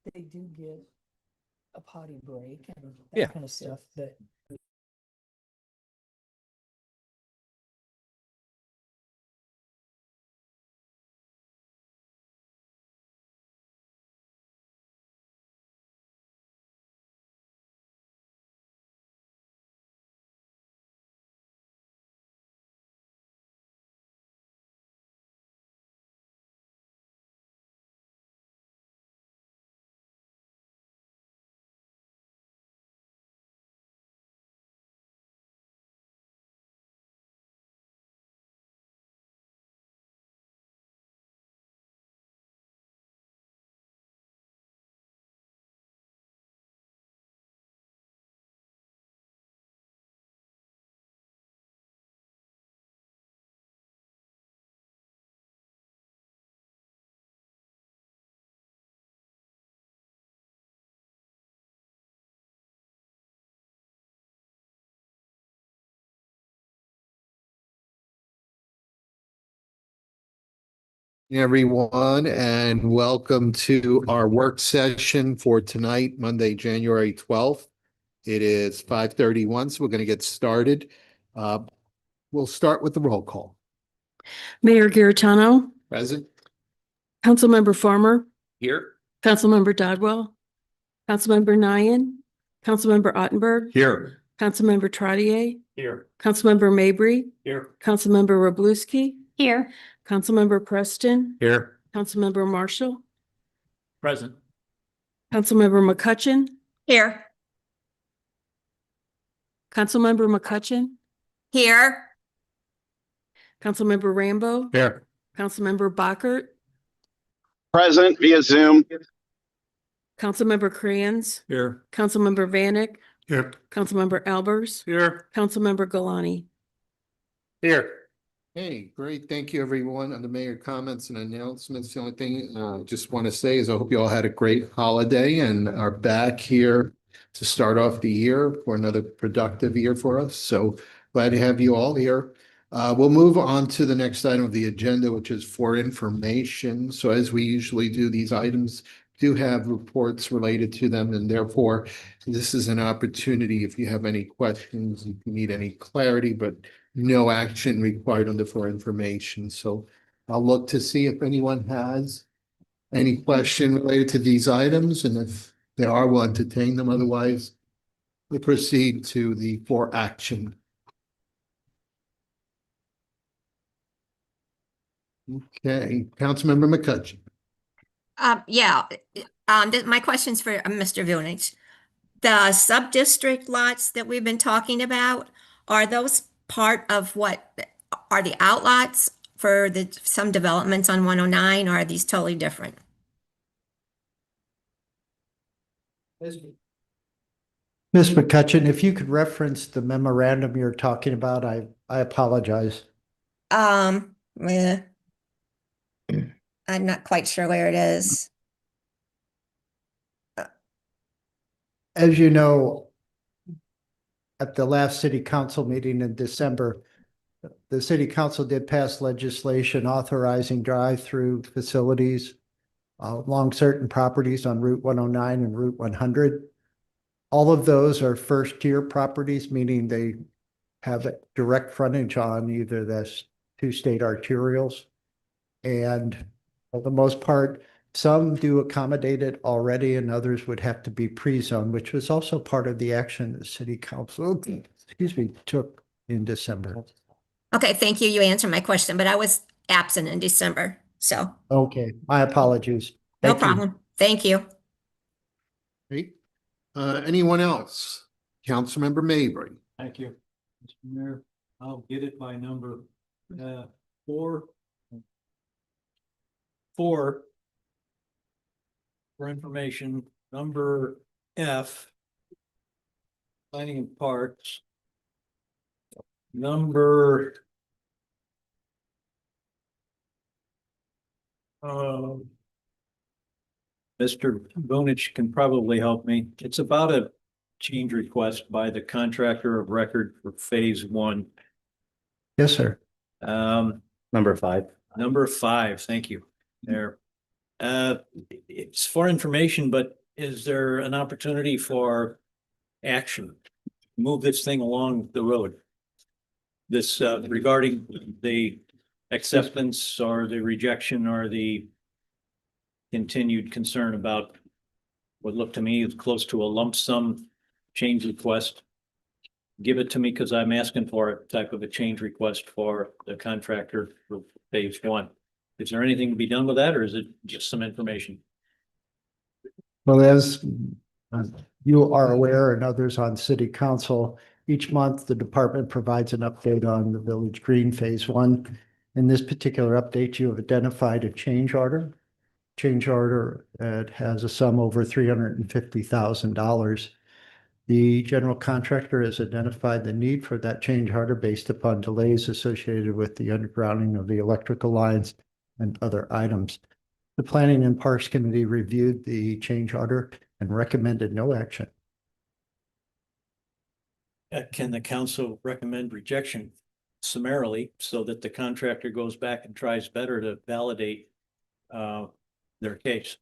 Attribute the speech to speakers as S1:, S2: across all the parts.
S1: they do get a potty break and
S2: Yeah.
S1: that kind of stuff that.
S3: Everyone, and welcome to our work session for tonight, Monday, January 12th. It is 5:31, so we're going to get started. We'll start with the roll call.
S4: Mayor Garitano,
S3: Present?
S4: Councilmember Farmer,
S2: Here.
S4: Councilmember Dodwell, Councilmember Nyan, Councilmember Ottenberg,
S2: Here.
S4: Councilmember Trottier,
S2: Here.
S4: Councilmember Mabry,
S2: Here.
S4: Councilmember Robluski,
S5: Here.
S4: Councilmember Preston,
S2: Here.
S4: Councilmember Marshall,
S2: Present.
S4: Councilmember McCutcheon,
S5: Here.
S4: Councilmember McCutcheon,
S5: Here.
S4: Councilmember Rambo,
S2: Here.
S4: Councilmember Bockert,
S6: Present via Zoom.
S4: Councilmember Crayons,
S2: Here.
S4: Councilmember Vanek,
S2: Here.
S4: Councilmember Albers,
S2: Here.
S4: Councilmember Galani.
S2: Here.
S3: Hey, great. Thank you, everyone. On the mayor comments and announcements, the only thing I just want to say is I hope you all had a great holiday and are back here to start off the year for another productive year for us. So glad to have you all here. We'll move on to the next item of the agenda, which is for information. So as we usually do, these items do have reports related to them, and therefore this is an opportunity if you have any questions, if you need any clarity, but no action required on the for information. So I'll look to see if anyone has any question related to these items, and if there are, we'll entertain them. Otherwise, we proceed to the for action. Okay, Councilmember McCutcheon.
S5: My question's for Mr. Vunich. The sub-district lots that we've been talking about, are those part of what are the outlots for some developments on 109, or are these totally different?
S7: Ms. McCutcheon, if you could reference the memorandum you're talking about, I apologize.
S5: Eh, I'm not quite sure where it is.
S7: As you know, at the last city council meeting in December, the city council did pass legislation authorizing drive-through facilities along certain properties on Route 109 and Route 100. All of those are first-tier properties, meaning they have a direct frontage on either the two state arterials. And for the most part, some do accommodate it already, and others would have to be pre-zoned, which was also part of the action the city council, took in December.
S5: Okay, thank you. You answered my question, but I was absent in December, so
S7: Okay, my apologies.
S5: no
S7: Thank you.
S5: problem. Thank you.
S3: Great. Anyone else? Councilmember Mabry.
S8: Thank you, Mr. Mayor. I'll get it by number four. For information, number F, planning and parks. Number Mr. Vunich can probably help me. It's about a change request by the contractor of record for phase one.
S7: Yes, sir.
S2: Number 5.
S8: Number 5, thank you. There. It's for information, but is there an opportunity for action? Move this thing along the road. This regarding the acceptance or the rejection or the continued concern about what looked to me as close to a lump sum change request. Give it to me because I'm asking for a type of a change request for the contractor for phase one. Is there anything to be done with that, or is it just some information?
S7: Well, as you are aware, and others on city council, each month the department provides an update on the Village Green Phase One. In this particular update, you have identified a change order. Change order that has a sum over $350,000. The general contractor has identified the need for that change order based upon delays associated with the undergrounding of the electrical lines and other items. The Planning and Parks Committee reviewed the change order and recommended no action.
S8: Can the council recommend rejection summarily so that the contractor goes back and tries better to validate their case?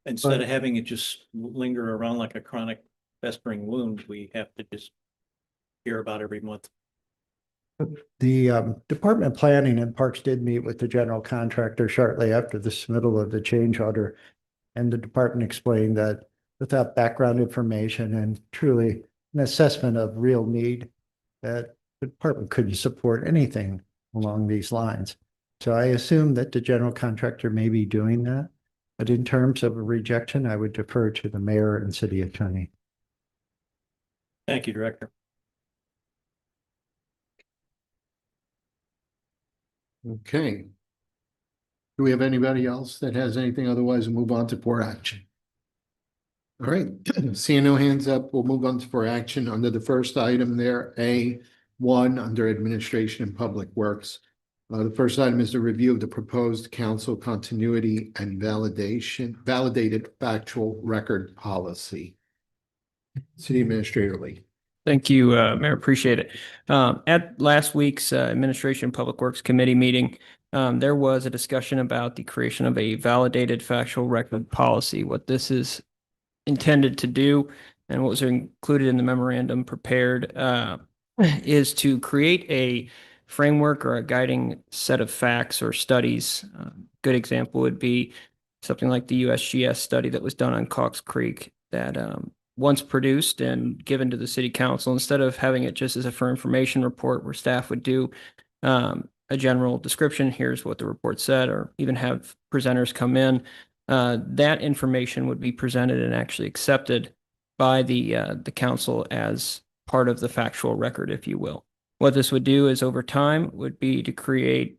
S8: Instead of having it just linger around like a chronic festering wound, we have to just hear about every month.
S7: The Department of Planning and Parks did meet with the general contractor shortly after the submittal of the change order. And the department explained that without background information and truly an assessment of real need, that the department couldn't support anything along these lines. So I assume that the general contractor may be doing that. But in terms of a rejection, I would defer to the mayor and city attorney.
S8: Thank you, Director.
S3: Okay. Do we have anybody else that has anything? Otherwise, we'll move on to for action. All right, seeing no hands up, we'll move on to for action under the first item there, A1 under Administration and Public Works. The first item is the review of the proposed council continuity and validated factual record policy. City Administrator Lee.
S9: Thank you, Mayor. Appreciate it. At last week's Administration and Public Works Committee meeting, there was a discussion about the creation of a validated factual record policy. What this is intended to do and what was included in the memorandum prepared is to create a framework or a guiding set of facts or studies. Good example would be something like the USGS study that was done on Cox Creek that once produced and given to the city council, instead of having it just as a for information report where staff would do a general description, here's what the report said, or even have presenters come in, that information would be presented and actually accepted by the council as part of the factual record, if you will. What this would do is over time would be to create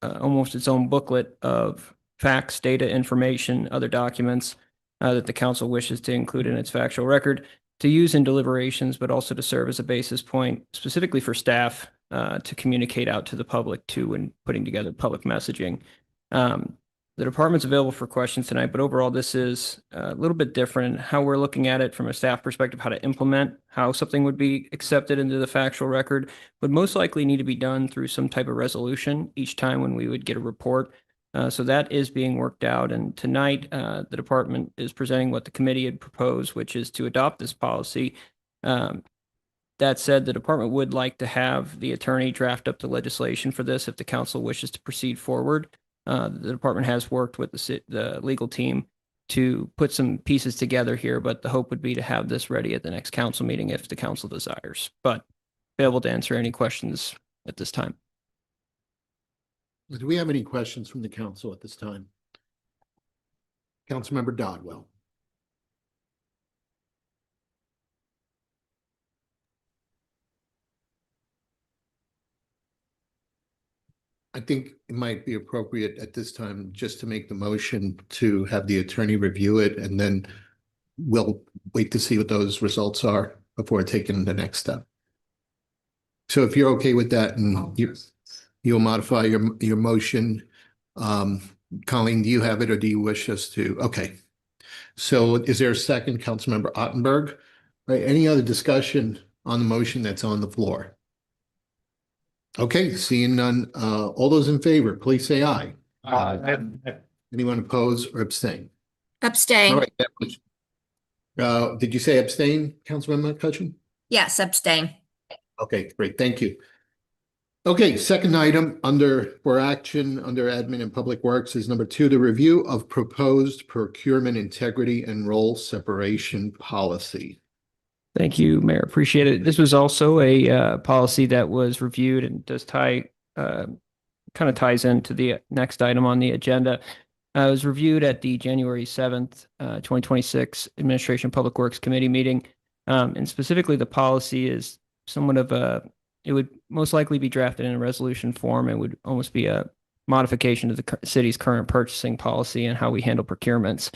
S9: almost its own booklet of facts, data, information, other documents that the council wishes to include in its factual record to use in deliberations, but also to serve as a basis point specifically for staff to communicate out to the public too when putting together public messaging. The department's available for questions tonight, but overall this is a little bit different how we're looking at it from a staff perspective, how to implement how something would be accepted into the factual record would most likely need to be done through some type of resolution each time when we would get a report. So that is being worked out. And tonight, the department is presenting what the committee had proposed, which is to adopt this policy. That said, the department would like to have the attorney draft up the legislation for this if the council wishes to proceed forward. The department has worked with the legal team to put some pieces together here, but the hope would be to have this ready at the next council meeting if the council desires. But available to answer any questions at this time.
S3: Do we have any questions from the council at this time? Councilmember Dodwell. I think it might be appropriate at this time just to make the motion to have the attorney review it, and then we'll wait to see what those results are before taking the next step. So if you're okay with that, and you'll modify your motion. Colleen, do you have it, or do you wish us to? Okay. So is there a second, Councilmember Ottenberg? Right, any other discussion on the motion that's on the floor? Okay, seeing none, all those in favor, please say aye.
S2: Aye.
S3: Anyone oppose or abstain? All
S5: Abstain.
S3: right. that motion- did you say abstain, Councilmember McCutcheon?
S5: Yes, abstain.
S3: Okay, great, thank you. Okay, second item for action under admin and public works is number 2, the review of proposed procurement integrity and role separation policy.
S9: Thank you, Mayor. Appreciate it. This was also a policy that was reviewed and does kind of ties into the next item on the agenda. It was reviewed at the January 7th, 2026 Administration Public Works Committee meeting. And specifically, the policy is somewhat of it would most likely be drafted in a resolution form. It would almost be a modification to the city's current purchasing policy and how we handle procurements.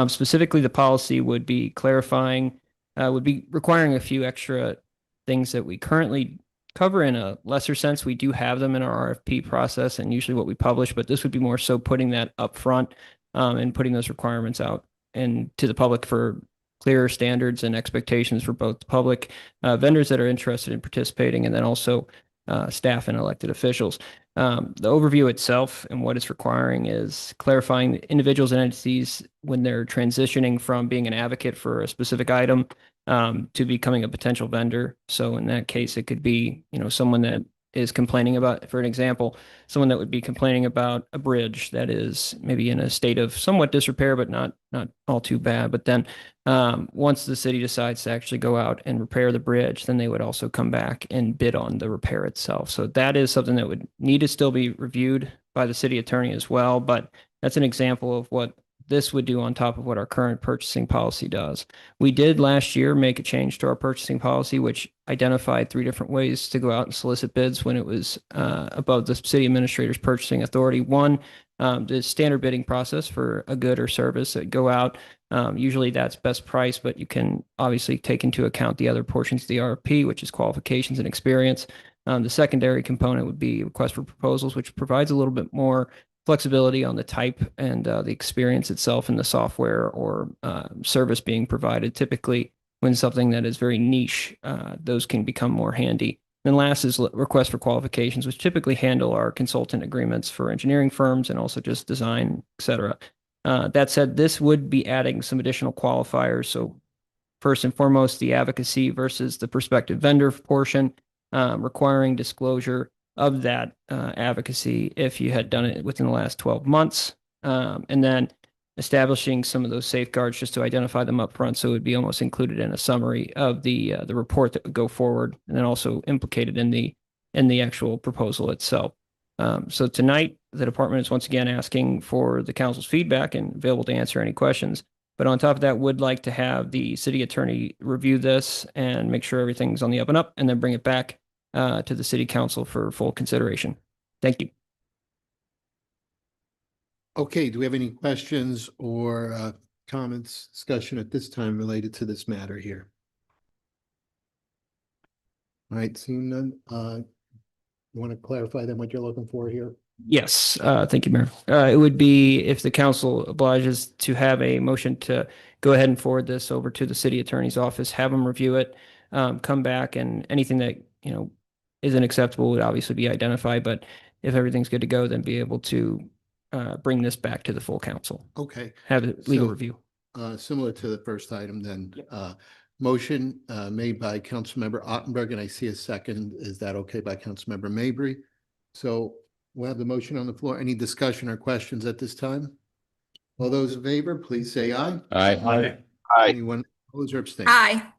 S9: Specifically, the policy would be clarifying, would be requiring a few extra things that we currently cover in a lesser sense. We do have them in our RFP process and usually what we publish, but this would be more so putting that up front and putting those requirements out and to the public for clearer standards and expectations for both the public, vendors that are interested in participating, and then also staff and elected officials. The overview itself and what it's requiring is clarifying individuals and entities when they're transitioning from being an advocate for a specific item to becoming a potential vendor. So in that case, it could be, someone that is complaining about, for an example, someone that would be complaining about a bridge that is maybe in a state of somewhat disrepair, but not all too bad. But then once the city decides to actually go out and repair the bridge, then they would also come back and bid on the repair itself. So that is something that would need to still be reviewed by the city attorney as well. But that's an example of what this would do on top of what our current purchasing policy does. We did last year make a change to our purchasing policy, which identified 3 different ways to go out and solicit bids when it was above the city administrator's purchasing authority. One, the standard bidding process for a good or service that go out. Usually that's best price, but you can obviously take into account the other portions of the RFP, which is qualifications and experience. The secondary component would be request for proposals, which provides a little bit more flexibility on the type and the experience itself in the software or service being provided. Typically, when something that is very niche, those can become more handy. Then last is request for qualifications, which typically handle our consultant agreements for engineering firms and also just design, et cetera. That said, this would be adding some additional qualifiers. So first and foremost, the advocacy versus the prospective vendor portion, requiring disclosure of that advocacy if you had done it within the last 12 months. And then establishing some of those safeguards just to identify them up front. So it would be almost included in a summary of the report that would go forward, and then also implicated in the actual proposal itself. So tonight, the department is once again asking for the council's feedback and available to answer any questions. But on top of that, would like to have the city attorney review this and make sure everything's on the up and up, and then bring it back to the city council for full consideration. Thank you.
S3: Okay, do we have any questions or comments, discussion at this time related to this matter here? All right, seeing none, you want to clarify then what you're looking for here?
S9: Yes, thank you, Mayor. It would be if the council obliges to have a motion to go ahead and forward this over to the city attorney's office, have them review it, come back, and anything that, isn't acceptable would obviously be identified. But if everything's good to go, then be able to bring this back to the full council,
S3: Okay,
S9: have a legal
S3: So-
S9: review.
S3: similar to the first item then, motion made by Councilmember Ottenberg, and I see a second. Is that okay by Councilmember Mabry? So we'll have the motion on the floor. Any discussion or questions at this time? All those in favor, please say aye.
S2: Aye.
S6: Aye.
S3: Anyone opposed or abstain?
S5: Aye.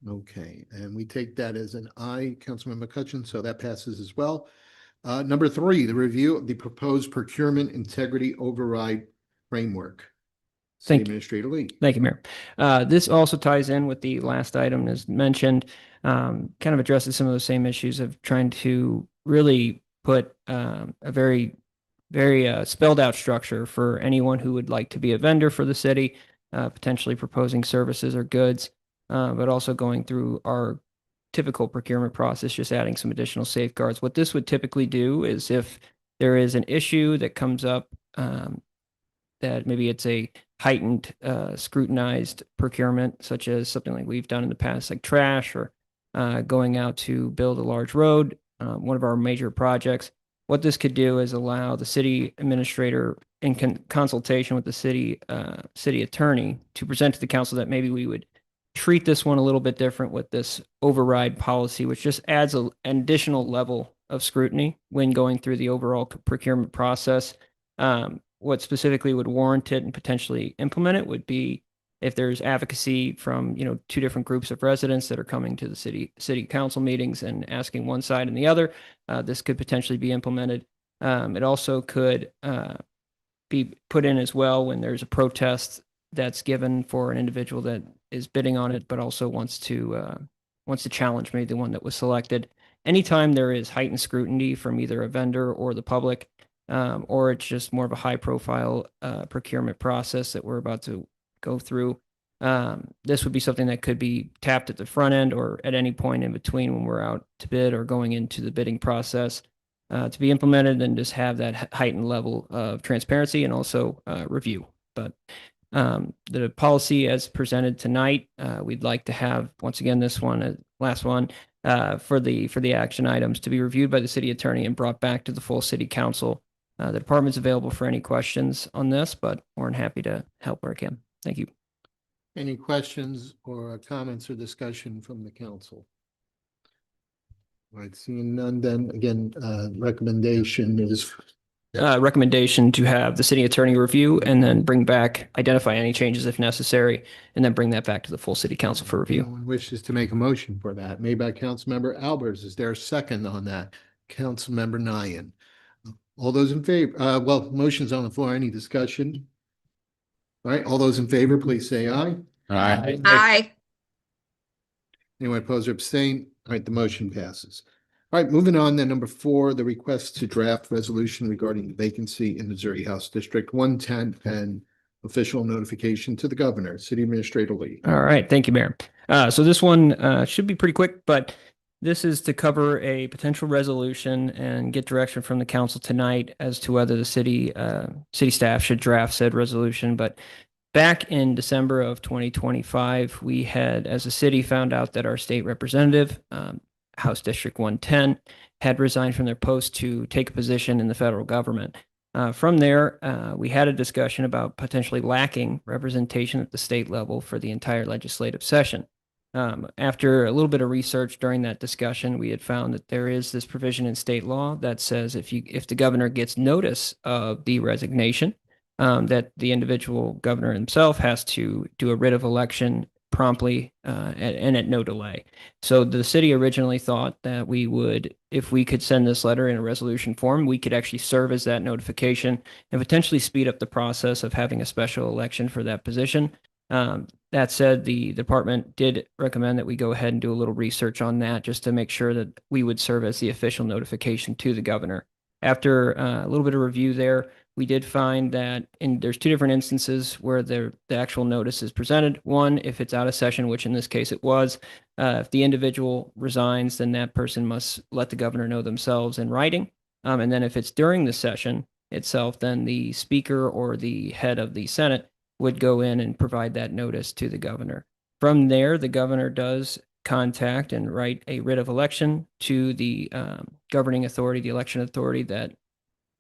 S3: Okay, and we take that as an aye, Councilman McCutcheon, so that passes as well. Number 3, the review of the proposed procurement integrity override framework. City
S9: Thank you.
S3: Administrator Lee.
S9: Thank you, Mayor. This also ties in with the last item as mentioned, kind of addresses some of those same issues of trying to really put a very, very spelled out structure for anyone who would like to be a vendor for the city, potentially proposing services or goods, but also going through our typical procurement process, just adding some additional safeguards. What this would typically do is if there is an issue that comes up, that maybe it's a heightened, scrutinized procurement, such as something like we've done in the past, like trash or going out to build a large road, one of our major projects. What this could do is allow the city administrator in consultation with the city attorney to present to the council that maybe we would treat this one a little bit different with this override policy, which just adds an additional level of scrutiny when going through the overall procurement process. What specifically would warrant it and potentially implement it would be if there's advocacy from, two different groups of residents that are coming to the city council meetings and asking one side and the other, this could potentially be implemented. It also could be put in as well when there's a protest that's given for an individual that is bidding on it, but also wants to challenge maybe the one that was selected. Anytime there is heightened scrutiny from either a vendor or the public, or it's just more of a high profile procurement process that we're about to go through, this would be something that could be tapped at the front end or at any point in between when we're out to bid or going into the bidding process to be implemented, and just have that heightened level of transparency and also review. But the policy as presented tonight, we'd like to have, once again, this one, last one, for the action items to be reviewed by the city attorney and brought back to the full city council. The department's available for any questions on this, but more than happy to help where I can. Thank you.
S3: Any questions or comments or discussion from the council? All right, seeing none, then again, recommendation is
S9: Recommendation to have the city attorney review and then bring back, identify any changes if necessary, and then bring that back to the full city council for
S3: no
S9: review.
S3: one wishes to make a motion for that. Made by Councilmember Albers. Is there a second on that? Councilmember Nyan. All those in favor, motion's on the floor. Any discussion? All right, all those in favor, please say aye.
S2: Aye.
S5: Aye.
S3: Anyone opposed or abstain? All right, the motion passes. All right, moving on then, number 4, the request to draft resolution regarding the vacancy in Missouri House District 110 and official notification to the governor. City Administrator Lee.
S9: All right, thank you, Mayor. So this one should be pretty quick, but this is to cover a potential resolution and get direction from the council tonight as to whether the city staff should draft said resolution. But back in December of 2025, we had, as a city, found out that our state representative, House District 110, had resigned from their post to take a position in the federal government. From there, we had a discussion about potentially lacking representation at the state level for the entire legislative session. After a little bit of research during that discussion, we had found that there is this provision in state law that says if the governor gets notice of the resignation, that the individual governor himself has to do a writ of election promptly and at no delay. So the city originally thought that we would, if we could send this letter in a resolution form, we could actually serve as that notification and potentially speed up the process of having a special election for that position. That said, the department did recommend that we go ahead and do a little research on that just to make sure that we would serve as the official notification to the governor. After a little bit of review there, we did find that there's 2 different instances where the actual notice is presented. One, if it's out of session, which in this case it was, if the individual resigns, then that person must let the governor know themselves in writing. And then if it's during the session itself, then the speaker or the head of the Senate would go in and provide that notice to the governor. From there, the governor does contact and write a writ of election to the governing authority, the election authority that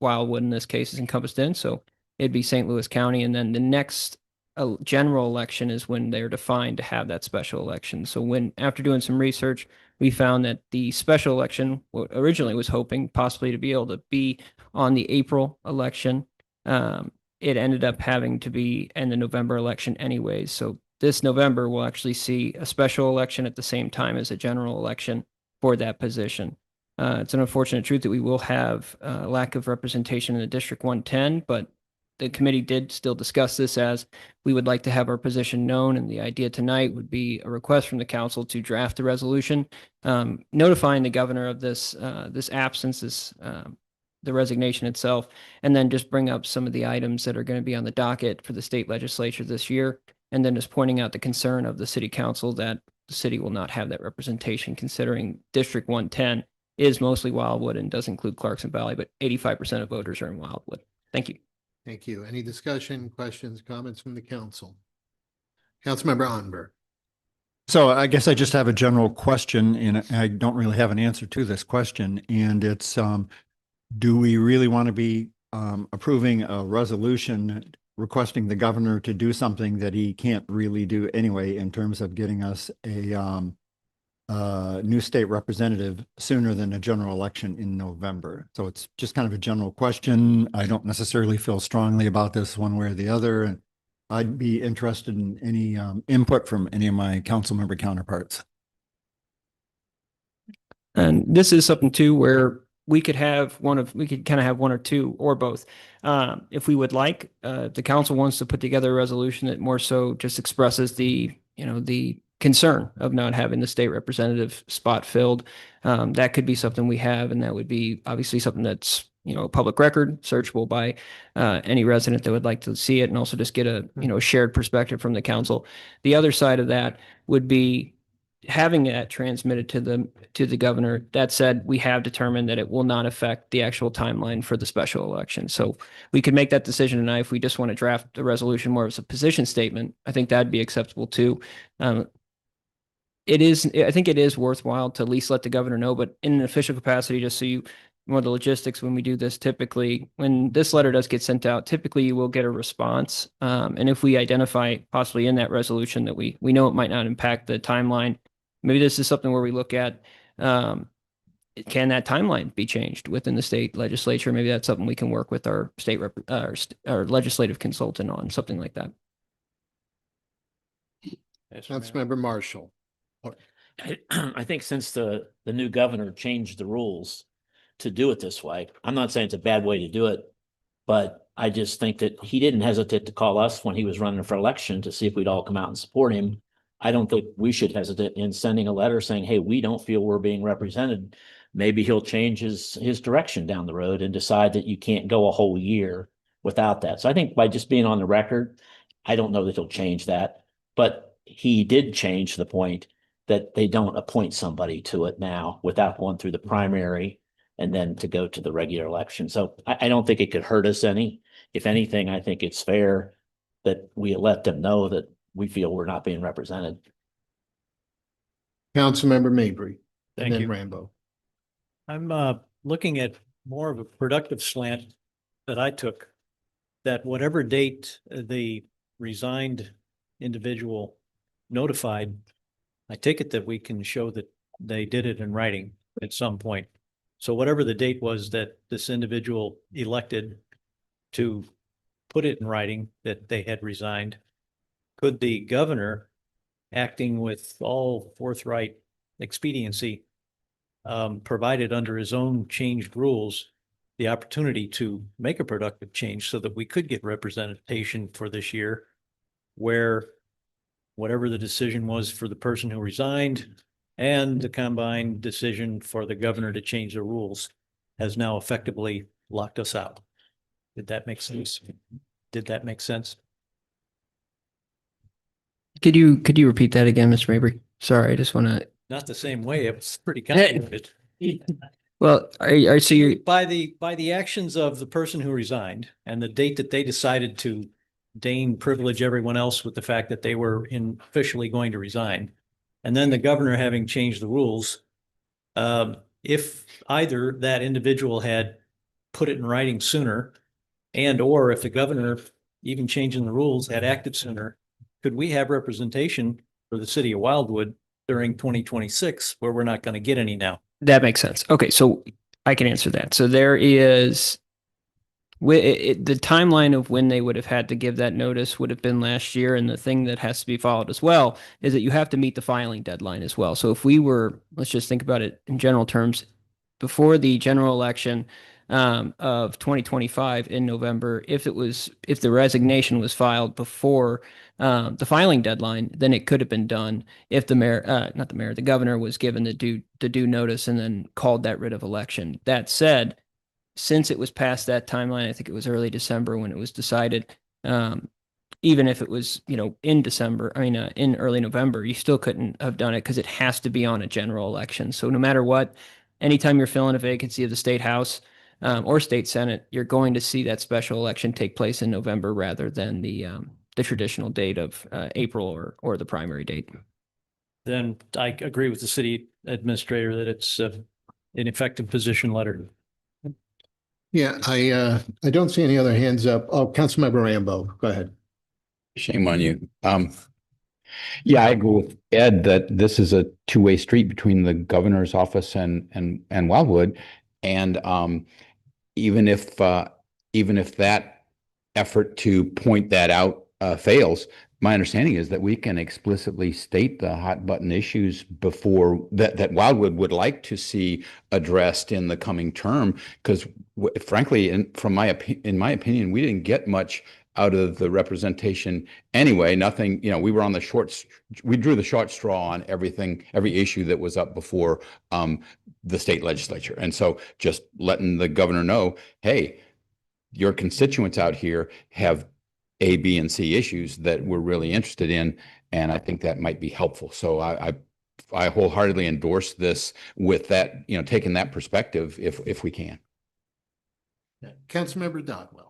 S9: Wildwood in this case is encompassed in. So it'd be St. Louis County. And then the next general election is when they're defined to have that special election. So after doing some research, we found that the special election originally was hoping possibly to be able to be on the April election. It ended up having to be in the November election anyways. So this November, we'll actually see a special election at the same time as a general election for that position. It's an unfortunate truth that we will have a lack of representation in the District 110, but the committee did still discuss this as we would like to have our position known. And the idea tonight would be a request from the council to draft a resolution notifying the governor of this absence, the resignation itself, and then just bring up some of the items that are going to be on the docket for the state legislature this year. And then just pointing out the concern of the city council that the city will not have that representation, considering District 110 is mostly Wildwood and does include Clarkson Valley, but 85% of voters are in Wildwood. Thank you.
S3: Thank you. Any discussion, questions, comments from the council? Councilmember Onber.
S10: So I guess I just have a general question, and I don't really have an answer to this question. And it's, do we really want to be approving a resolution requesting the governor to do something that he can't really do anyway in terms of getting us a new state representative sooner than a general election in November. So it's just kind of a general question. I don't necessarily feel strongly about this one way or the other. And I'd be interested in any input from any of my council member counterparts.
S9: And this is something too where we could kind of have one or two or both. If we would like, the council wants to put together a resolution that more so just expresses the concern of not having the state representative spot filled. That could be something we have, and that would be obviously something that's, a public record, searchable by any resident that would like to see it, and also just get a shared perspective from the council. The other side of that would be having that transmitted to the governor. That said, we have determined that it will not affect the actual timeline for the special election. So we could make that decision tonight. If we just want to draft a resolution more as a position statement, I think that'd be acceptable too. I think it is worthwhile to at least let the governor know, but in an official capacity, just so you know the logistics when we do this, typically when this letter does get sent out, typically you will get a response. And if we identify possibly in that resolution that we know it might not impact the timeline, maybe this is something where we look at, can that timeline be changed within the state legislature? Maybe that's something we can work with our our legislative consultant on, something like that.
S3: Councilmember Marshall.
S2: I think since the new governor changed the rules to do it this way, I'm not saying it's a bad way to do it, but I just think that he didn't hesitate to call us when he was running for election to see if we'd all come out and support him. I don't think we should hesitate in sending a letter saying, hey, we don't feel we're being represented. Maybe he'll change his direction down the road and decide that you can't go a whole year without that. So I think by just being on the record, I don't know that he'll change that, but he did change the point that they don't appoint somebody to it now without going through the primary and then to go to the regular election. So I don't think it could hurt us any. If anything, I think it's fair that we let them know that we feel we're not being represented.
S3: Councilmember Mabry.
S8: Thank
S3: And then
S8: you.
S3: Rambo.
S8: I'm looking at more of a productive slant that I took, that whatever date the resigned individual notified, I take it that we can show that they did it in writing at some point. So whatever the date was that this individual elected to put it in writing that they had resigned, could the governor, acting with all forthright expediency, provided under his own changed rules, the opportunity to make a productive change so that we could get representation for this year, where whatever the decision was for the person who resigned and the combined decision for the governor to change the rules has now effectively locked us out. Did that make sense? Did that make sense?
S9: Could you repeat that again, Mr. Mabry? Sorry, I just want to.
S8: Not the same way. It was pretty complicated.
S9: Well, so you're
S8: By the actions of the person who resigned and the date that they decided to deign privilege everyone else with the fact that they were officially going to resign, and then the governor having changed the rules, if either that individual had put it in writing sooner, and or if the governor, even changing the rules, had acted sooner, could we have representation for the city of Wildwood during 2026, where we're not going to get any now?
S9: That makes sense. Okay, so I can answer that. So there is the timeline of when they would have had to give that notice would have been last year. And the thing that has to be followed as well is that you have to meet the filing deadline as well. So if we were, let's just think about it in general terms, before the general election of 2025 in November, if the resignation was filed before the filing deadline, then it could have been done if the governor was given the due notice and then called that writ of election. That said, since it was past that timeline, I think it was early December when it was decided, even if it was, in December, in early November, you still couldn't have done it because it has to be on a general election. So no matter what, anytime you're filling a vacancy of the state house or state senate, you're going to see that special election take place in November rather than the traditional date of April or the primary date.
S8: Then I agree with the city administrator that it's an effective position letter.
S3: Yeah, I don't see any other hands up. Oh, Councilmember Rambo, go ahead.
S11: Shame on you. Yeah, I agree with Ed that this is a two-way street between the governor's office and Wildwood. And even if that effort to point that out fails, my understanding is that we can explicitly state the hot button issues before that Wildwood would like to see addressed in the coming term. Because frankly, in my opinion, we didn't get much out of the representation anyway. Nothing, we were on we drew the short straw on every issue that was up before the state legislature. And so just letting the governor know, hey, your constituents out here have A, B, and C issues that we're really interested in, and I think that might be helpful. So I wholeheartedly endorse this with that, taking that perspective if we can.
S3: Councilmember Dodwell.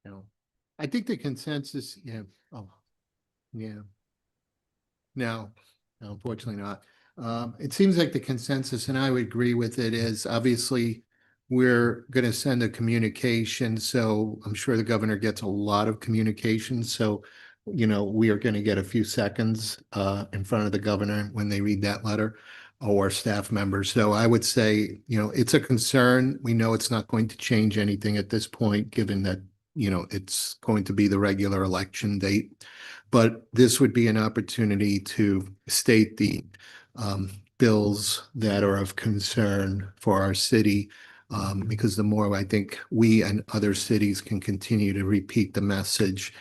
S3: No, I think the consensus, no, unfortunately not. It seems like the consensus, and I would agree with it, is obviously we're going to send a communication. So I'm sure the governor gets a lot of communication. So, we are going to get a few seconds in front of the governor when they read that letter, or staff members. So I would say, it's a concern. We know it's not going to change anything at this point, given that it's going to be the regular election date. But this would be an opportunity to state the bills that are of concern for our city, because the more I think we and other cities can continue to repeat the message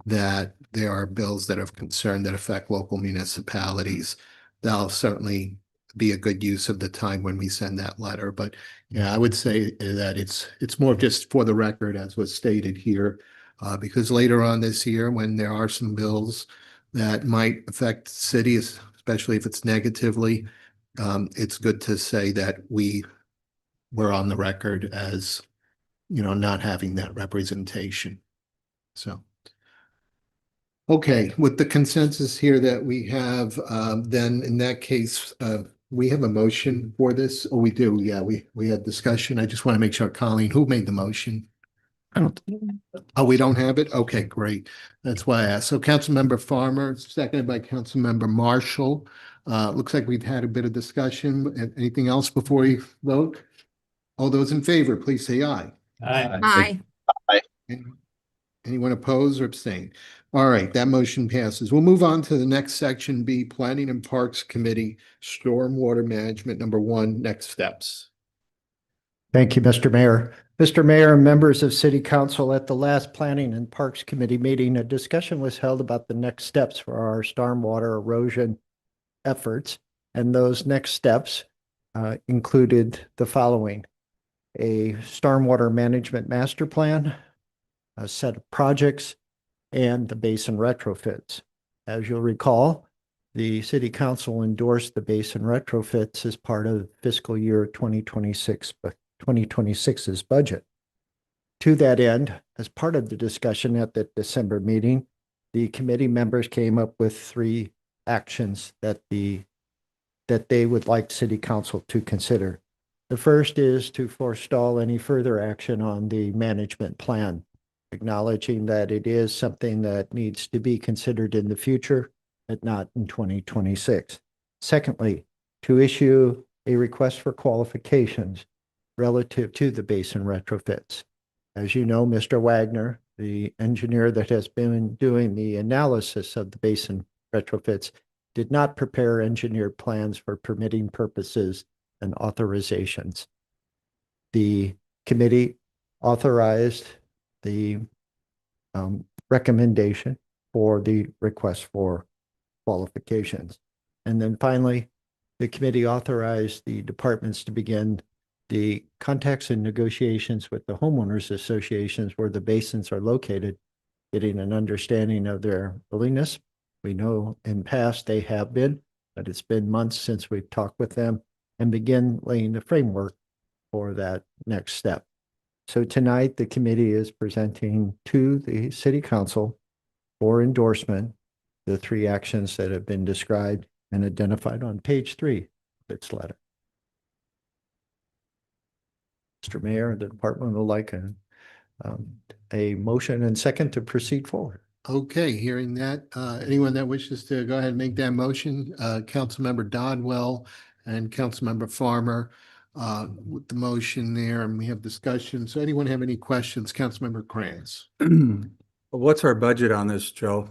S3: that there are bills that are of concern that affect local municipalities, that'll certainly be a good use of the time when we send that letter. But I would say that it's more just for the record, as was stated here, because later on this year, when there are some bills that might affect cities, especially if it's negatively, it's good to say that we're on the record as, not having that representation. So. Okay, with the consensus here that we have, then in that case, we have a motion for this. Oh, we do. Yeah, we had discussion. I just want to make sure, Colleen, who made the motion?
S9: I don't.
S3: Oh, we don't have it? Okay, great. That's why I asked. So Councilmember Farmer, seconded by Councilmember Marshall. Looks like we've had a bit of discussion. Anything else before we vote? All those in favor, please say aye.
S5: Aye.
S3: Anyone oppose or abstain? All right, that motion passes. We'll move on to the next section B, Planning and Parks Committee, Stormwater Management #1, next steps.
S7: Thank you, Mr. Mayor. Mr. Mayor and members of City Council, at the last Planning and Parks Committee meeting, a discussion was held about the next steps for our stormwater erosion efforts. And those next steps included the following: a stormwater management master plan, a set of projects, and the basin retrofits. As you'll recall, the City Council endorsed the basin retrofits as part of fiscal year 2026's budget. To that end, as part of the discussion at the December meeting, the committee members came up with 3 actions that they would like City Council to consider. The first is to forestall any further action on the management plan, acknowledging that it is something that needs to be considered in the future, but not in 2026. Secondly, to issue a request for qualifications relative to the basin retrofits. As you know, Mr. Wagner, the engineer that has been doing the analysis of the basin retrofits, did not prepare engineered plans for permitting purposes and authorizations. The committee authorized the recommendation for the request for qualifications. And then finally, the committee authorized the departments to begin the contacts and negotiations with the homeowners associations where the basins are located, getting an understanding of their willingness. We know in past they have been, but it's been months since we've talked with them, and begin laying the framework for that next step. So tonight, the committee is presenting to the city council for endorsement the three actions that have been described and identified on page 3 of its letter. Mr. Mayor, the department would like a motion and second to proceed forward.
S3: Okay, hearing that, anyone that wishes to go ahead and make that motion, Councilmember Dodwell and Councilmember Farmer, with the motion there, and we have discussion. So anyone have any questions? Councilmember Krantz?
S12: What's our budget on this, Joe?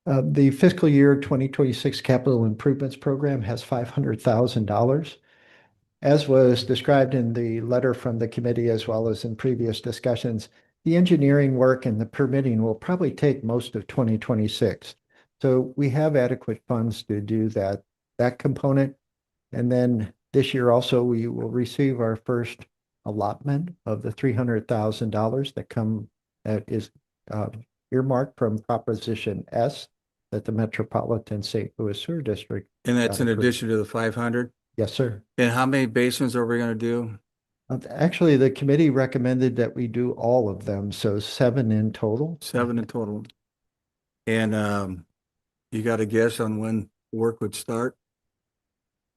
S7: The fiscal year 2026 capital improvements program has $500,000. As was described in the letter from the committee, as well as in previous discussions, the engineering work and the permitting will probably take most of 2026. So we have adequate funds to do that component. And then this year also, we will receive our first allotment of the $300,000 that is earmarked from Proposition S that the Metropolitan St. Louis Sewer District.
S12: And that's in addition to the 500?
S7: Yes, sir.
S12: And how many basins are we going to do?
S7: Actually, the committee recommended that we do all of them, so 7 in total.
S12: 7 in total. And you got a guess on when work would start?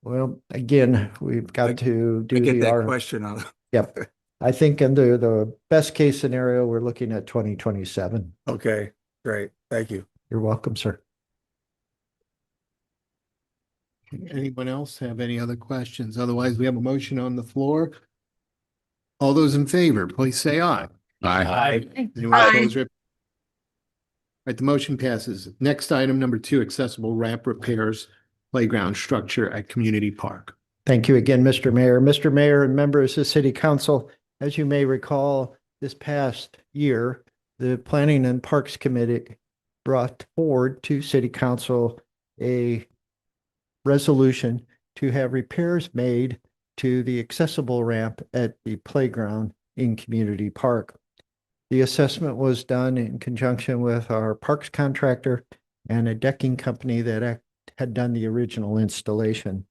S7: Well, again, we've got to do
S12: I get
S7: the
S12: that
S7: R.
S12: question on.
S7: Yep. I think under the best case scenario, we're looking at 2027.
S12: Okay, great. Thank you.
S7: You're welcome, sir.
S3: Anyone else have any other questions? Otherwise, we have a motion on the floor. All those in favor, please say aye.
S11: Aye.
S3: Anyone opposed? Right, the motion passes. Next item, number 2, accessible ramp repairs, playground structure at Community Park.
S7: Thank you again, Mr. Mayor. Mr. Mayor and members of City Council, as you may recall, this past year, the Planning and Parks Committee brought forward to City Council a resolution to have repairs made to the accessible ramp at the playground in Community Park. The assessment was done in conjunction with our parks contractor and a decking company that had done the original installation.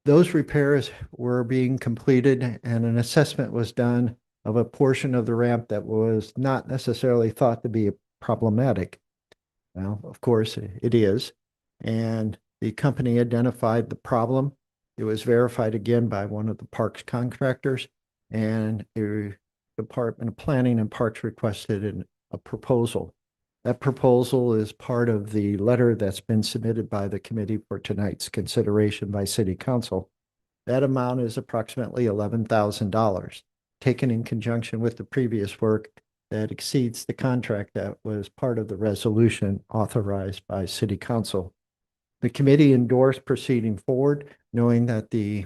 S7: Those repairs were being completed and an assessment was done of a portion of the ramp that was not necessarily thought to be problematic. Well, of course, it is. And the company identified the problem. It was verified again by one of the parks contractors, and the Department of Planning and Parks requested a proposal. That proposal is part of the letter that's been submitted by the committee for tonight's consideration by City Council. That amount is approximately $11,000, taken in conjunction with the previous work that exceeds the contract that was part of the resolution authorized by City Council. The committee endorsed proceeding forward, knowing that the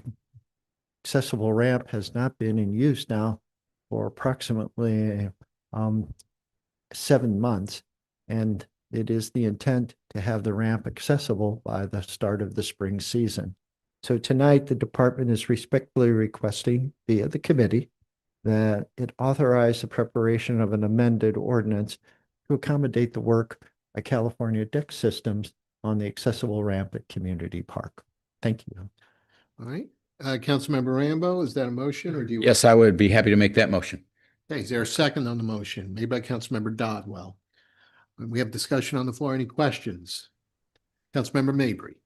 S7: accessible ramp has not been in use now for approximately 7 months, and it is the intent to have the ramp accessible by the start of the spring season. So tonight, the department is respectfully requesting via the committee that it authorize the preparation of an amended ordinance to accommodate the work by California Deck Systems on the accessible ramp at Community Park. Thank you.
S3: All right, Councilmember Rambo, is that a motion or do you?
S11: Yes, I would be happy to make that motion.
S3: Okay, is there a second on the motion made by Councilmember Dodwell? We have discussion on the floor. Any questions? Councilmember Mabry.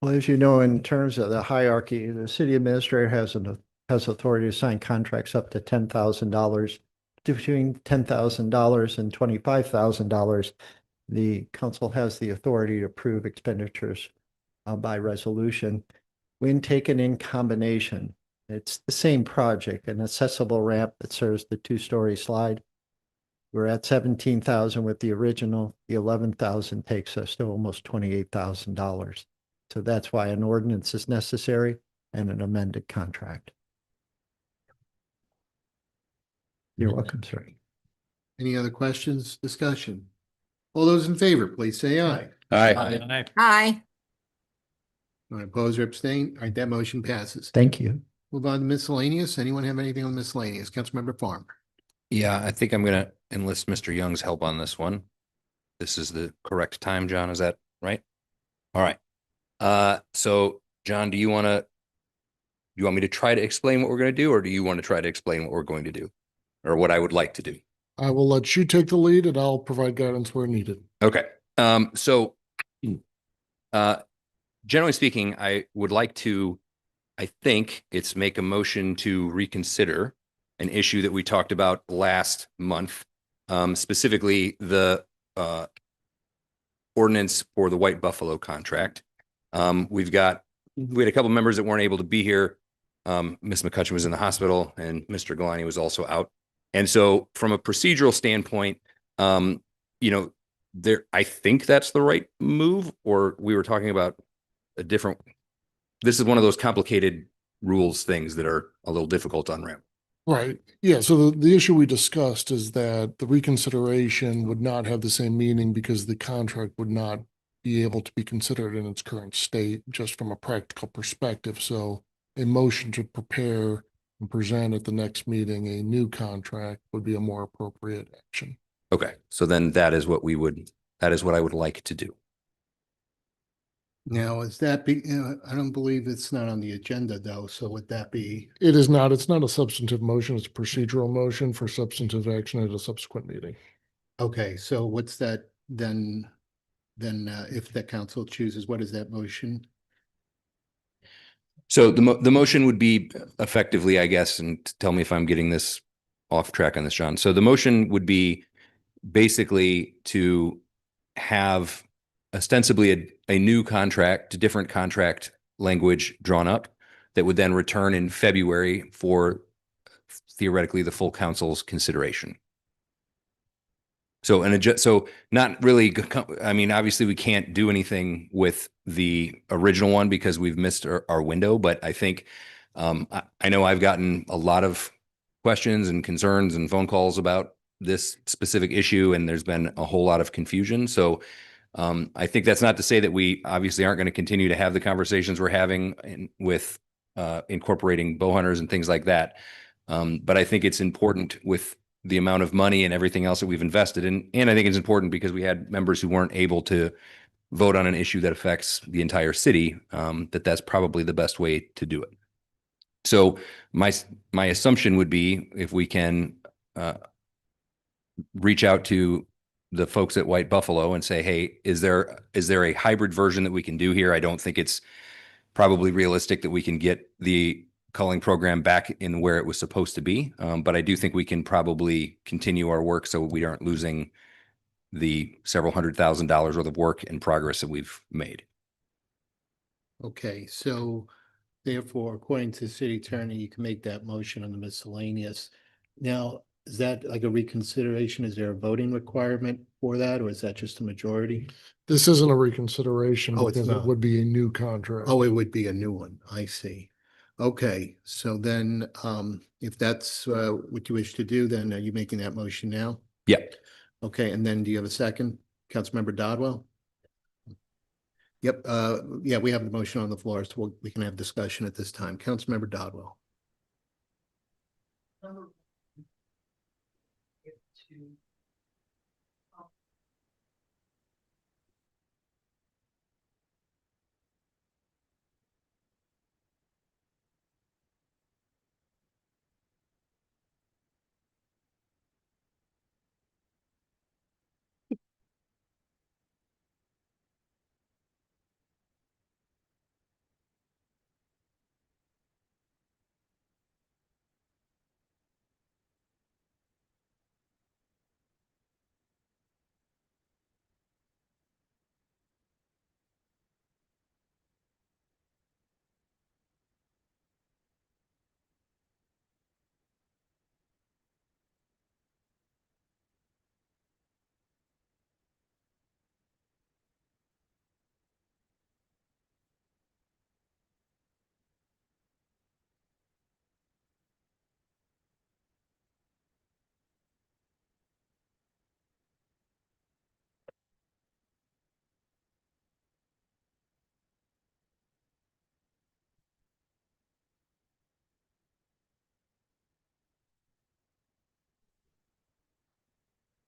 S7: Well, as you know, in terms of the hierarchy, the city administrator has authority to sign contracts up to $10,000. Between $10,000 and $25,000, the council has the authority to approve expenditures by resolution. When taken in combination, it's the same project, an accessible ramp that serves the 2-story slide. We're at 17,000 with the original. The 11,000 takes us to almost $28,000. So that's why an ordinance is necessary and an amended contract. You're welcome, sir.
S3: Any other questions, discussion? All those in favor, please say aye.
S11: Aye.
S5: Aye.
S3: All right, oppose or abstain? All right, that motion passes.
S7: Thank you.
S3: Move on to miscellaneous. Anyone have anything on miscellaneous? Councilmember Farmer.
S13: Yeah, I think I'm gonna enlist Mr. Young's help on this one. This is the correct time, John, is that right? All right. So John, do you want me to try to explain what we're going to do, or do you want to try to explain what we're going to do? Or what I would like to do?
S14: I will let you take the lead and I'll provide guidance where needed.
S13: Okay. So generally speaking, I would like to, I think it's make a motion to reconsider an issue that we talked about last month, specifically the ordinance for the White Buffalo contract. We had a couple members that weren't able to be here. Ms. McCutcheon was in the hospital and Mr. Galani was also out. And so from a procedural standpoint, I think that's the right move, or we were talking about this is one of those complicated rules things that are a little difficult to unwrap.
S14: Right. Yeah. So the issue we discussed is that the reconsideration would not have the same meaning because the contract would not be able to be considered in its current state, just from a practical perspective. So a motion to prepare and present at the next meeting a new contract would be a more appropriate action.
S13: Okay. So then that is what I would like to do.
S3: Now, I don't believe it's not on the agenda though. So would that be?
S14: It is not, it's not a substantive motion. It's a procedural motion for substantive action at a subsequent meeting.
S3: Okay. So what's that then if the council chooses, what is that motion?
S13: So the motion would be effectively, I guess, and tell me if I'm getting this off track on this, John. So the motion would be basically to have ostensibly a new contract, different contract language drawn up that would then return in February for theoretically the full council's consideration. So, so not really, I mean, obviously we can't do anything with the original one because we've missed our window, but I think, I know I've gotten a lot of questions and concerns and phone calls about this specific issue, and there's been a whole lot of confusion. So I think that's not to say that we obviously aren't going to continue to have the conversations we're having with incorporating bow hunters and things like that. But I think it's important with the amount of money and everything else that we've invested in. And I think it's important because we had members who weren't able to vote on an issue that affects the entire city, that's probably the best way to do it. So my assumption would be if we can reach out to the folks at White Buffalo and say, hey, is there a hybrid version that we can do here? I don't think it's probably realistic that we can get the culling program back in where it was supposed to be. But I do think we can probably continue our work so we aren't losing the several $100,000 worth of work and progress that we've made.
S3: Okay, so therefore, according to the city attorney, you can make that motion on the miscellaneous. Now, is that like a reconsideration? Is there a voting requirement for that, or is that just a majority?
S14: This isn't a reconsideration
S3: Oh, it's
S14: because
S3: not.
S14: it would be a new contract.
S3: Oh, it would be a new one. I see. Okay, so then if that's what you wish to do, then are you making that motion now?
S13: Yeah.
S3: Okay, and then do you have a second? Councilmember Dodwell? Yep, yeah, we have the motion on the floor, so we can have discussion at this time. Councilmember Dodwell.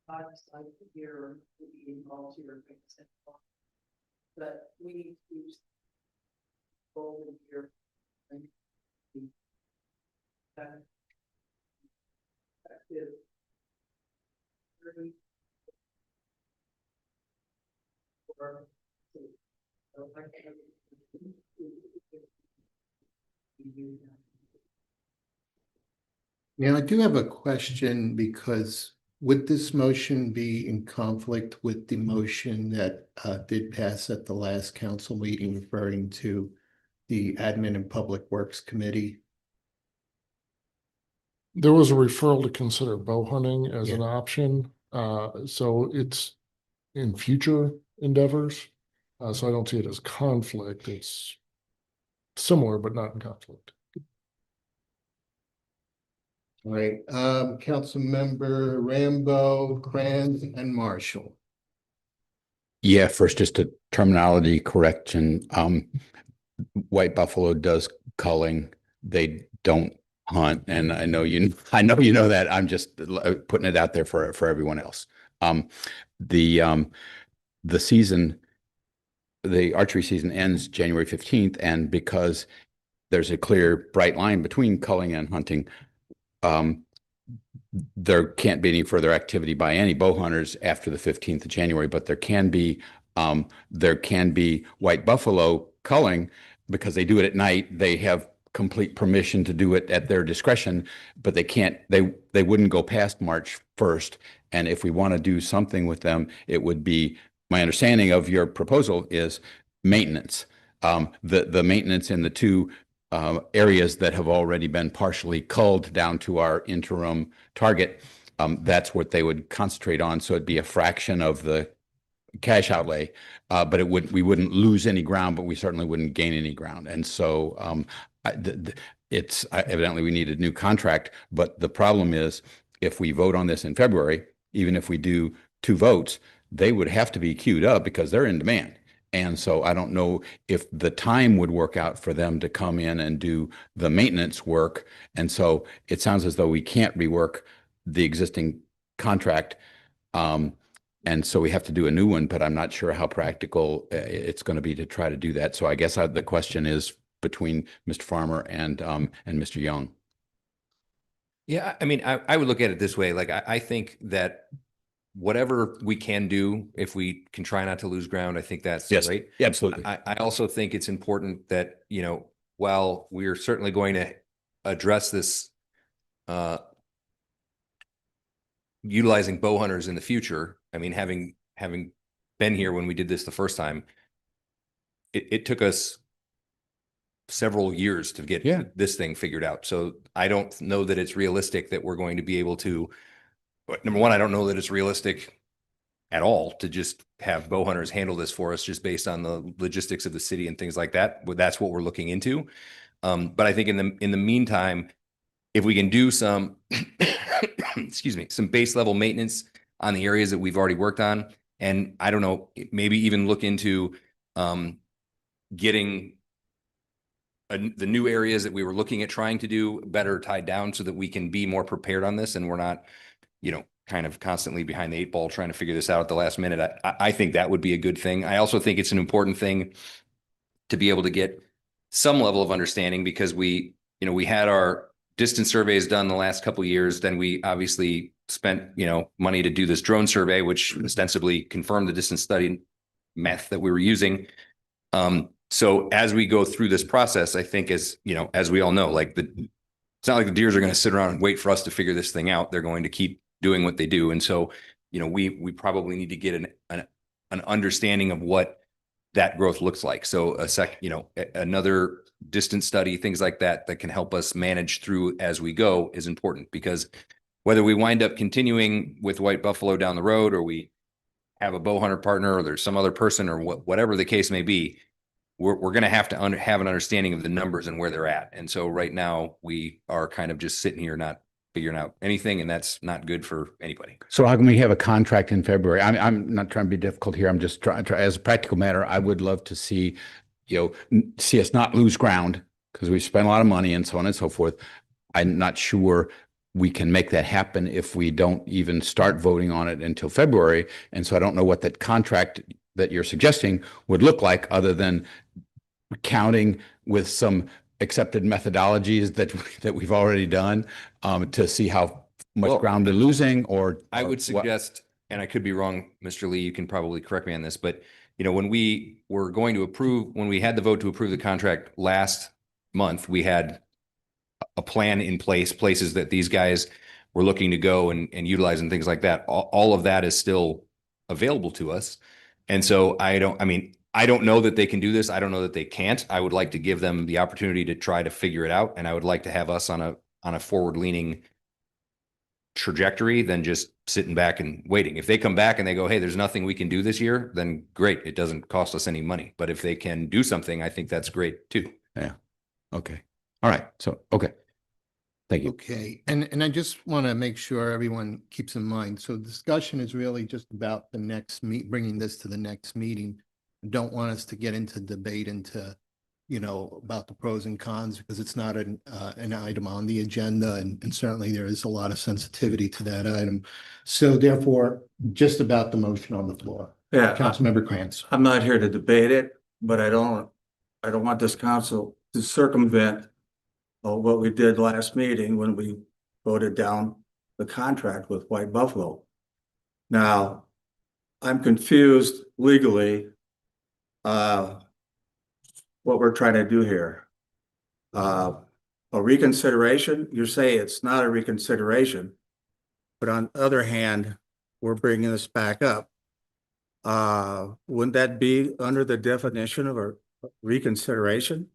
S1: Side here would be involved here. But we use over here. And the effective 30 or so I can
S3: Now, I do have a question because would this motion be in conflict with the motion that did pass at the last council meeting referring to the Admin and Public Works Committee?
S14: There was a referral to consider bow hunting as an option. So it's in future endeavors. So I don't see it as conflict. It's similar, but not in conflict.
S3: All right, Councilmember Rambo, Kranz, and Marshall.
S11: Yeah, first, just a terminology correction. White buffalo does culling. They don't hunt. And I know you know that. I'm just putting it out there for everyone else. The season, the archery season ends January 15th. And because there's a clear, bright line between culling and hunting, there can't be any further activity by any bow hunters after the 15th of January, but there can be white buffalo culling because they do it at night. They have complete permission to do it at their discretion, but they wouldn't go past March 1st. And if we want to do something with them, it would be, my understanding of your proposal is maintenance. The maintenance in the two areas that have already been partially culled down to our interim target, that's what they would concentrate on. So it'd be a fraction of the cash outlay, but we wouldn't lose any ground, but we certainly wouldn't gain any ground. And so it's evidently we need a new contract. But the problem is, if we vote on this in February, even if we do 2 votes, they would have to be queued up because they're in demand. And so I don't know if the time would work out for them to come in and do the maintenance work. And so it sounds as though we can't rework the existing contract. And so we have to do a new one, but I'm not sure how practical it's going to be to try to do that. So I guess the question is between Mr. Farmer and Mr. Young.
S13: Yeah, I mean, I would look at it this way. Like, I think that whatever we can do, if we can try not to lose ground, I think that's great.
S11: Yeah, absolutely.
S13: I also think it's important that, while we're certainly going to address this, utilizing bow hunters in the future, I mean, having been here when we did this the first time, it took us several years to get this thing figured out. So I don't know that it's realistic that we're going to be able to, number one, I don't know that it's realistic at all to just have bow hunters handle this for us just based on the logistics of the city and things like that. But that's what we're looking into. But I think in the meantime, if we can do some, excuse me, some base level maintenance on the areas that we've already worked on, and I don't know, maybe even look into getting the new areas that we were looking at trying to do better tied down so that we can be more prepared on this and we're not, kind of constantly behind the 8 ball trying to figure this out at the last minute. I think that would be a good thing. I also think it's an important thing to be able to get some level of understanding, because we had our distance surveys done the last couple of years. Then we obviously spent, money to do this drone survey, which ostensibly confirmed the distance study method that we were using. So as we go through this process, I think as we all know, it's not like the deers are going to sit around and wait for us to figure this thing out. They're going to keep doing what they do. And so, we probably need to get an understanding of what that growth looks like. So another distance study, things like that can help us manage through as we go is important, because whether we wind up continuing with white buffalo down the road, or we have a bow hunter partner, or there's some other person, or whatever the case may be, we're going to have to have an understanding of the numbers and where they're at. And so right now we are kind of just sitting here not figuring out anything, and that's not good for anybody.
S11: So how can we have a contract in February? I'm not trying to be difficult here. I'm just trying, as a practical matter, I would love to see us not lose ground, because we spent a lot of money and so on and so forth. I'm not sure we can make that happen if we don't even start voting on it until February. And so I don't know what that contract that you're suggesting would look like, other than counting with some accepted methodologies that we've already done, to see how much
S13: Well,
S11: ground they're losing, or
S13: I
S11: or
S13: would
S11: what.
S13: suggest, and I could be wrong, Mr. Lee, you can probably correct me on this, but when we were going to approve, when we had the vote to approve the contract last month, we had a plan in place, places that these guys were looking to go and utilize and things like that. All of that is still available to us. And so I don't know that they can do this. I don't know that they can't. I would like to give them the opportunity to try to figure it out. And I would like to have us on a forward leaning trajectory than just sitting back and waiting. If they come back and they go, hey, there's nothing we can do this year, then great. It doesn't cost us any money. But if they can do something, I think that's great too.
S11: Yeah. Okay. All right. So, okay. Thank you.
S3: Okay, and I just want to make sure everyone keeps in mind, so the discussion is really just about the next bringing this to the next meeting. I don't want us to get into debate into, about the pros and cons, because it's not an item on the agenda, and certainly there is a lot of sensitivity to that item. So therefore, just about the motion on the floor.
S12: Yeah,
S3: Councilmember Krantz.
S12: I'm not here to debate it, but I don't want this council to circumvent what we did last meeting when we voted down the contract with White Buffalo. Now, I'm confused legally what we're trying to do here. A reconsideration, you say it's not a reconsideration, but on the other hand, we're bringing this back up. Wouldn't that be under the definition of a reconsideration?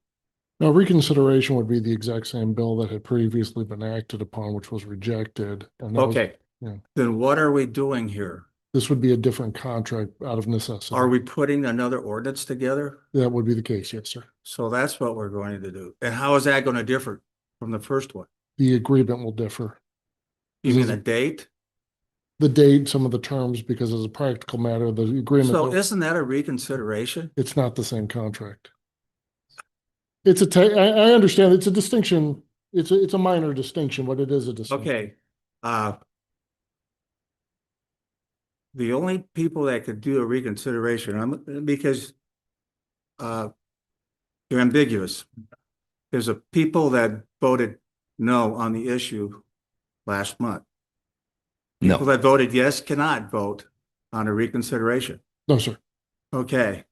S14: No, reconsideration would be the exact same bill that had previously been acted upon, which was rejected. And that was-
S12: Okay,
S14: yeah.
S12: then what are we doing here?
S14: This would be a different contract out of necessity.
S12: Are we putting another ordinance together?
S14: That would be the case, yes, sir.
S12: So that's what we're going to do. And how is that going to differ from the first one?
S14: The agreement will differ.
S12: You mean the date?
S14: The date, some of the terms, because as a practical matter, the agreement.
S12: So isn't that a reconsideration?
S14: It's not the same contract. I understand it's a distinction. It's a minor distinction, but it is a distinction.
S12: Okay. The only people that could do a reconsideration, because you're ambiguous. There's a people that voted no on the issue last month.
S13: No.
S12: People that voted yes cannot vote on a reconsideration.
S14: No, sir.
S12: Okay.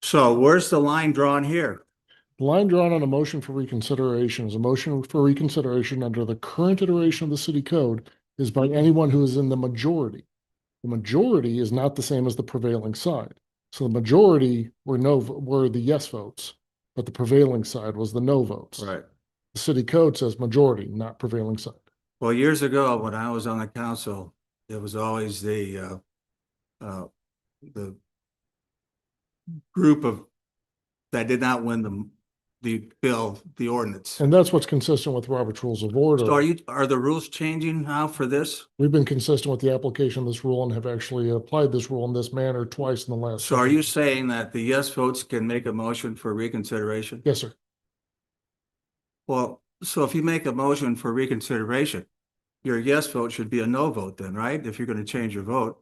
S12: So where's the line drawn here?
S14: The line drawn on a motion for reconsideration is a motion for reconsideration under the current iteration of the city code is by anyone who is in the majority. The majority is not the same as the prevailing side. So the majority were the yes votes, but the prevailing side was the no votes.
S12: Right.
S14: The city code says majority, not prevailing side.
S12: Well, years ago, when I was on the council, it was always the group of that did not win the ordinance.
S14: And that's what's consistent with Robert's Rules of Order.
S12: So are the rules changing now for this?
S14: We've been consistent with the application of this rule and have actually applied this rule in this manner twice in the last.
S12: So are you saying that the yes votes can make a motion for reconsideration?
S14: Yes, sir.
S12: Well, so if you make a motion for reconsideration, your yes vote should be a no vote then, right? If you're going to change your vote.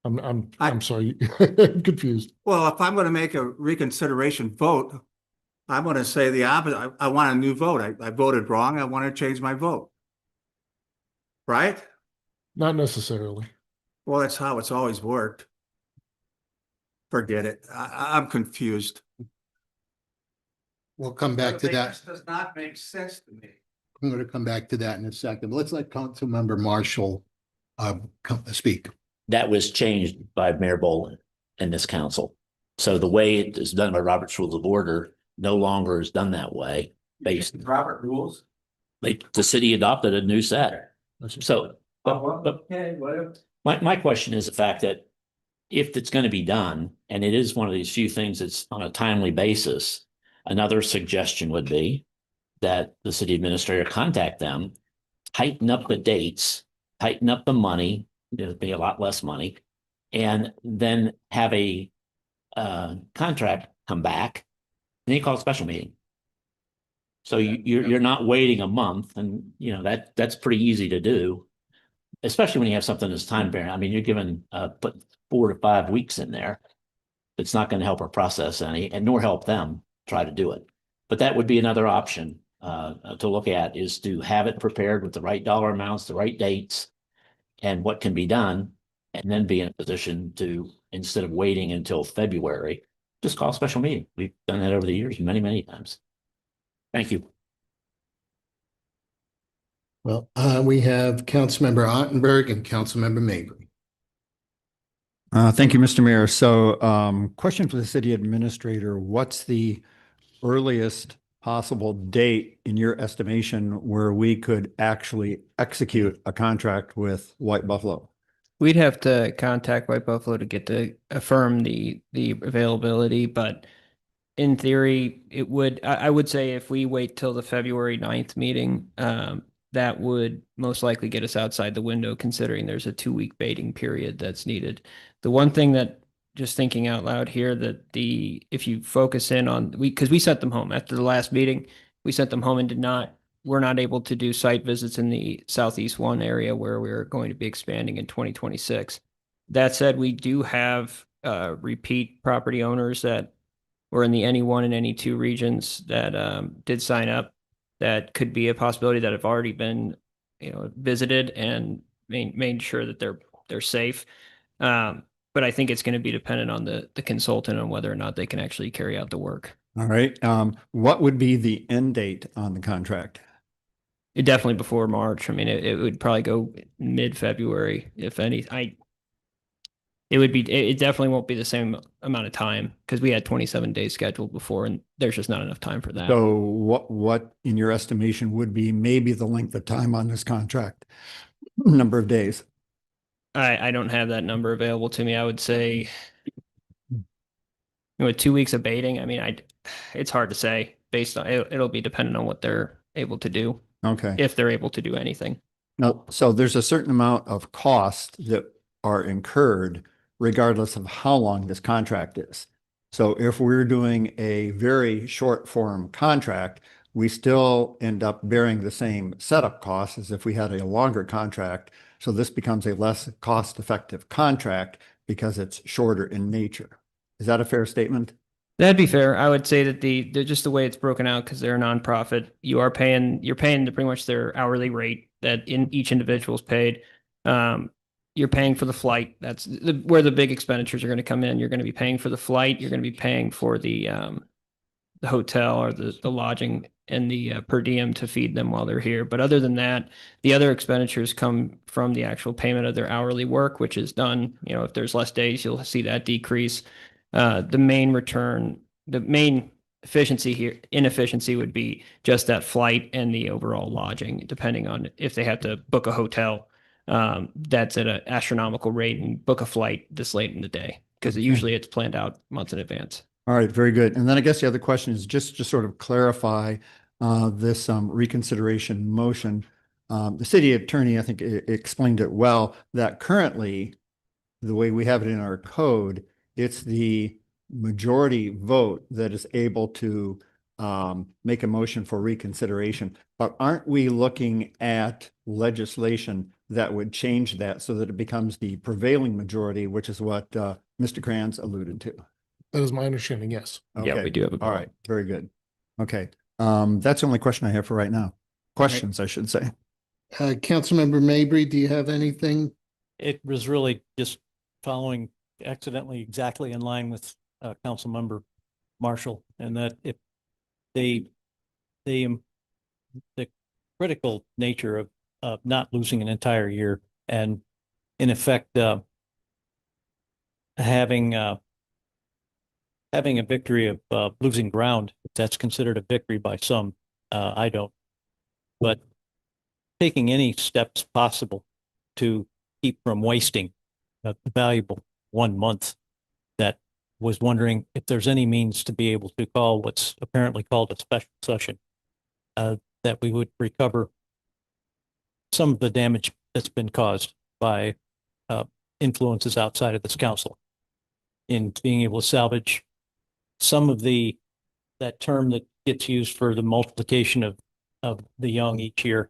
S14: I'm sorry, I'm confused.
S12: Well, if I'm going to make a reconsideration vote, I'm going to say the opposite. I want a new vote. I voted wrong. I want to change my vote. Right?
S14: Not necessarily.
S12: Well, that's how it's always worked. Forget it. I'm confused.
S3: We'll come back to that.
S12: This does not make sense to me.
S3: I'm going to come back to that in a second. Let's let Councilmember Marshall speak.
S2: That was changed by Mayor Boland and this council. So the way it is done by Robert's Rules of Order no longer is done that way. Based
S12: Robert rules.
S2: the city adopted a new set. So, but my question is the fact that if it's going to be done, and it is one of these few things that's on a timely basis, another suggestion would be that the city administrator contact them, tighten up the dates, tighten up the money, there'd be a lot less money, and then have a contract come back, and then you call a special meeting. So you're not waiting a month, and you know that's pretty easy to do, especially when you have something that's time bearing. I mean, you're given put 4 to 5 weeks in there. It's not going to help our process any, and nor help them try to do it. But that would be another option to look at, is to have it prepared with the right dollar amounts, the right dates, and what can be done, and then be in a position to, instead of waiting until February, just call a special meeting. We've done that over the years many, many times. Thank you.
S3: Well, we have Councilmember Ottenberg and Councilmember Mabry.
S10: Thank you, Mr. Mayor. So, question for the city administrator: what's the earliest possible date in your estimation where we could actually execute a contract with White Buffalo?
S9: We'd have to contact White Buffalo to get to affirm the availability, but in theory, it would, I would say if we wait till the February 9th meeting, that would most likely get us outside the window, considering there's a 2-week baiting period that's needed. The one thing that, just thinking out loud here, that if you focus in on, because we sent them home after the last meeting, we sent them home and we're not able to do site visits in the Southeast 1 area where we're going to be expanding in 2026. That said, we do have repeat property owners that were in the NE1 and NE2 regions that did sign up. That could be a possibility, that have already been, visited and made sure that they're safe. But I think it's going to be dependent on the consultant on whether or not they can actually carry out the work.
S10: All right. What would be the end date on the contract?
S9: It definitely before March. I mean, it would probably go mid-February, if any. It definitely won't be the same amount of time, because we had 27 days scheduled before, and there's just not enough time for that.
S10: So what in your estimation would be maybe the length of time on this contract? Number of days?
S9: I don't have that number available to me. I would say, with 2 weeks of baiting, I mean, it's hard to say based on, it'll be dependent on what they're able to do.
S10: Okay.
S9: If they're able to do anything.
S10: No, so there's a certain amount of cost that are incurred regardless of how long this contract is. So if we're doing a very short form contract, we still end up bearing the same setup costs as if we had a longer contract. So this becomes a less cost-effective contract because it's shorter in nature. Is that a fair statement?
S9: That'd be fair. I would say that just the way it's broken out, because they're a nonprofit, you're paying pretty much their hourly rate that each individual's paid. You're paying for the flight. That's where the big expenditures are going to come in. You're going to be paying for the flight. You're going to be paying for the hotel or the lodging and the per diem to feed them while they're here. But other than that, the other expenditures come from the actual payment of their hourly work, which is done. If there's less days, you'll see that decrease. The main inefficiency would be just that flight and the overall lodging, depending on if they have to book a hotel that's at an astronomical rate and book a flight this late in the day, because usually it's planned out months in advance.
S10: All right, very good. And then I guess the other question is just to sort of clarify this reconsideration motion. The city attorney, I think, explained it well, that currently, the way we have it in our code, it's the majority vote that is able to make a motion for reconsideration. But aren't we looking at legislation that would change that so that it becomes the prevailing majority, which is what Mr. Kranz alluded to?
S14: That is my understanding, yes.
S10: Okay.
S9: Yeah, we do have a.
S10: All right, very good. Okay, that's the only question I have for right now. Questions, I should say.
S3: Councilmember Mabry, do you have anything?
S8: It was really just following accidentally exactly in line with Councilmember Marshall, and that if the critical nature of not losing an entire year, and in effect having a victory of losing ground, that's considered a victory by some. I don't, but taking any steps possible to keep from wasting a valuable 1 month, that was wondering if there's any means to be able to call what's apparently called a special session, that we would recover some of the damage that's been caused by influences outside of this council, in being able to salvage some of that term that gets used for the multiplication of the young each year.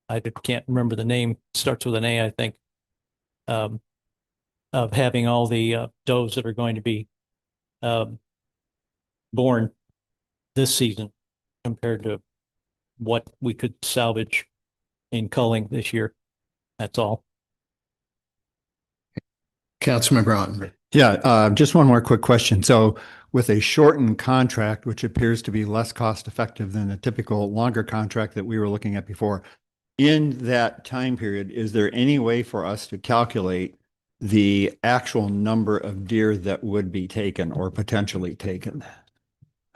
S8: I can't remember the name, starts with an A, I think. Of having all the does that are going to be born this season compared to what we could salvage in culling this year. That's all.
S3: Councilmember Otten.
S10: Yeah, just one more quick question. So with a shortened contract, which appears to be less cost effective than a typical longer contract that we were looking at before, in that time period, is there any way for us to calculate the actual number of deer that would be taken or potentially taken?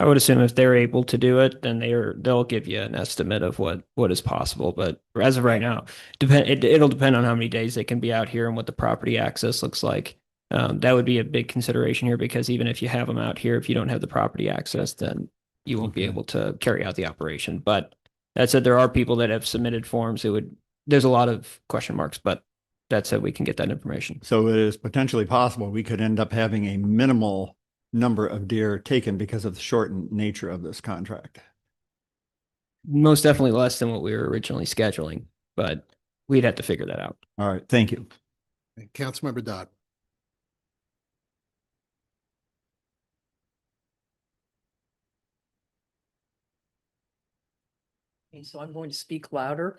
S9: I would assume if they're able to do it, then they'll give you an estimate of what is possible. But as of right now, it'll depend on how many days they can be out here and what the property access looks like. That would be a big consideration here, because even if you have them out here, if you don't have the property access, then you won't be able to carry out the operation. But that said, there are people that have submitted forms. There's a lot of question marks, but that said, we can get that information.
S10: So it is potentially possible we could end up having a minimal number of deer taken because of the shortened nature of this contract.
S9: Most definitely less than what we were originally scheduling, but we'd have to figure that out.
S10: All right, thank you.
S3: Councilmember Dodd.
S1: Okay, so I'm going to speak louder.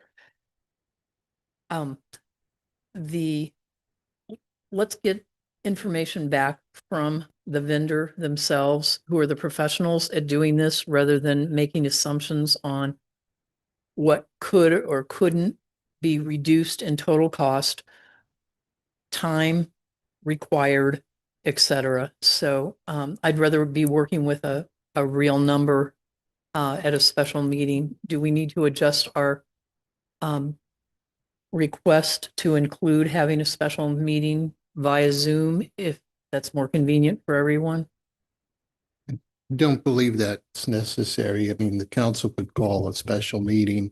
S1: Let's get information back from the vendor themselves, who are the professionals at doing this, rather than making assumptions on what could or couldn't be reduced in total cost, time required, etc. So I'd rather be working with a real number at a special meeting. Do we need to adjust our request to include having a special meeting via Zoom if that's more convenient for everyone?
S3: Don't believe that's necessary. I mean, the council could call a special meeting,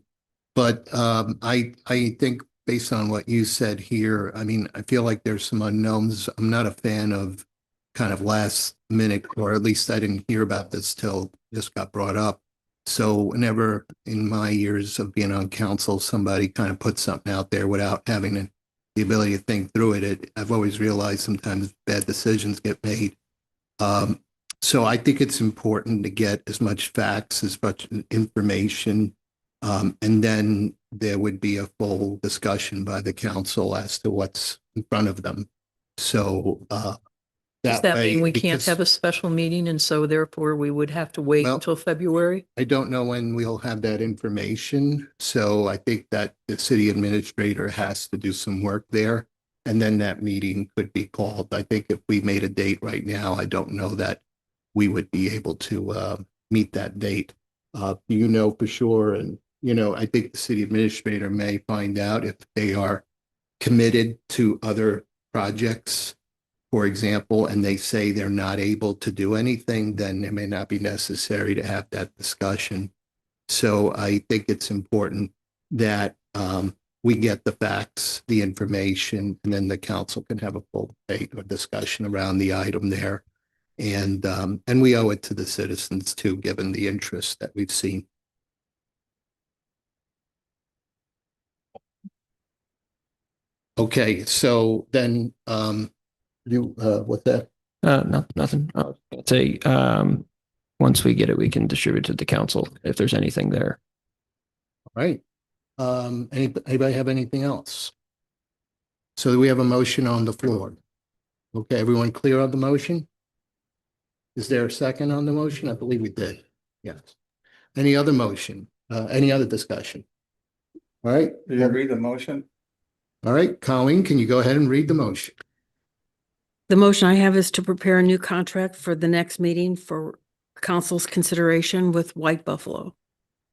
S3: but I think based on what you said here, I mean, I feel like there's some unknowns. I'm not a fan of kind of last minute, or at least I didn't hear about this till this got brought up. So whenever in my years of being on council, somebody kind of puts something out there without having the ability to think through it, I've always realized sometimes bad decisions get made. So I think it's important to get as much facts, as much information, and then there would be a full discussion by the council as to what's in front of them. So
S1: Does that mean we can't
S3: because
S1: have a special meeting, and so therefore we would have to wait
S3: Well,
S1: until February?
S3: I don't know when we'll have that information. So I think that the city administrator has to do some work there. And then that meeting could be called. I think if we made a date right now, I don't know that we would be able to meet that date. You know for sure. And, I think the city administrator may find out if they are committed to other projects, for example, and they say they're not able to do anything, then it may not be necessary to have that discussion. So I think it's important that we get the facts, the information, and then the council can have a full debate or discussion around the item there. And we owe it to the citizens too, given the interest that we've seen. Okay, so then what's that?
S9: No, nothing. I'd say, once we get it, we can distribute to the council if there's anything there.
S3: All right. Anybody have anything else? So we have a motion on the floor. Okay, everyone clear on the motion? Is there a second on the motion? I believe we did. Yes. Any other motion? Any other discussion? All right.
S12: Did you read the motion?
S3: All right, Colleen, can you go ahead and read the motion?
S4: The motion I have is to prepare a new contract for the next meeting for council's consideration with White Buffalo.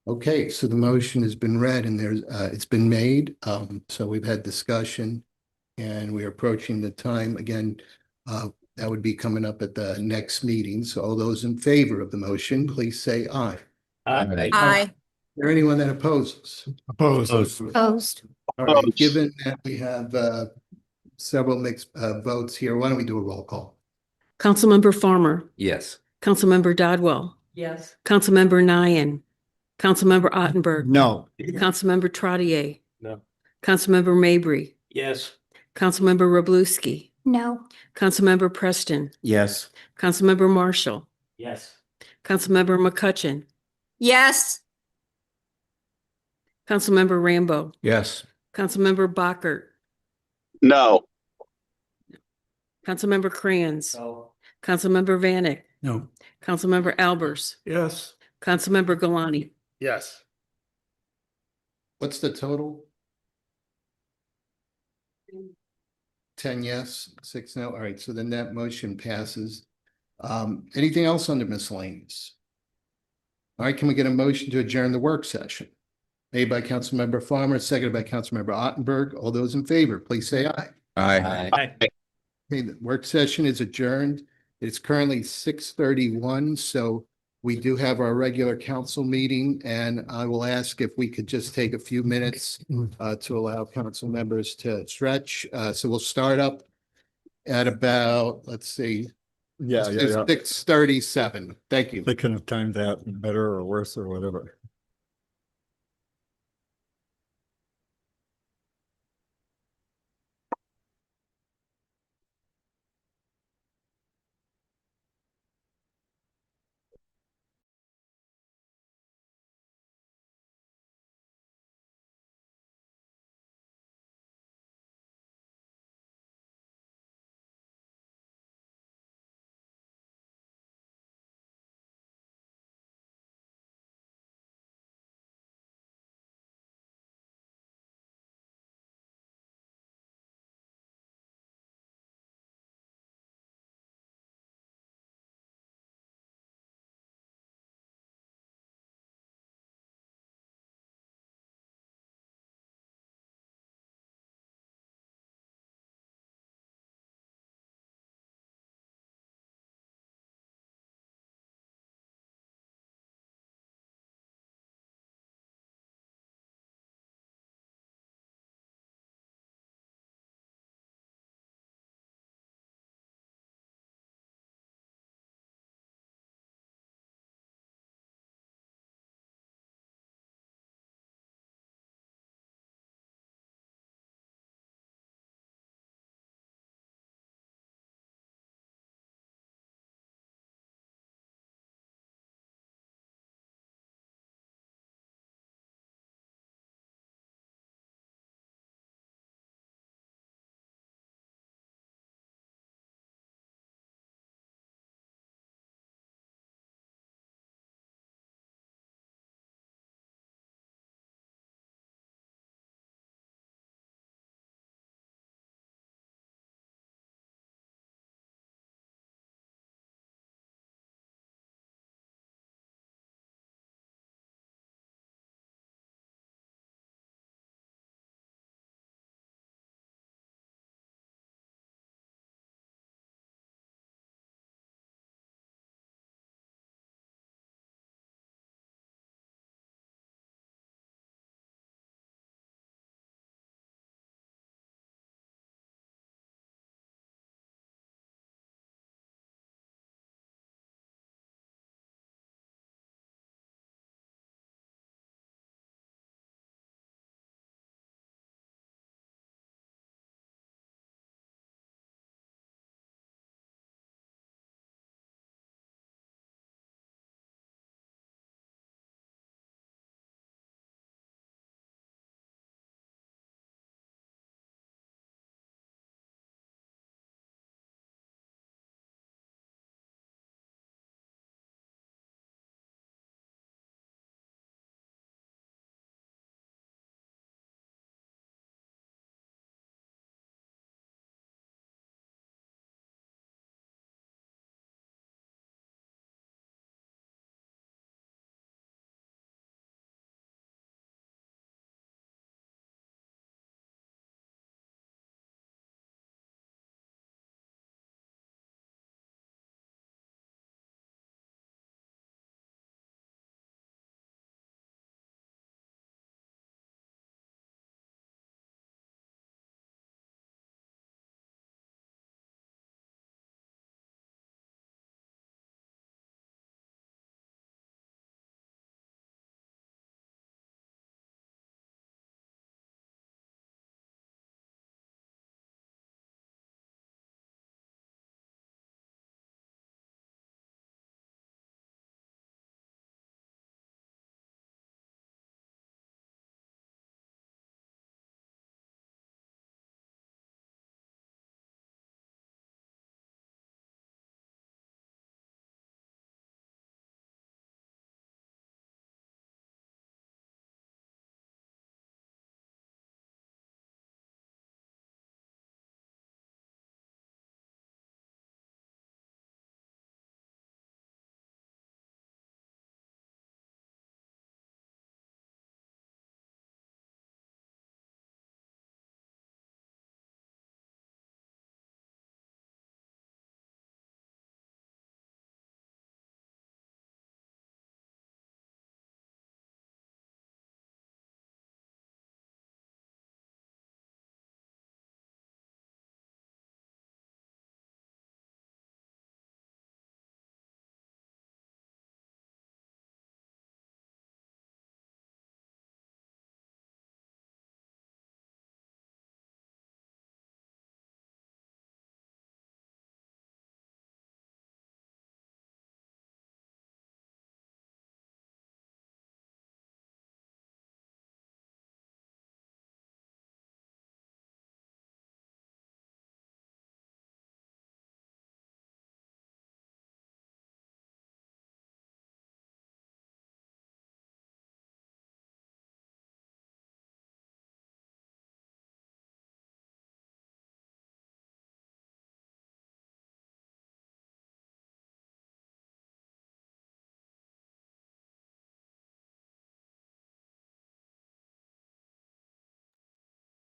S3: Okay, so the motion has been read and it's been made. So we've had discussion and we're approaching the time again. That would be coming up at the next meeting. So all those in favor of the motion, please say aye.
S5: Aye.
S3: Is there anyone that opposes?
S10: Opposed.
S5: Opposed.
S3: All right, given that we have several mixed votes here, why don't we do a roll call?
S4: Councilmember Farmer,
S13: Yes.
S4: Councilmember Dodwell,
S1: Yes.
S4: Councilmember Nian, Councilmember Ottenberg.
S10: No.
S4: Councilmember Trottier,
S8: No.
S4: Councilmember Mabry,
S8: Yes.
S4: Councilmember Roblewski,
S5: No.
S4: Councilmember Preston,
S12: Yes.
S4: Councilmember Marshall,
S2: Yes.
S4: Councilmember McCutcheon,
S5: Yes.
S4: Councilmember Rambo,
S12: Yes.
S4: Councilmember Bockert,
S6: No.
S4: Councilmember Crayons,
S8: No.
S4: Councilmember Vanek,
S12: No.
S4: Councilmember Albers,
S12: Yes.
S4: Councilmember Galani.
S14: Yes.
S3: What's the total? 10 yes, 6 no. All right, so then that motion passes. Anything else under miscellaneous? All right, can we get a motion to adjourn the work session? Made by Councilmember Farmer, seconded by Councilmember Ottenberg. All those in favor, please say aye.
S11: Aye.
S3: Okay, the work session is adjourned. It's currently 6:31, so we do have our regular council meeting, and I will ask if we could just take a few minutes to allow council members to stretch. So we'll start up at about, let's see,
S10: Yeah,
S3: 6:37. Thank you.
S10: They couldn't have timed that better or worse or whatever.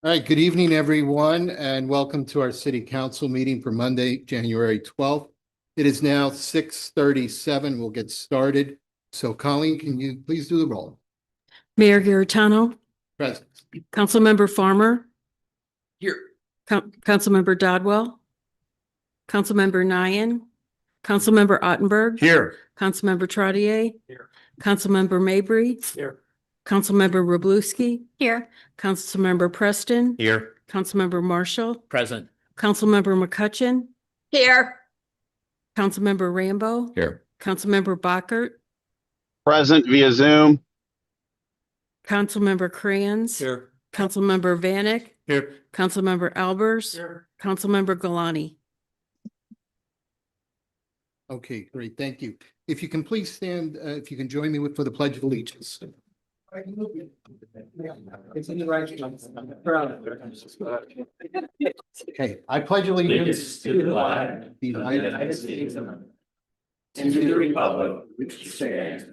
S3: All right, good evening, everyone, and welcome to our city council meeting for Monday, January 12th. It is now 6:37. We'll get started. So Colleen, can you please do the roll?
S4: Mayor Garitano,
S3: Present.
S4: Councilmember Farmer,
S2: Here.
S4: Councilmember Dodwell, Councilmember Nyan, Councilmember Ottenberg,
S13: Here.
S4: Councilmember Trottier,
S8: Here.
S4: Councilmember Mabry,
S8: Here.
S4: Councilmember Roblewski,
S5: Here.
S4: Councilmember Preston,
S13: Here.
S4: Councilmember Marshall,
S2: Present.
S4: Councilmember McCutcheon,
S5: Here.
S4: Councilmember Rambo,
S13: Here.
S4: Councilmember Bockert,
S6: Present via Zoom.
S4: Councilmember Crayons,
S8: Here.
S4: Councilmember Vanek,
S8: Here.
S4: Councilmember Albers,
S8: Here.
S4: Councilmember Galani.
S3: Okay, great. Thank you. If you can please stand, if you can join me for the Pledge of Allegiance. Okay, I pledge allegiance
S2: to the flag
S3: of the United
S2: States of
S3: America,
S2: and to the republic which stands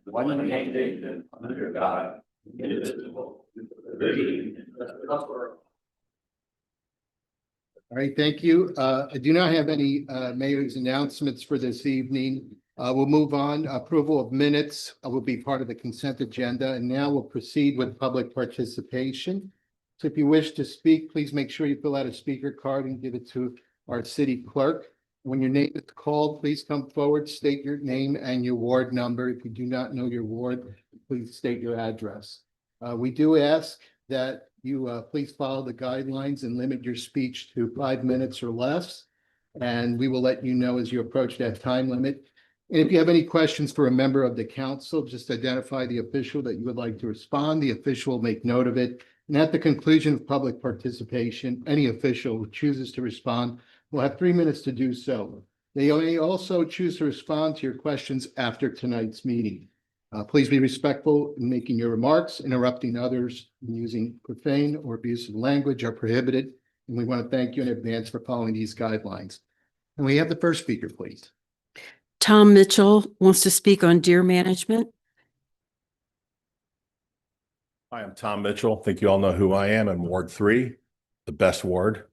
S2: one nation under God, indivisible, with liberty and justice for all.
S3: All right, thank you. I do not have any mayor's announcements for this evening. We'll move on. Approval of minutes will be part of the consent agenda, and now we'll proceed with public participation. So if you wish to speak, please make sure you fill out a speaker card and give it to our city clerk. When your name is called, please come forward, state your name and your ward number. If you do not know your ward, please state your address. We do ask that you please follow the guidelines and limit your speech to 5 minutes or less. And we will let you know as you approach that time limit. And if you have any questions for a member of the council, just identify the official that you would like to respond. The official will make note of it. And at the conclusion of public participation, any official who chooses to respond will have 3 minutes to do so. They may also choose to respond to your questions after tonight's meeting. Please be respectful in making your remarks. Interrupting others and using profane or abusive language are prohibited. And we want to thank you in advance for following these guidelines. And we have the first speaker, please.
S4: Tom Mitchell wants to speak on deer management.
S15: Hi, I'm Tom Mitchell. I think you all know who I am. I'm Ward 3, the best ward.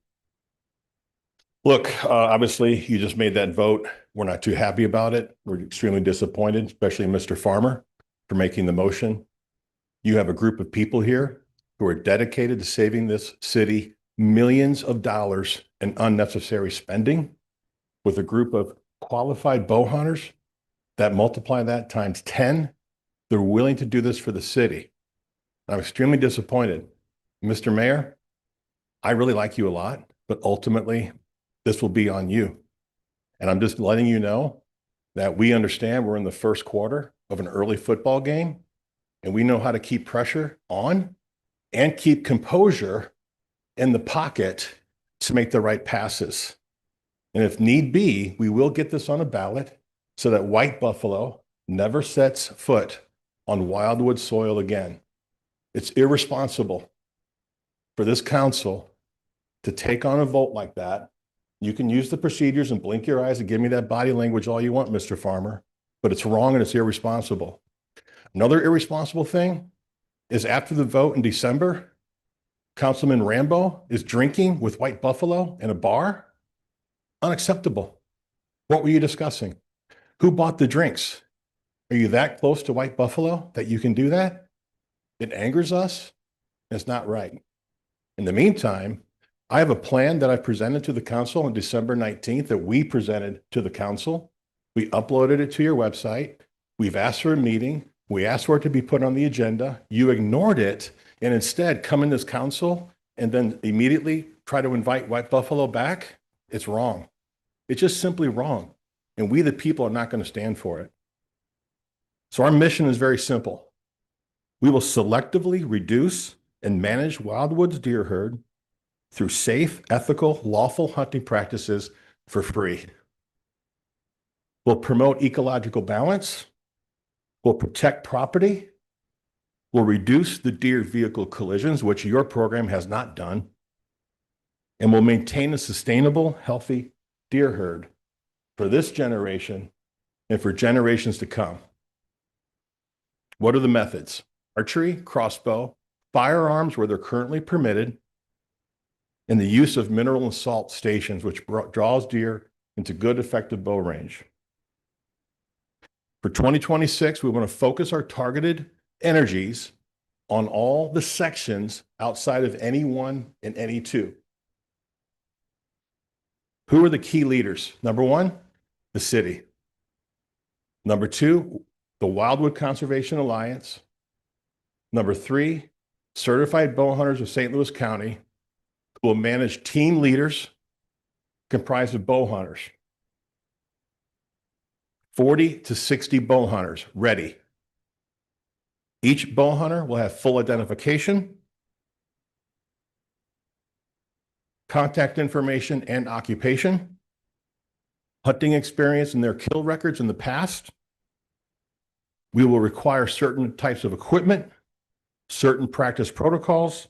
S15: Look, obviously, you just made that vote. We're not too happy about it. We're extremely disappointed, especially Mr. Farmer, for making the motion. You have a group of people here who are dedicated to saving this city millions of dollars in unnecessary spending with a group of qualified bow hunters that multiply that times 10. They're willing to do this for the city. I'm extremely disappointed. Mr. Mayor, I really like you a lot, but ultimately this will be on you. And I'm just letting you know that we understand we're in the first quarter of an early football game, and we know how to keep pressure on and keep composure in the pocket to make the right passes. And if need be, we will get this on a ballot so that White Buffalo never sets foot on Wildwood soil again. It's irresponsible for this council to take on a vote like that. You can use the procedures and blink your eyes and give me that body language all you want, Mr. Farmer, but it's wrong and it's irresponsible. Another irresponsible thing is after the vote in December, Councilman Rambo is drinking with White Buffalo in a bar. Unacceptable. What were you discussing? Who bought the drinks? Are you that close to White Buffalo that you can do that? It angers us. It's not right. In the meantime, I have a plan that I presented to the council on December 19th that we presented to the council. We uploaded it to your website. We've asked for a meeting. We asked for it to be put on the agenda. You ignored it and instead come in this council and then immediately try to invite White Buffalo back. It's wrong. It's just simply wrong. And we, the people, are not going to stand for it. So our mission is very simple. We will selectively reduce and manage Wildwood's deer herd through safe, ethical, lawful hunting practices for free. We'll promote ecological balance. We'll protect property. We'll reduce the deer vehicle collisions, which your program has not done. And we'll maintain a sustainable, healthy deer herd for this generation and for generations to come. What are the methods? Archery, crossbow, firearms where they're currently permitted, and the use of mineral and salt stations, which draws deer into good, effective bow range. For 2026, we want to focus our targeted energies on all the sections outside of NE1 and NE2. Who are the key leaders? Number one, the city. Number two, the Wildwood Conservation Alliance. Number three, certified bow hunters of St. Louis County, who will manage team leaders comprised of bow hunters. 40 to 60 bow hunters ready. Each bow hunter will have full identification, contact information and occupation, hunting experience and their kill records in the past. We will require certain types of equipment, certain practice protocols.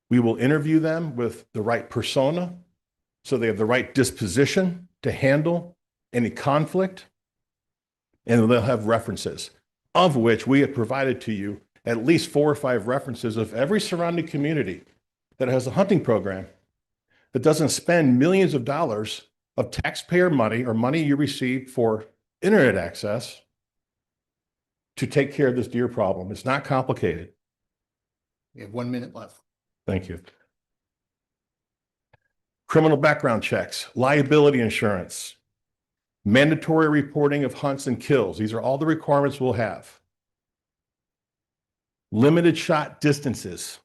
S15: We will interview them with the right persona so they have the right disposition to handle any conflict, and they'll have references, of which we have provided to you at least 4 or 5 references of every surrounding community that has a hunting program that doesn't spend millions of dollars of taxpayer money or money you receive for internet access to take care of this deer problem. It's not complicated.
S3: We have 1 minute left.
S15: Thank you. Criminal background checks, liability insurance, mandatory reporting of hunts and kills. These are all the requirements we'll have. Limited shot distances,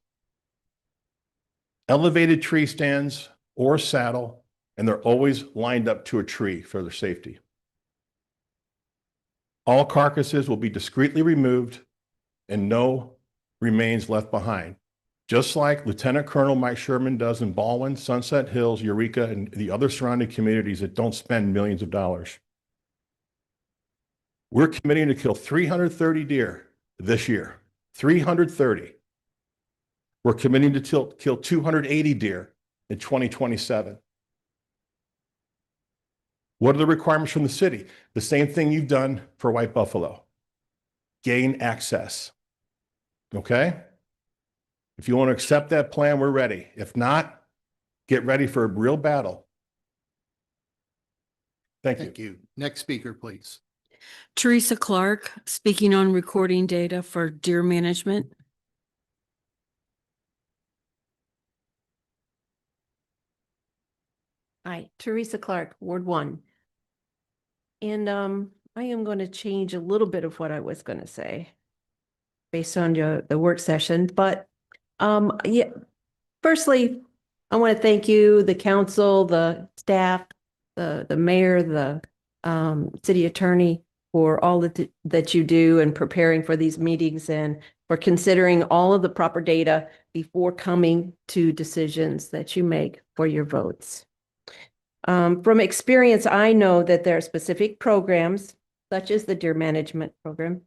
S15: elevated tree stands or saddle, and they're always lined up to a tree for their safety. All carcasses will be discreetly removed and no remains left behind, just like Lieutenant Colonel Mike Sherman does in Baldwin, Sunset Hills, Eureka, and the other surrounding communities that don't spend millions of dollars. We're committing to kill 330 deer this year, 330. We're committing to kill 280 deer in 2027. What are the requirements from the city? The same thing you've done for white buffalo. Gain access. Okay? If you want to accept that plan, we're ready. If not, get ready for a real battle. Thank you.
S3: Thank you. Next speaker, please.
S4: Teresa Clark, speaking on recording data for deer management.
S16: Hi, Teresa Clark, Ward 1. And I am going to change a little bit of what I was going to say based on the work session. But yeah, firstly, I want to thank you, the council, the staff, the mayor, the city attorney, for all that you do in preparing for these meetings and for considering all of the proper data before coming to decisions that you make for your votes. From experience, I know that there are specific programs, such as the deer management program,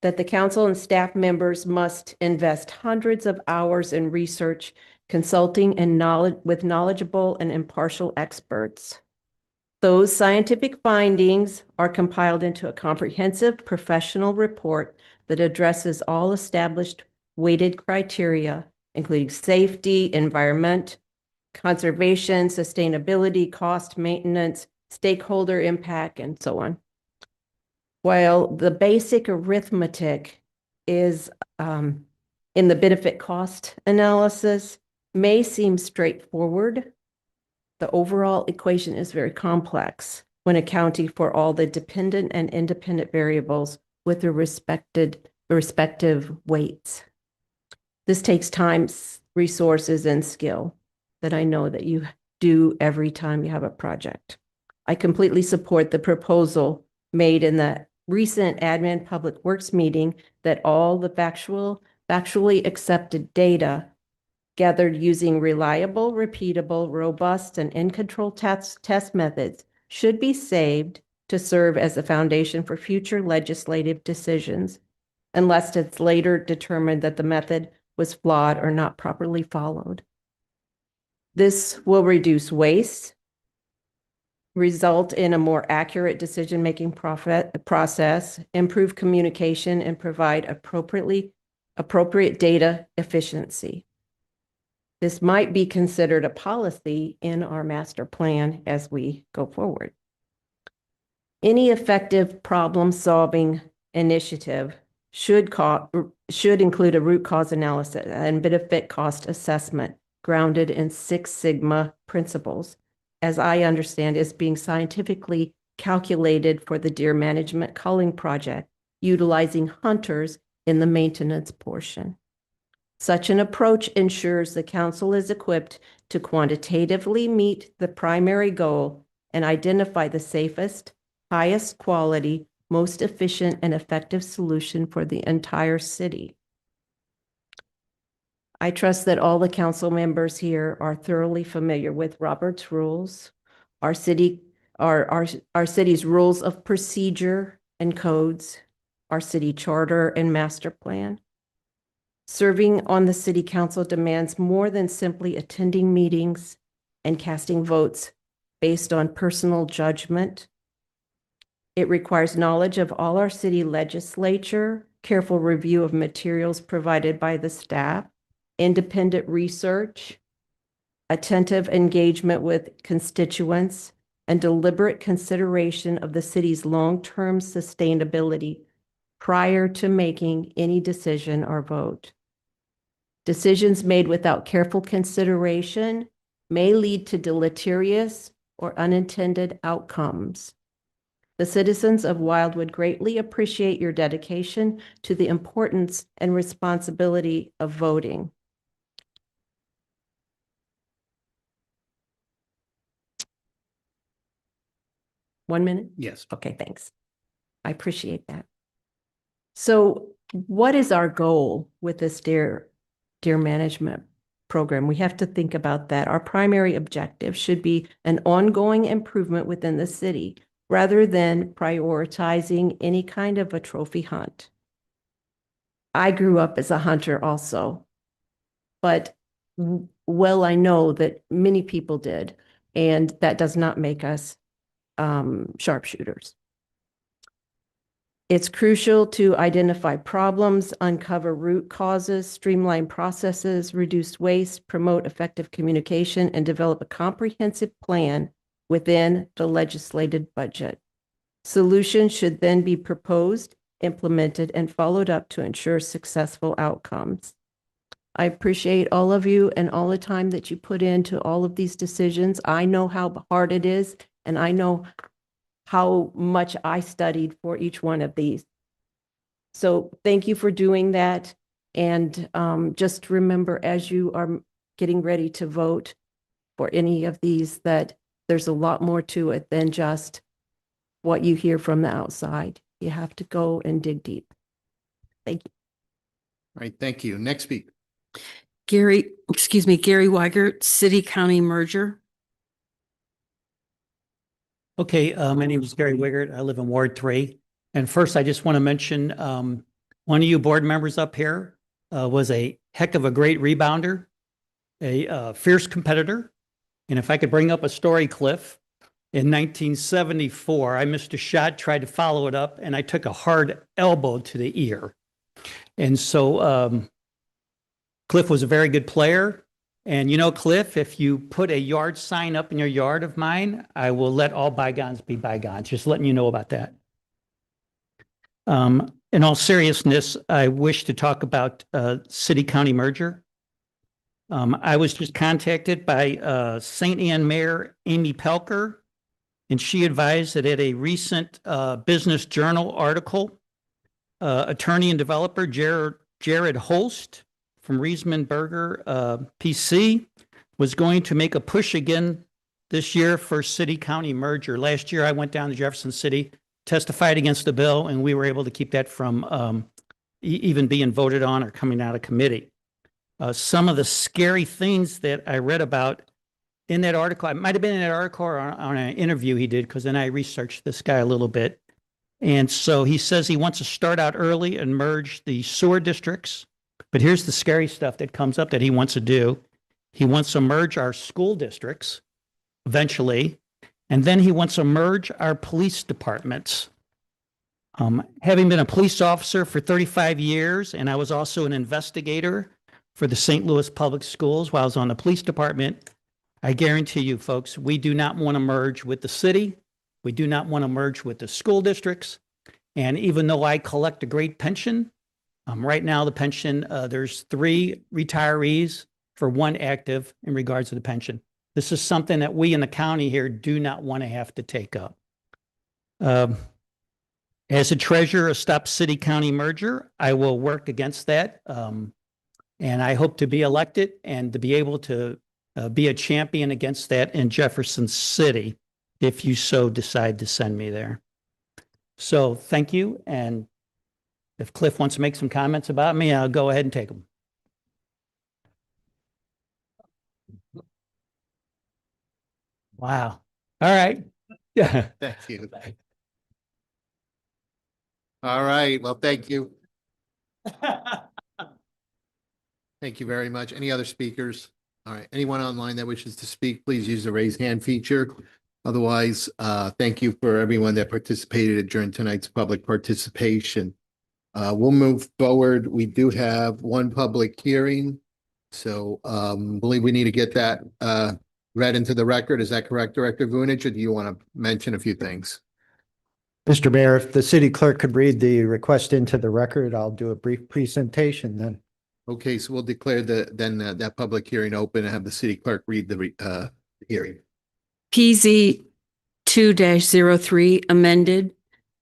S16: that the council and staff members must invest hundreds of hours in research, consulting, and with knowledgeable and impartial experts. Those scientific findings are compiled into a comprehensive professional report that addresses all established weighted criteria, including safety, environment, conservation, sustainability, cost, maintenance, stakeholder impact, and so on. While the basic arithmetic is in the benefit cost analysis may seem straightforward, the overall equation is very complex when accounting for all the dependent and independent variables with their respective weights. This takes time, resources, and skill that I know that you do every time you have a project. I completely support the proposal made in the recent Admin Public Works meeting that all the factually accepted data gathered using reliable, repeatable, robust, and in-control test methods should be saved to serve as a foundation for future legislative decisions, unless it's later determined that the method was flawed or not properly followed. This will reduce waste, result in a more accurate decision-making process, improve communication, and provide appropriate data efficiency. This might be considered a policy in our master plan as we go forward. Any effective problem-solving initiative should include a root cause analysis and benefit cost assessment grounded in Six Sigma principles, as I understand is being scientifically calculated for the deer management culling project, utilizing hunters in the maintenance portion. Such an approach ensures the council is equipped to quantitatively meet the primary goal and identify the safest, highest quality, most efficient and effective solution for the entire city. I trust that all the council members here are thoroughly familiar with Robert's rules, our city's rules of procedure and codes, our city charter and master plan. Serving on the city council demands more than simply attending meetings and casting votes based on personal judgment. It requires knowledge of all our city legislature, careful review of materials provided by the staff, independent research, attentive engagement with constituents, and deliberate consideration of the city's long-term sustainability prior to making any decision or vote. Decisions made without careful consideration may lead to deleterious or unintended outcomes. The citizens of Wildwood greatly appreciate your dedication to the importance and responsibility of voting. One minute?
S8: Yes.
S16: Okay, thanks. I appreciate that. So what is our goal with this deer management program? We have to think about that. Our primary objective should be an ongoing improvement within the city rather than prioritizing any kind of a trophy hunt. I grew up as a hunter also, but well, I know that many people did, and that does not make us sharpshooters. It's crucial to identify problems, uncover root causes, streamline processes, reduce waste, promote effective communication, and develop a comprehensive plan within the legislated budget. Solutions should then be proposed, implemented, and followed up to ensure successful outcomes. I appreciate all of you and all the time that you put into all of these decisions. I know how hard it is, and I know how much I studied for each one of these. So thank you for doing that. And just remember, as you are getting ready to vote for any of these, that there's a lot more to it than just what you hear from the outside. You have to go and dig deep. Thank you.
S3: All right, thank you. Next speaker.
S4: Gary Weigert, City County Merger.
S17: Okay, my name is Gary Wiggert. I live in Ward 3. And first, I just want to mention one of you board members up here was a heck of a great rebounder, a fierce competitor. And if I could bring up a story, Cliff, in 1974, I missed a shot, tried to follow it up, and I took a hard elbow to the ear. And so Cliff was a very good player. And you know, Cliff, if you put a yard sign up in your yard of mine, I will let all bygones be bygones. Just letting you know about that. In all seriousness, I wish to talk about city-county merger. I was just contacted by St. Anne Mayor Amy Pelker, and she advised that at a recent Business Journal article, attorney and developer Jared Holst from Riesman-Berger PC was going to make a push again this year for city-county merger. Last year, I went down to Jefferson City, testified against the bill, and we were able to keep that from even being voted on or coming out of committee. Some of the scary things that I read about in that article, it might have been in that article or on an interview he did, because then I researched this guy a little bit. And so he says he wants to start out early and merge the sewer districts. But here's the scary stuff that comes up that he wants to do. He wants to merge our school districts eventually, and then he wants to merge our police departments. Having been a police officer for 35 years, and I was also an investigator for the St. Louis Public Schools while I was on the police department. I guarantee you, folks, we do not want to merge with the city. We do not want to merge with the school districts. And even though I collect a great pension, right now the pension, there's 3 retirees for 1 active in regards to the pension. This is something that we in the county here do not want to have to take up. As a treasurer of Stop City County merger, I will work against that. And I hope to be elected and to be able to be a champion against that in Jefferson City, if you so decide to send me there. So thank you. And if Cliff wants to make some comments about me, I'll go ahead and take them. Wow. All right. Yeah.
S3: Thank you. All right, well, thank you. Thank you very much. Any other speakers? All right, anyone online that wishes to speak, please use the raise hand feature. Otherwise, thank you for everyone that participated during tonight's public participation. We'll move forward. We do have 1 public hearing. So believe we need to get that read into the record. Is that correct, Director Vunich, or do you want to mention a few things?
S7: Mr. Mayor, if the city clerk could read the request into the record, I'll do a brief presentation then.
S3: Okay, so we'll declare that public hearing open and have the city clerk read the hearing.
S4: PZ 2-03 amended,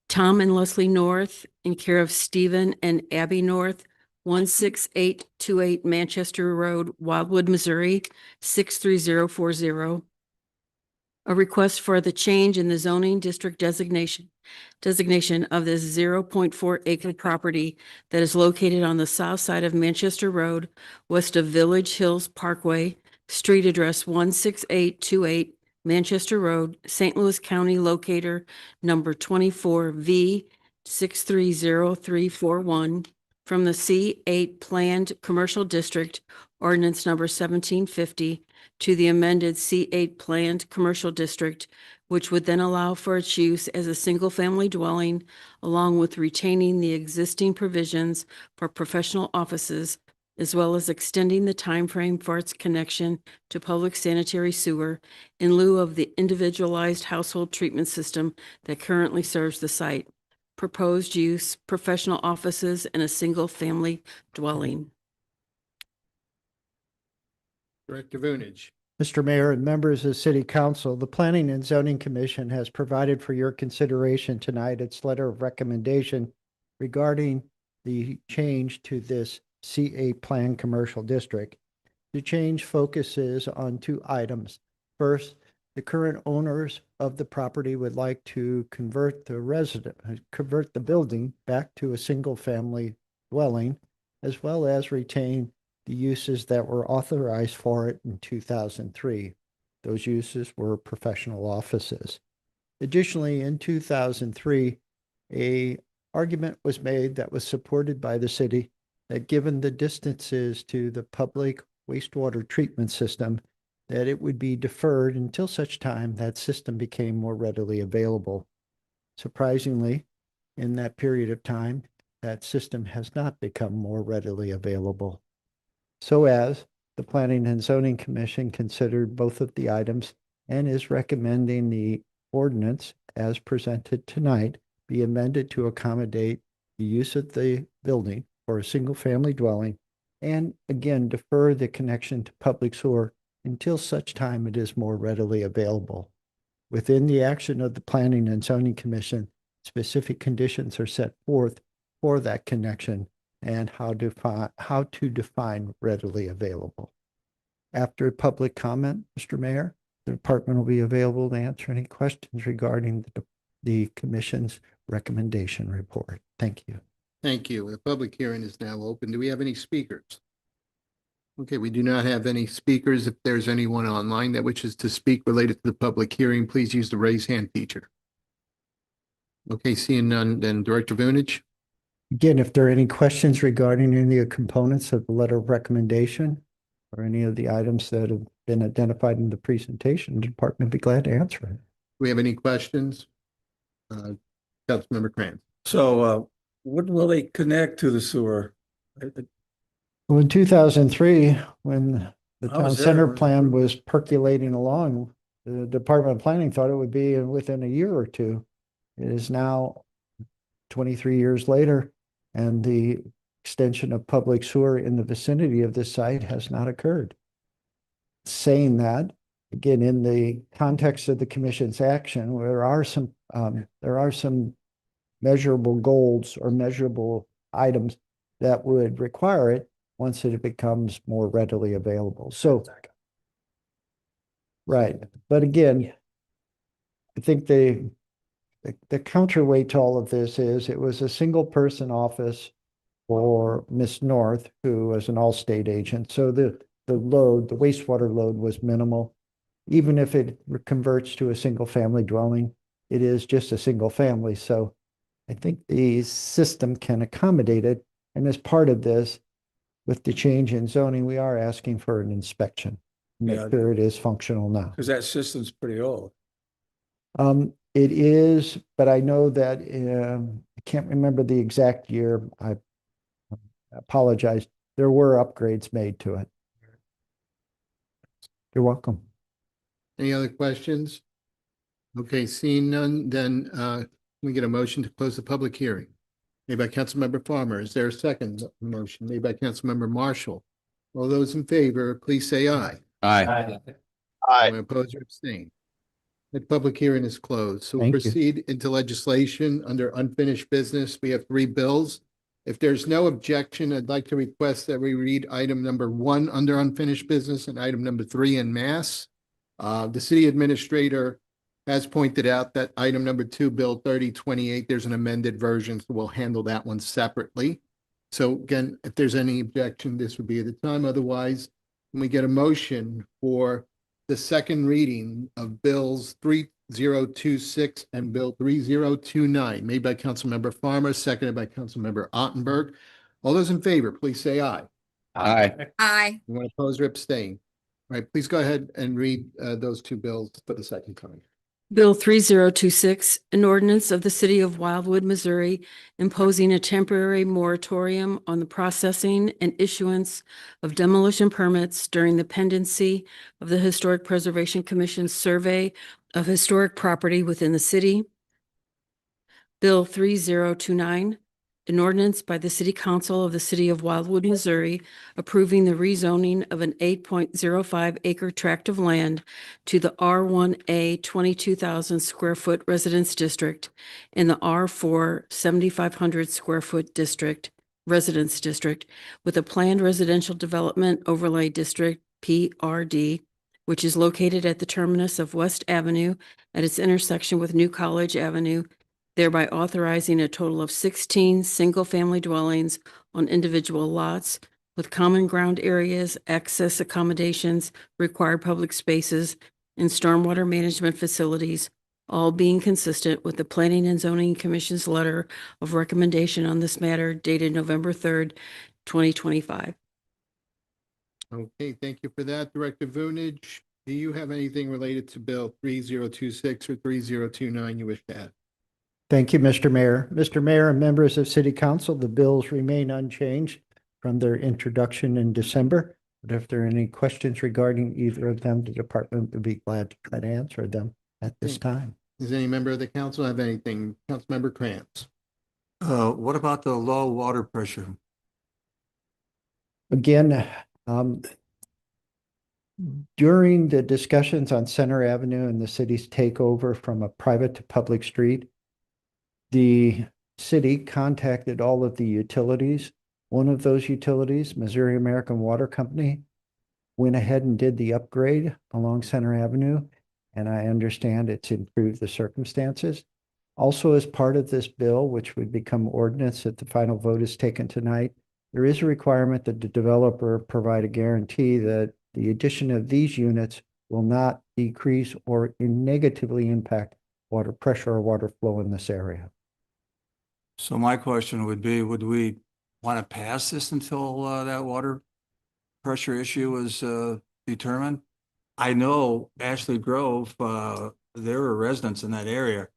S4: Tom and Leslie North in care of Stephen and Abby North, 16828 Manchester Road, Wildwood, Missouri, 63040. A request for the change in the zoning district designation of this 0.4 acre property that is located on the south side of Manchester Road, west of Village Hills Parkway, street address 16828 Manchester Road, St. Louis County, locator number 24V 630341, from the C8 Planned Commercial District, ordinance number 1750, to the amended C8 Planned Commercial District, which would then allow for its use as a single-family dwelling, along with retaining the existing provisions for professional offices, as well as extending the timeframe for its connection to public sanitary sewer in lieu of the individualized household treatment system that currently serves the site. Proposed use, professional offices, and a single-family dwelling.
S3: Director Vunich.
S7: Mr. Mayor and members of City Council, the Planning and Zoning Commission has provided for your consideration tonight its letter of recommendation regarding the change to this C8 Plan Commercial District. The change focuses on 2 items. First, the current owners of the property would like to convert the building back to a single-family dwelling, as well as retain the uses that were authorized for it in 2003. Those uses were professional offices. Additionally, in 2003, an argument was made that was supported by the city that given the distances to the public wastewater treatment system, that it would be deferred until such time that system became more readily available. Surprisingly, in that period of time, that system has not become more readily available. So as the Planning and Zoning Commission considered both of the items and is recommending the ordinance as presented tonight be amended to accommodate the use of the building for a single-family dwelling, and again defer the connection to public sewer until such time it is more readily available. Within the action of the Planning and Zoning Commission, specific conditions are set forth for that connection and how to define readily available. After public comment, Mr. Mayor, the department will be available to answer any questions regarding the commission's recommendation report. Thank you.
S3: Thank you. The public hearing is now open. Do we have any speakers? Okay, we do not have any speakers. If there's anyone online that wishes to speak related to the public hearing, please use the raise hand feature. Okay, seeing none, then Director Vunich.
S7: Again, if there are any questions regarding any of the components of the letter of recommendation or any of the items that have been identified in the presentation, the department would be glad to answer it.
S3: Do we have any questions? Councilmember Krantz.
S12: So when will they connect to the sewer?
S7: Well, in 2003, when the
S12: I
S7: town
S12: was
S7: center
S12: there.
S7: plan was percolating along, the Department of Planning thought it would be within a year or two. It is now 23 years later, and the extension of public sewer in the vicinity of this site has not occurred. Saying that, again, in the context of the commission's action, there are some measurable goals or measurable items that would require it once it becomes more readily available. So, right, but again, I think the counterweight to all of this is it was a single person office for Miss North, who was an all-state agent. So the wastewater load was minimal. Even if it converts to a single family dwelling, it is just a single family. So I think the system can accommodate it. And as part of this, with the change in zoning, we are asking for an inspection. Make
S12: Yeah.
S7: sure it is functional now.
S12: Because that system's pretty old.
S7: It is, but I know that, I can't remember the exact year. I apologize. There were upgrades made to it. You're welcome.
S3: Any other questions? Okay, seeing none, then we get a motion to close the public hearing. Made by Councilmember Farmer. Is there a second motion? Made by Councilmember Marshall. All those in favor, please say aye.
S13: Aye.
S3: Anyone opposed or abstain? The public hearing is closed. So we'll
S7: Thank you.
S3: proceed into legislation under unfinished business. We have 3 bills. If there's no objection, I'd like to request that we read item number 1 under unfinished business and item number 3 en masse. The city administrator has pointed out that item number 2, Bill 3028, there's an amended version, so we'll handle that one separately. So again, if there's any objection, this would be at the time. Otherwise, when we get a motion for the second reading of bills 3026 and bill 3029, made by Councilmember Farmer, seconded by Councilmember Ottenberg. All those in favor, please say aye.
S13: Aye.
S5: Aye.
S3: Anyone oppose or abstain? All right, please go ahead and read those 2 bills for the second time.
S4: Bill 3026, an ordinance of the city of Wildwood, Missouri, imposing a temporary moratorium on the processing and issuance of demolition permits during the pendency of the Historic Preservation Commission's survey of historic property within the city. Bill 3029, an ordinance by the City Council of the City of Wildwood, Missouri, approving the rezoning of an 8.05 acre tract of land to the R1A 22,000 square foot residence district and the R4 7,500 square foot district, residence district, with a planned residential development overlay district, PRD, which is located at the terminus of West Avenue at its intersection with New College Avenue, thereby authorizing a total of 16 single-family dwellings on individual lots with common ground areas, access accommodations, required public spaces, and stormwater management facilities, all being consistent with the Planning and Zoning Commission's letter of recommendation on this matter dated November 3rd, 2025.
S3: Okay, thank you for that. Director Vunich, do you have anything related to bill 3026 or 3029 you wish to add?
S7: Thank you, Mr. Mayor. Mr. Mayor and members of City Council, the bills remain unchanged from their introduction in December. But if there are any questions regarding either of them, the department would be glad to try to answer them at this time.
S3: Does any member of the council have anything? Councilmember Krantz.
S12: What about the low water pressure?
S7: Again, during the discussions on Center Avenue and the city's takeover from a private to public street, the city contacted all of the utilities. One of those utilities, Missouri American Water Company, went ahead and did the upgrade along Center Avenue, and I understand it's improved the circumstances. Also, as part of this bill, which would become ordinance if the final vote is taken tonight, there is a requirement that the developer provide a guarantee that the addition of these units will not decrease or negatively impact water pressure or water flow in this area.
S12: So my question would be, would we want to pass this until that water pressure issue is determined? I know Ashley Grove, there were residents in that area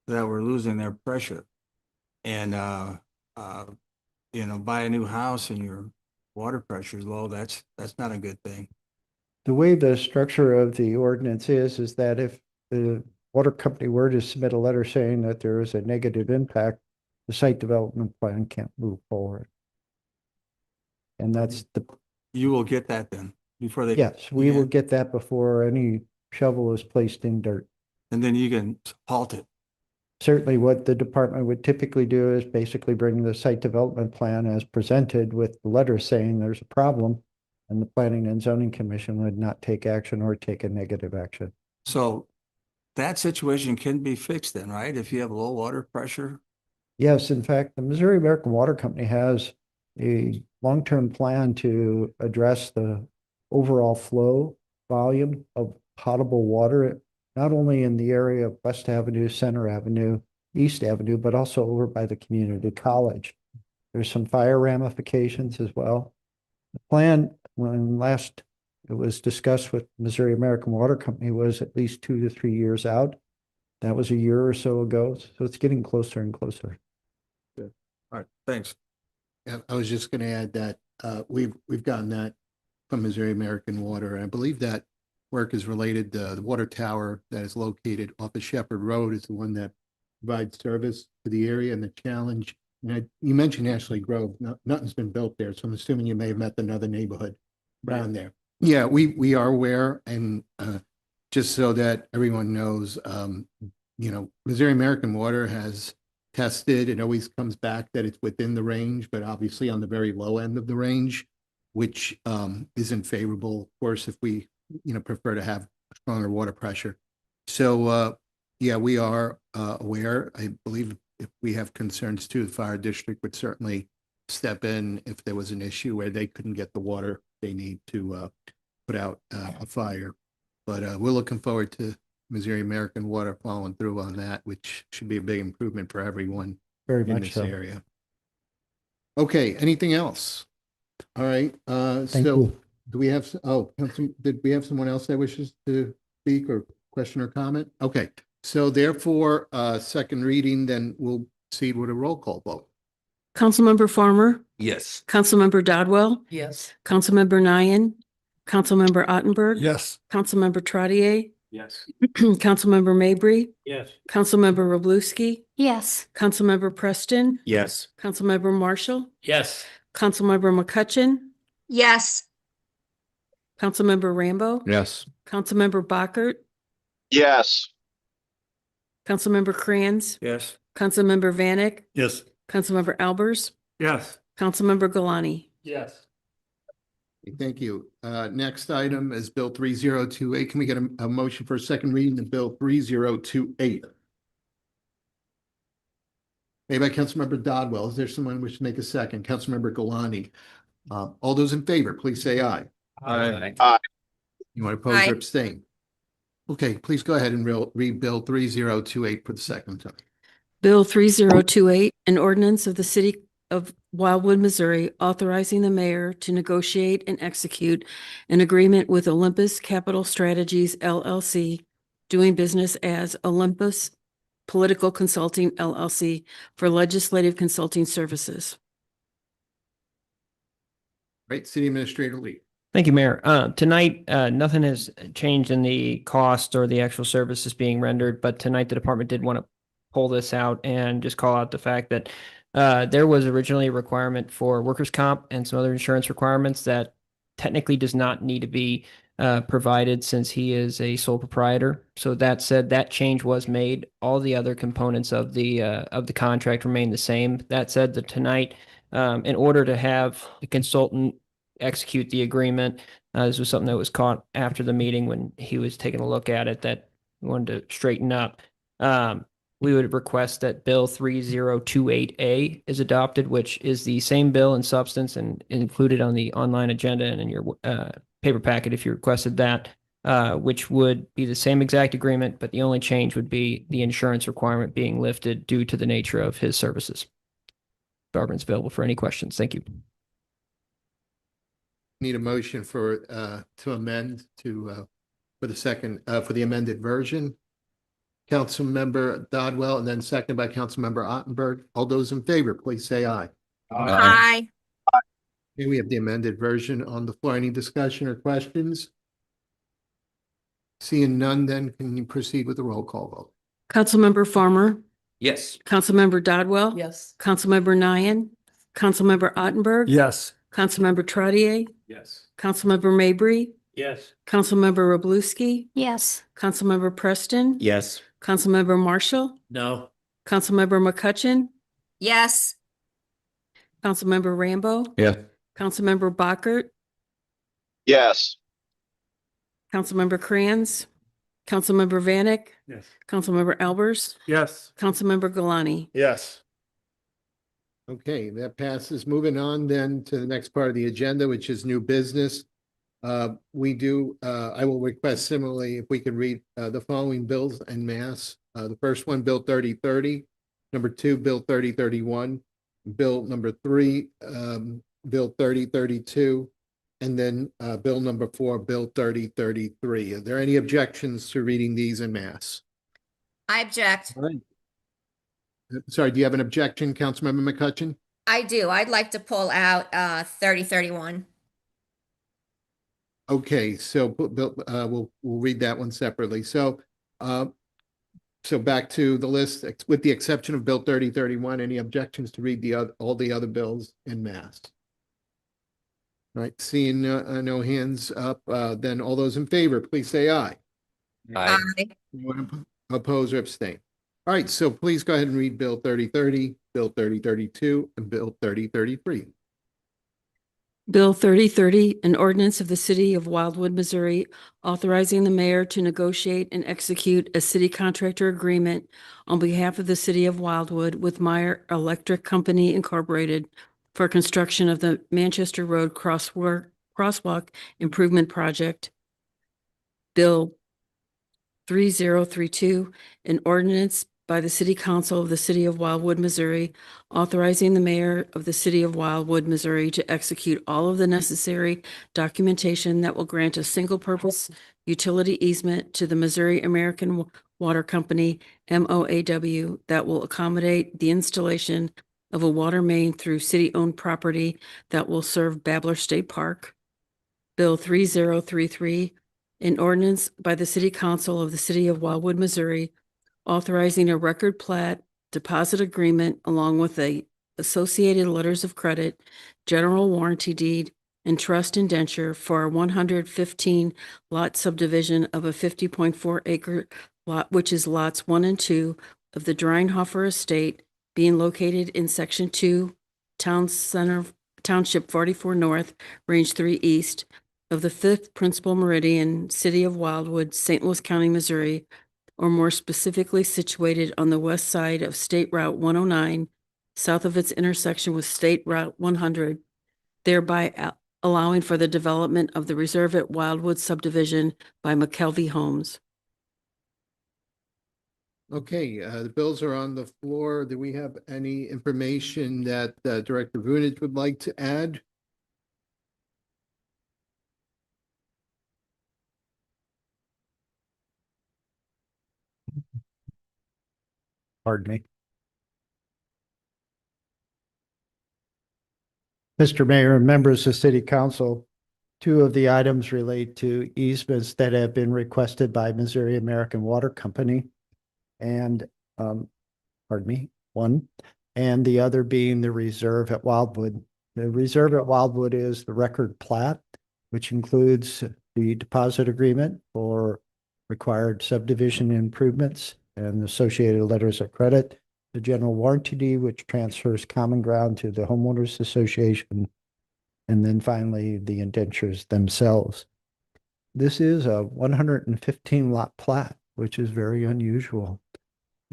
S12: that were losing their pressure. And, you know, buy a new house and you're water pressure is low, that's not a good thing.
S7: The way the structure of the ordinance is that if the water company were to submit a letter saying that there is a negative impact, the site development plan can't move forward. And that's the,
S12: You will get that then before they.
S7: yes, we will
S12: Yeah.
S7: get that before any shovel is placed in dirt.
S12: And then you can halt it.
S7: Certainly what the department would typically do is basically bring the site development plan as presented with the letter saying there's a problem. And the Planning and Zoning Commission would not take action or take a negative action.
S12: So that situation can be fixed then, right? If you have low water pressure.
S7: Yes, in fact, the Missouri American Water Company has a long-term plan to address the overall flow volume of potable water, not only in the area of West Avenue, Center Avenue, East Avenue, but also over by the community college. There's some fire ramifications as well. The plan, when last it was discussed with Missouri American Water Company, was at least 2 to 3 years out. That was a year or so ago, so it's getting closer and closer.
S12: All right, thanks.
S3: Yeah, I was just going to add that we've gotten that from Missouri American Water, and I believe that work is related. The water tower that is located off of Shepherd Road is the one that provides service to the area, and the challenge. And you mentioned Ashley Grove. Nothing's been built there, so I'm assuming you may have met another neighborhood around there. Yeah, we are aware, and just so that everyone knows, Missouri American Water has tested. It always comes back that it's within the range, but obviously on the very low end of the range, which isn't favorable, of course, if we prefer to have stronger water pressure. So yeah, we are aware. I believe if we have concerns too, the fire district would certainly step in if there was an issue where they couldn't get the water they need to put out a fire. But we're looking forward to Missouri American Water following through on that, which should be a big improvement for everyone
S7: Very
S3: in
S7: much
S3: this
S7: so.
S3: area. Okay, anything else? All right,
S7: Thank
S3: so
S7: you.
S3: do we have, did we have someone else that wishes to speak or question or comment? Okay, so therefore, second reading, then we'll proceed with a roll call vote.
S4: Councilmember Farmer,
S13: Yes.
S4: Councilmember Dodwell,
S1: Yes.
S4: Councilmember Nyan, Councilmember Ottenberg.
S14: Yes.
S4: Councilmember Trottier,
S8: Yes.
S4: Councilmember Mabry,
S8: Yes.
S4: Councilmember Roblewski,
S5: Yes.
S4: Councilmember Preston,
S13: Yes.
S4: Councilmember Marshall,
S2: Yes.
S4: Councilmember McCutcheon,
S5: Yes.
S4: Councilmember Rambo,
S11: Yes.
S4: Councilmember Bockert,
S6: Yes.
S4: Councilmember Crayons,
S12: Yes.
S4: Councilmember Vanek,
S14: Yes.
S4: Councilmember Albers,
S12: Yes.
S4: Councilmember Galani.
S8: Yes.
S3: Thank you. Next item is Bill 3028. Can we get a motion for a second reading of Bill 3028? Made by Councilmember Dodwell. Is there someone wish to make a second? Councilmember Galani. All those in favor, please say aye.
S12: Aye.
S3: You want to oppose or
S5: Aye.
S3: abstain? Okay, please go ahead and read Bill 3028 for the second time.
S4: Bill 3028, an ordinance of the city of Wildwood, Missouri, authorizing the mayor to negotiate and execute an agreement with Olympus Capital Strategies LLC, doing business as Olympus Political Consulting LLC for legislative consulting services.
S3: Right, City Administrator Lee.
S9: Thank you, Mayor. Tonight, nothing has changed in the cost or the actual services being rendered, but tonight the department did want to pull this out and just call out the fact that there was originally a requirement for workers' comp and some other insurance requirements that technically does not need to be provided since he is a sole proprietor. So that said, that change was made. All the other components of the contract remain the same. That said, tonight, in order to have the consultant execute the agreement, this was something that was caught after the meeting when he was taking a look at it that we wanted to straighten up. We would request that Bill 3028A is adopted, which is the same bill in substance and included on the online agenda and in your paper packet if you requested that, which would be the same exact agreement, but the only change would be the insurance requirement being lifted due to the nature of his services. Department's available for any questions. Thank you.
S3: Need a motion for to amend to for the second for the amended version. Councilmember Dodwell, and then seconded by Councilmember Ottenberg. All those in favor, please say aye.
S5: Aye.
S3: Okay, we have the amended version on the floor. Any discussion or questions? Seeing none, then can you proceed with the roll call vote?
S4: Councilmember Farmer,
S13: Yes.
S4: Councilmember Dodwell.
S1: Yes.
S4: Councilmember Nian, Councilmember Ottenberg.
S8: Yes.
S4: Councilmember Trottier,
S8: Yes.
S4: Councilmember Mabry,
S8: Yes.
S4: Councilmember Roblewski,
S5: Yes.
S4: Councilmember Preston.
S13: Yes.
S4: Councilmember Marshall,
S2: No.
S4: Councilmember McCutcheon,
S5: Yes.
S4: Councilmember Rambo,
S11: Yeah.
S4: Councilmember Bockert,
S6: Yes.
S4: Councilmember Crayons, Councilmember Vanek,
S8: Yes.
S4: Councilmember Albers,
S8: Yes.
S4: Councilmember Galani.
S15: Yes.
S3: Okay, that passes. Moving on then to the next part of the agenda, which is new business. I will request similarly if we could read the following bills en masse. The first one, Bill 3030, number 2, Bill 3031, Bill number 3, Bill 3032, and then Bill number 4, Bill 3033. Are there any objections to reading these en masse?
S5: I object.
S3: All right. Sorry, do you have an objection, Councilmember McCutcheon?
S5: I do. I'd like to pull out 3031.
S3: Okay, so we'll read that one separately. So back to the list, with the exception of Bill 3031, any objections to read all the other bills en masse? All right, seeing no hands up, then all those in favor, please say aye.
S5: Aye.
S3: Anyone oppose or abstain? All right, so please go ahead and read Bill 3030, Bill 3032, and Bill 3033.
S4: Bill 3030, an ordinance of the city of Wildwood, Missouri, authorizing the mayor to negotiate and execute a city contractor agreement on behalf of the city of Wildwood with Meyer Electric Company Incorporated for construction of the Manchester Road Crosswalk Improvement Project. Bill 3032, an ordinance by the City Council of the City of Wildwood, Missouri, authorizing the mayor of the City of Wildwood, Missouri to execute all of the necessary documentation that will grant a single-purpose utility easement to the Missouri American Water Company, MOAW, that will accommodate the installation of a water main through city-owned property that will serve Babbler State Park. Bill 3033, an ordinance by the City Council of the City of Wildwood, Missouri, authorizing a record plat deposit agreement along with the associated letters of credit, general warranty deed, and trust indenture for a 115 lot subdivision of a 50.4 acre lot, which is lots 1 and 2 of the Dreinhofer Estate, being located in Section 2, Township 44 North, Range 3 East of the 5th Principal Meridian, City of Wildwood, St. Louis County, Missouri, or more specifically situated on the west side of State Route 109, south of its intersection with State Route 100, thereby allowing for the development of the Reserve at Wildwood subdivision by McKelvey Homes.
S3: Okay, the bills are on the floor. Do we have any information that Director Vunich would like to add?
S7: Pardon me. Mr. Mayor and members of City Council, 2 of the items relate to easements that have been requested by Missouri American Water Company. And, pardon me, 1, and the other being the Reserve at Wildwood. The Reserve at Wildwood is the record plat, which includes the deposit agreement for required subdivision improvements and associated letters of credit, the general warranty deed, which transfers common ground to the homeowners association, and then finally the indentures themselves. This is a 115 lot plat, which is very unusual.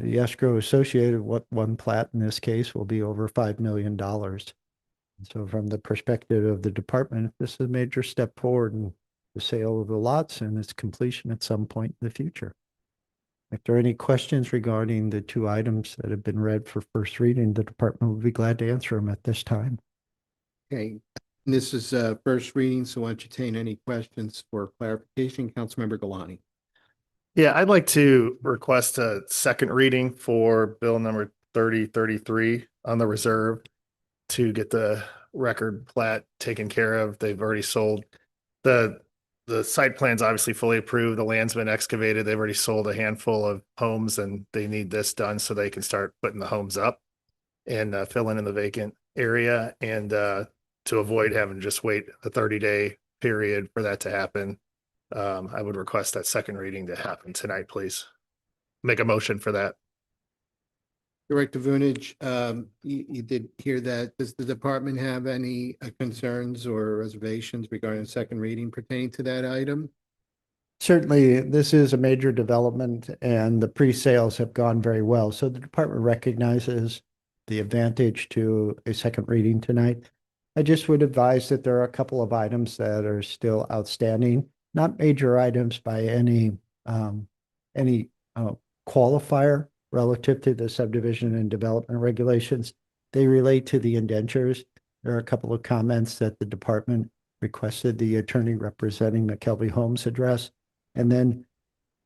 S7: The escrow associated with one plat in this case will be over $5 million. So from the perspective of the department, this is a major step forward in the sale of the lots and its completion at some point in the future. If there are any questions regarding the 2 items that have been read for first reading, the department will be glad to answer them at this time.
S3: Okay, this is first reading, so entertain any questions for clarification. Councilmember Galani.
S15: Yeah, I'd like to request a second reading for bill number 3033 on the reserve to get the
S18: record plat taken care of. They've already sold. The site plan's obviously fully approved. The land's been excavated. They've already sold a handful of homes and they need this done so they can start putting the homes up and filling in the vacant area and to avoid having to just wait a 30-day period for that to happen. I would request that second reading to happen tonight, please. Make a motion for that.
S3: Director Vunich, you did hear that. Does the department have any concerns or reservations regarding the second reading pertaining to that item?
S7: Certainly, this is a major development and the pre-sales have gone very well. So the department recognizes the advantage to a second reading tonight. I just would advise that there are a couple of items that are still outstanding, not major items by any qualifier relative to the subdivision and development regulations. They relate to the indentures. There are a couple of comments that the department requested the attorney representing McKelvey Homes address. And then,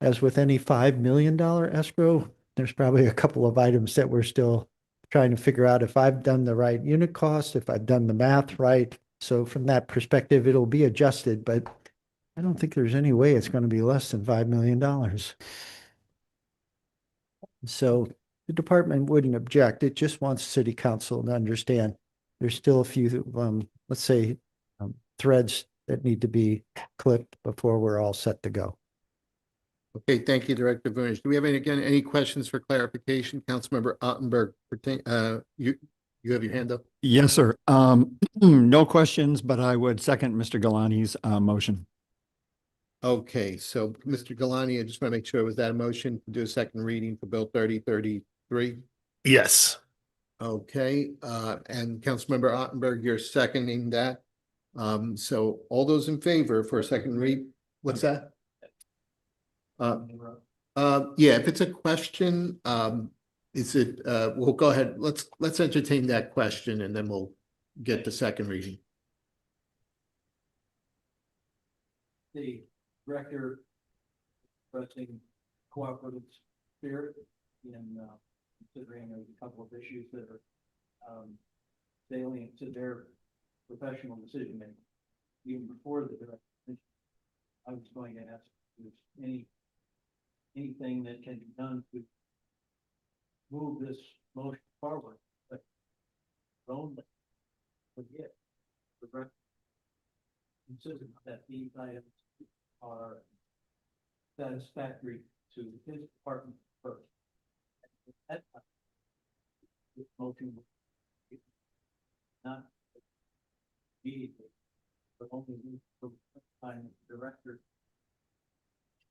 S7: as with any $5 million escrow, there's probably a couple of items that we're still trying to figure out if I've done the right unit cost, if I've done the math right. So from that perspective, it'll be adjusted, but I don't think there's any way it's going to be less than $5 million. So the department wouldn't object. It just wants city council to understand there's still a few, let's say, threads that need to be clipped before we're all set to go.
S3: Okay, thank you, Director Vunich. Do we have any questions for clarification? Councilmember Ottenberg, you have your hand up?
S10: Yes, sir. No questions, but I would second Mr. Galani's motion.
S3: Okay, so Mr. Galani, I just want to make sure, was that a motion to do a second reading for Bill 3033?
S18: Yes.
S3: Okay, and Councilmember Ottenberg, you're seconding that. So all those in favor for a second read, what's that? Yeah, if it's a question, is it, we'll go ahead, let's entertain that question and then we'll get the second reading.
S8: The director expressing cooperative spirit in considering a couple of issues that are salient to their professional decision making. Even before the director, I was going to ask if there's anything that can be done to move this motion forward, but don't forget the record. Consider that these items are satisfactory to his department first. At that time, this motion will not be, but only the time the director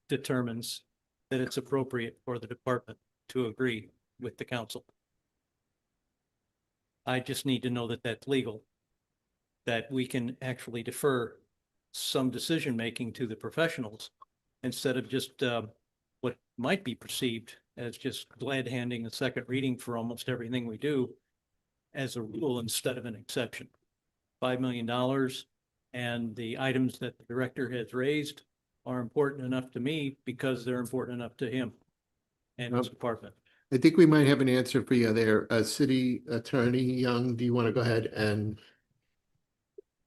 S8: determines that it's appropriate for the department to agree with the council. I just need to know that that's legal, that we can actually defer some decision-making to the professionals instead of just what might be perceived as just glad handing a second reading for almost everything we do as a rule instead of an exception. $5 million and the items that the director has raised are important enough to me because they're important enough to him and his department.
S3: I think we might have an answer for you there. City Attorney Young, do you want to go ahead and?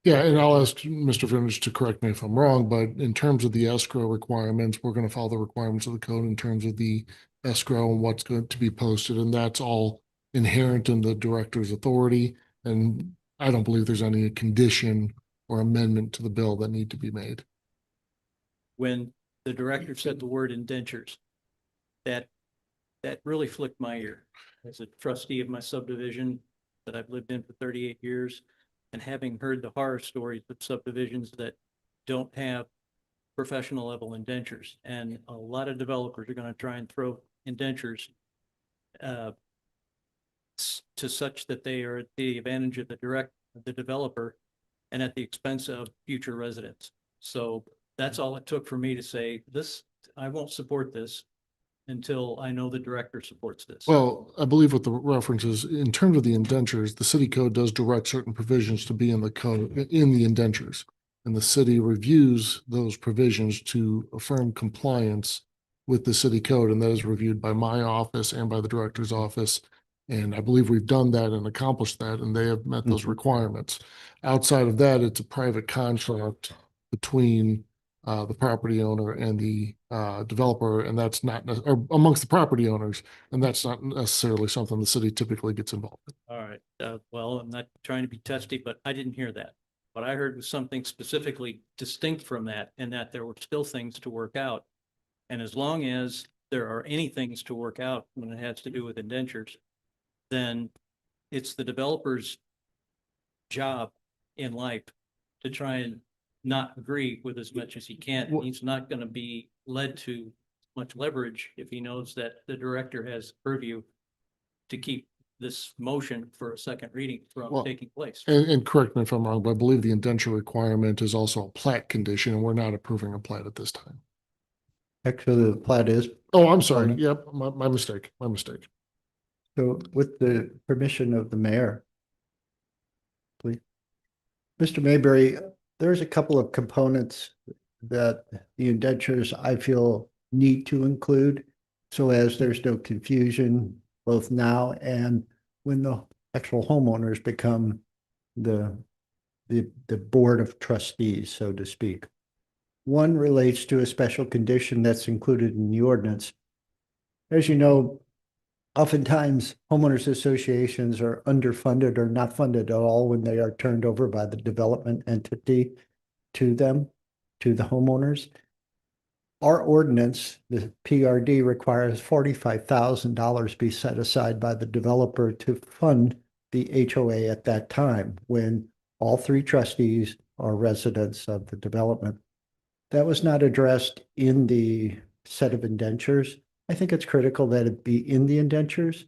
S14: Yeah, and I'll ask Mr. Vunich to correct me if I'm wrong, but in terms of the escrow requirements, we're going to follow the requirements of the code in terms of the escrow and what's going to be posted, and that's all inherent in the director's authority. And I don't believe there's any condition or amendment to the bill that need to be made.
S8: When the director said the word indentures, that really flicked my ear. As a trustee of my subdivision that I've lived in for 38 years, and having heard the horror stories of subdivisions that don't have professional level indentures, and a lot of developers are going to try and throw indentures to such that they are at the advantage of the developer and at the expense of future residents. So that's all it took for me to say this. I won't support this until I know the director supports this.
S14: Well, I believe what the reference is, in terms of the indentures, the city code does direct certain provisions to be in the code, in the indentures. And the city reviews those provisions to affirm compliance with the city code, and that is reviewed by my office and by the director's office. And I believe we've done that and accomplished that, and they have met those requirements. Outside of that, it's a private contract between the property owner and the developer, and that's not, or amongst the property owners, and that's not necessarily something the city typically gets involved in.
S8: All right, well, I'm not trying to be testy, but I didn't hear that. What I heard was something specifically distinct from that, and that there were still things to work out. And as long as there are any things to work out when it has to do with indentures, then it's the developer's job in life to try and not agree with as much as he can.
S14: Well-
S8: He's not going to be led to much leverage if he knows that the director has purview to keep this motion for a second reading from
S14: Well,
S8: taking place.
S14: And correct me if I'm wrong, but I believe the indenture requirement is also a plat condition, and we're not approving a plat at this time.
S7: Actually, the plat is.
S14: Oh, I'm sorry. Yep, my mistake, my mistake.
S7: So with the permission of the mayor, please. Mr. Mayberry, there's a couple of components that the indentures I feel need to include so as there's no confusion both now and when the actual homeowners become the board of trustees, so to speak. One relates to a special condition that's included in the ordinance. As you know, oftentimes homeowners associations are underfunded or not funded at all when they are turned over by the development entity to them, to the homeowners. Our ordinance, the PRD, requires $45,000 be set aside by the developer to fund the HOA at that time when all three trustees are residents of the development. That was not addressed in the set of indentures. I think it's critical that it be in the indentures.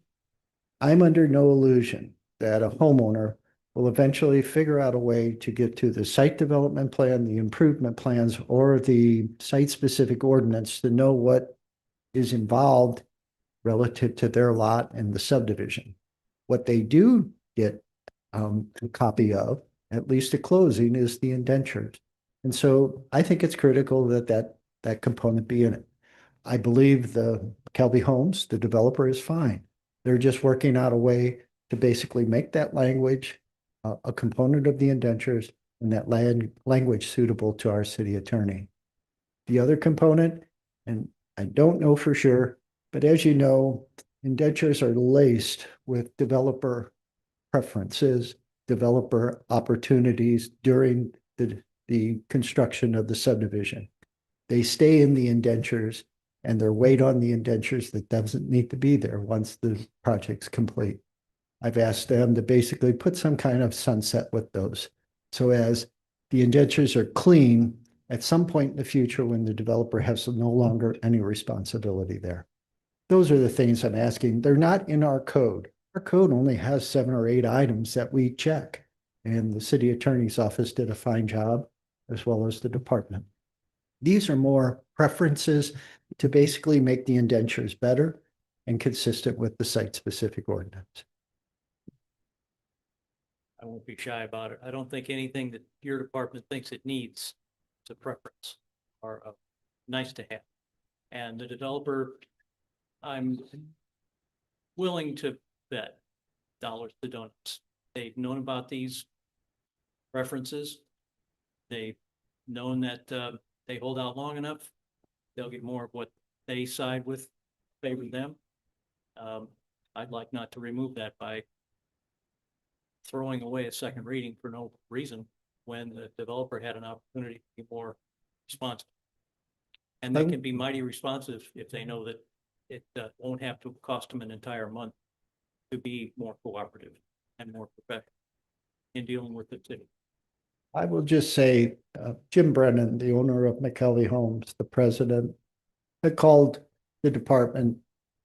S7: I'm under no illusion that a homeowner will eventually figure out a way to get to the site development plan, the improvement plans, or the site-specific ordinance to know what is involved relative to their lot and the subdivision. What they do get a copy of, at least at closing, is the indentures. And so I think it's critical that component be in it. I believe the Kelby Homes, the developer, is fine. They're just working out a way to basically make that language a component of the indentures and that language suitable to our city attorney. The other component, and I don't know for sure, but as you know, indentures are laced with developer preferences, developer opportunities during the construction of the subdivision. They stay in the indentures and they're weight on the indentures that doesn't need to be there once the project's complete. I've asked them to basically put some kind of sunset with those. So as the indentures are clean, at some point in the future when the developer has no longer any responsibility there. Those are the things I'm asking. They're not in our code. Our code only has 7 or 8 items that we check. And the city attorney's office did a fine job, as well as the department. These are more preferences to basically make the indentures better and consistent with the site-specific ordinance.
S8: I won't be shy about it. I don't think anything that your department thinks it needs is a preference or a nice to have. And the developer, I'm willing to bet dollars to donuts. They've known about these references. They've known that they hold out long enough, they'll get more of what they side with, favor them. I'd like not to remove that by throwing away a second reading for no reason when the developer had an opportunity to be more responsive. And they can be mighty responsive if they know that it won't have to cost them an entire month to be more cooperative and more professional in dealing with the city.
S7: I will just say, Jim Brennan, the owner of McKelvey Homes, the president, had called the department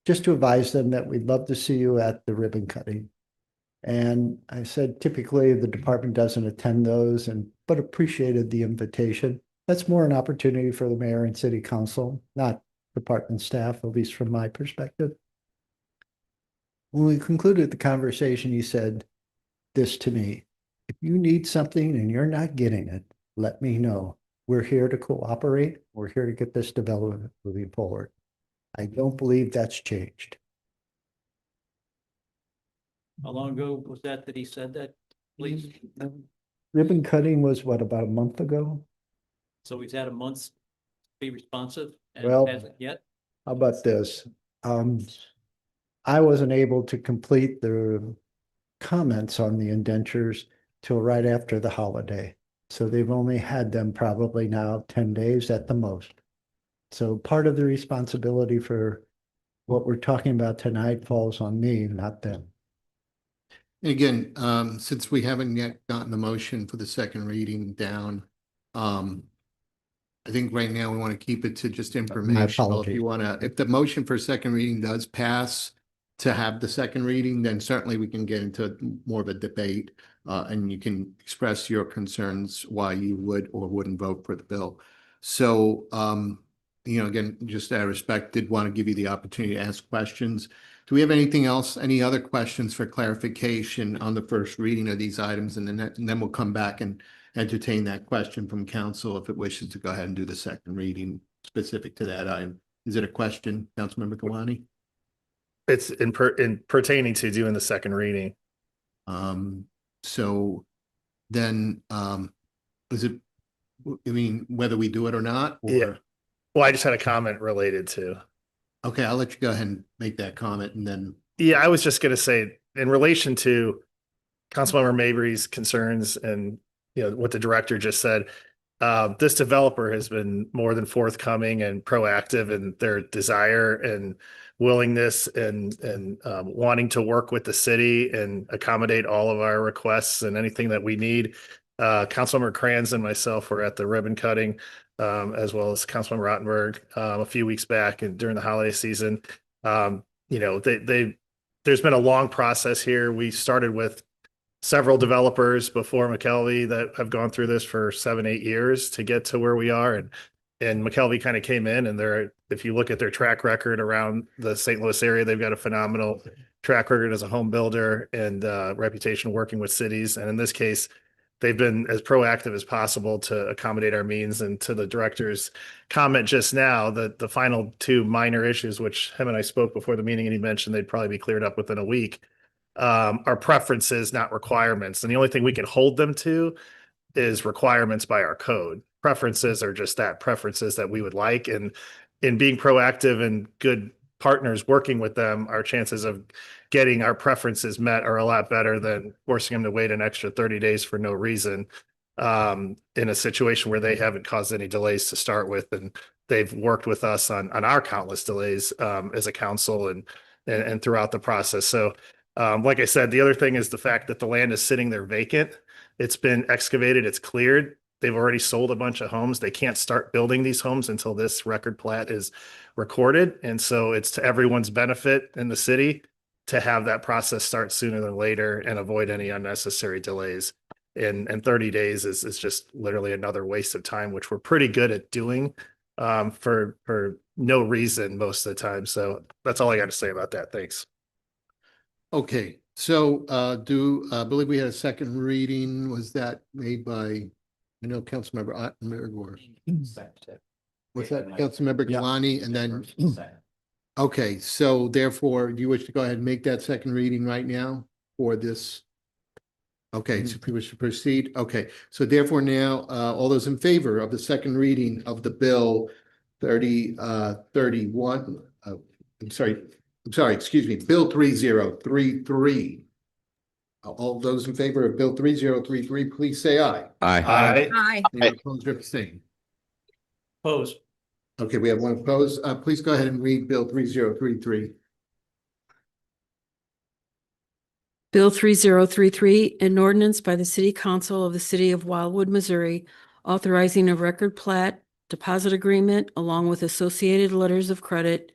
S7: just to advise them that we'd love to see you at the ribbon cutting. And I said, typically the department doesn't attend those, but appreciated the invitation. That's more an opportunity for the mayor and city council, not department staff, at least from my perspective. When we concluded the conversation, he said this to me: if you need something and you're not getting it, let me know. We're here to cooperate. We're here to get this development moving forward. I don't believe that's changed.
S8: How long ago was that he said that, please?
S7: Ribbon cutting was what, about a month ago?
S8: So he's had a month to be responsive and
S7: Well-
S8: hasn't yet?
S7: How about this? I wasn't able to complete the comments on the indentures till right after the holiday. So they've only had them probably now 10 days at the most. So part of the responsibility for what we're talking about tonight falls on me, not them.
S3: Again, since we haven't yet gotten the motion for the second reading down, I think right now we want to keep it to just informational. If
S7: apology.
S3: you want to, if the motion for second reading does pass to have the second reading, then certainly we can get into more of a debate. And you can express your concerns why you would or wouldn't vote for the bill. So, again, just out of respect, did want to give you the opportunity to ask questions. Do we have anything else, any other questions for clarification on the first reading of these items? And then we'll come back and entertain that question from council if it wishes to go ahead and do the second reading specific to that item. Is it a question, Councilmember Kawani?
S18: It's in pertaining to doing the second reading.
S3: So then, is it, I mean, whether we do it or not? Or?
S18: Yeah. Well, I just had a comment related to.
S3: Okay, I'll let you go ahead and make that comment and then.
S18: Yeah, I was just going to say in relation to Councilmember Mabry's concerns and what the director just said, this developer has been more than forthcoming and proactive in their desire and willingness and wanting to work with the city and accommodate all of our requests and anything that we need. Councilmember Kranz and myself were at the ribbon cutting, as well as Councilmember Rottenberg a few weeks back and during the holiday season. There's been a long process here. We started with several developers before McKelvey that have gone through this for 7-8 years to get to where we are. And McKelvey kind of came in and if you look at their track record around the St. Louis area, they've got a phenomenal track record as a home builder and reputation working with cities. And in this case, they've been as proactive as possible to accommodate our means. And to the director's comment just now, that the final two minor issues, which him and I spoke before the meeting and he mentioned they'd probably be cleared up within a week, are preferences, not requirements. And the only thing we can hold them to is requirements by our code. Preferences are just that, preferences that we would like. And in being proactive and good partners working with them, our chances of getting our preferences met are a lot better than forcing them to wait an extra 30 days for no reason, in a situation where they haven't caused any delays to start with. And they've worked with us on our countless delays as a council and throughout the process. So like I said, the other thing is the fact that the land is sitting there vacant. It's been excavated, it's cleared. They've already sold a bunch of homes. They can't start building these homes until this record plat is recorded. And so it's to everyone's benefit in the city to have that process start sooner than later and avoid any unnecessary delays. And 30 days is just literally another waste of time, which we're pretty good at doing for no reason most of the time. So that's all I got to say about that. Thanks.
S3: Okay, so I believe we had a second reading. Was that made by, I know Councilmember Ottenberg or? Was that Councilmember Galani and then? Okay, so therefore, do you wish to go ahead and make that second reading right now for this? Okay, so if you wish to proceed, okay, so therefore now, all those in favor of the second reading of the bill 31, excuse me, Bill 3033. All those in favor of Bill 3033, please say aye.
S13: Aye.
S5: Aye.
S3: Any opposed or abstained?
S8: Opposed.
S3: Okay, we have one opposed. Please go ahead and read Bill 3033.
S4: Bill 3033, an ordinance by the City Council of the City of Wildwood, Missouri, authorizing a record plat, deposit agreement, along with associated letters of credit,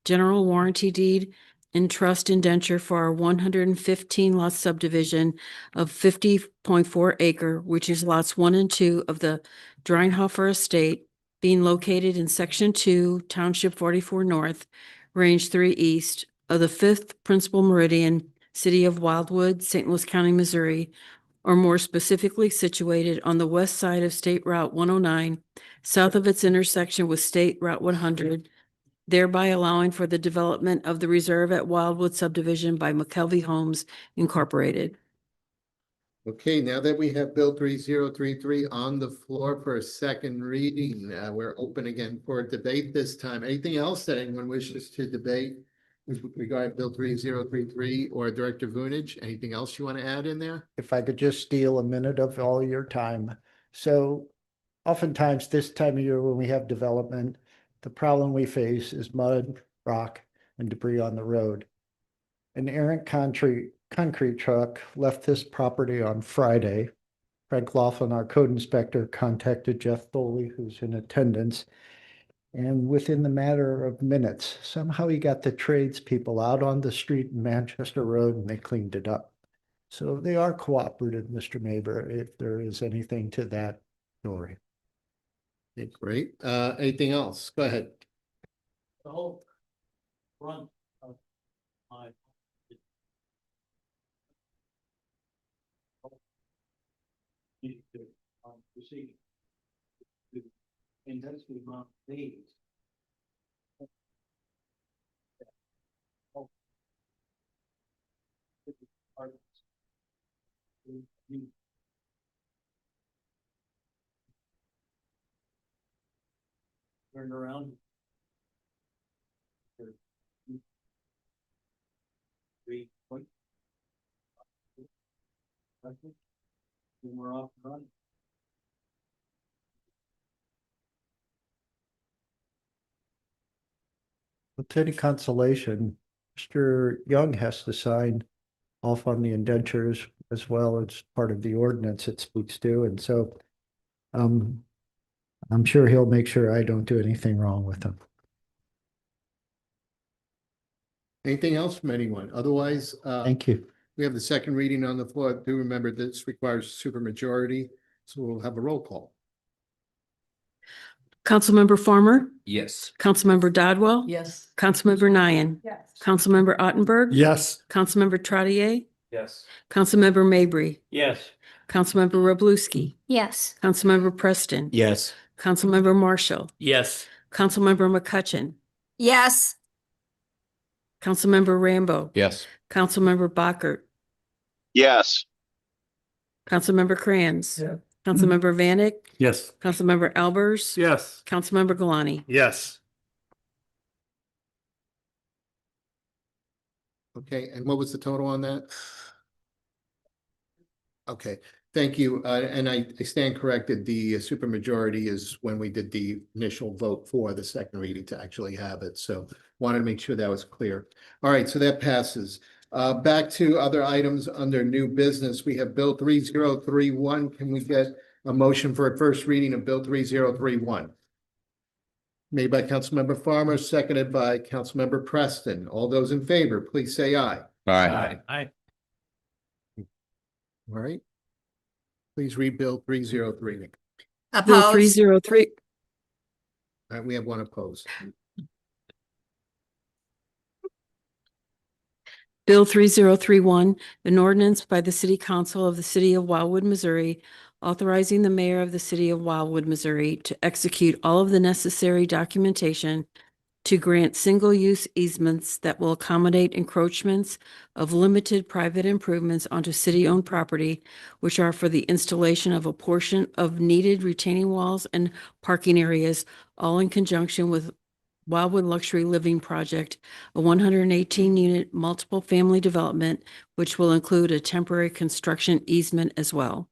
S4: general warranty deed, and trust indenture for our 115 lot subdivision of 50.4 acre, which is lots 1 and 2 of the Dreinhofer Estate, being located in Section 2, Township 44 North, Range 3 East of the 5th Principal Meridian, City of Wildwood, St. Louis County, Missouri, or more specifically situated on the west side of State Route 109, south of its intersection with State Route 100, thereby allowing for the development of the reserve at Wildwood subdivision by McKelvey Homes Incorporated.
S3: Okay, now that we have Bill 3033 on the floor for a second reading, we're open again for debate this time. Anything else that anyone wishes to debate with regard to Bill 3033 or Director Vunich? Anything else you want to add in there?
S7: If I could just steal a minute of all your time. So oftentimes this time of year when we have development, the problem we face is mud, rock, and debris on the road. An errant concrete truck left this property on Friday. Frank Laughlin, our code inspector, contacted Jeff Foley, who's in attendance. And within the matter of minutes, somehow he got the tradespeople out on the street in Manchester Road and they cleaned it up. So they are cooperative, Mr. Maber, if there is anything to that story.
S3: Okay, great. Anything else? Go ahead.
S8: The whole front of my. Proceed. And that's the amount of days. Turn around. Three point. Then we're off and running.
S7: With any consolation, Mr. Young has to sign off on the indentures as well as part of the ordinance it speaks to. And so I'm sure he'll make sure I don't do anything wrong with them.
S3: Anything else from anyone? Otherwise,
S7: Thank you.
S3: we have the second reading on the floor. Do remember this requires supermajority, so we'll have a roll call.
S4: Councilmember Farmer,
S13: Yes.
S4: Councilmember Dodwell.
S1: Yes.
S4: Councilmember Nyan.
S16: Yes.
S4: Councilmember Ottenberg.
S14: Yes.
S4: Councilmember Trottier.
S8: Yes.
S4: Councilmember Mabry.
S8: Yes.
S4: Councilmember Roblewski.
S5: Yes.
S4: Councilmember Preston.
S13: Yes.
S4: Councilmember Marshall.
S8: Yes.
S4: Councilmember McCutcheon.
S5: Yes.
S4: Councilmember Rambo.
S11: Yes.
S4: Councilmember Bockert.
S6: Yes.
S4: Councilmember Kranz. Councilmember Vanek.
S14: Yes.
S4: Councilmember Albers.
S14: Yes.
S4: Councilmember Galani.
S14: Yes.
S3: Okay, and what was the total on that? Okay, thank you. And I stand corrected. The supermajority is when we did the initial vote for the second reading to actually have it. So wanted to make sure that was clear. All right, so that passes. Back to other items under new business. We have Bill 3031. Can we get a motion for a first reading of Bill 3031? Made by Councilmember Farmer, seconded by Councilmember Preston. All those in favor, please say aye.
S11: All right.
S8: Aye.
S3: All right. Please read Bill 303.
S4: Bill
S5: Opposed?
S4: 303.
S3: All right, we have one opposed.
S4: Bill 3031, an ordinance by the City Council of the City of Wildwood, Missouri, authorizing the mayor of the City of Wildwood, Missouri to execute all of the necessary documentation to grant single-use easements that will accommodate encroachments of limited private improvements onto city-owned property, which are for the installation of a portion of needed retaining walls and parking areas, all in conjunction with Wildwood Luxury Living Project, a 118-unit multiple family development, which will include a temporary construction easement as well.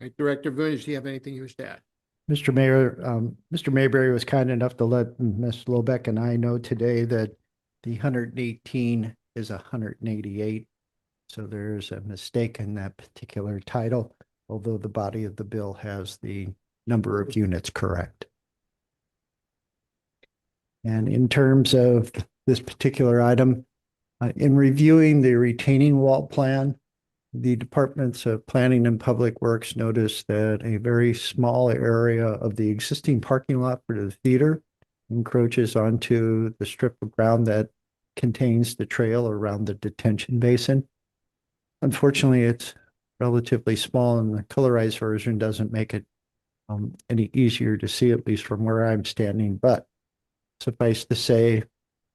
S3: All right, Director Vunich, do you have anything you wish to add?
S7: Mr. Mayor, Mr. Mayberry was kind enough to let Ms. Lobeck and I know today that the 118 is 188. So there's a mistake in that particular title, although the body of the bill has the number of units correct. And in terms of this particular item, in reviewing the retaining wall plan, the Departments of Planning and Public Works noticed that a very small area of the existing parking lot for the theater encroaches onto the strip of ground that contains the trail around the detention basin. Unfortunately, it's relatively small and the colorized version doesn't make it any easier to see, at least from where I'm standing, but Suffice to say,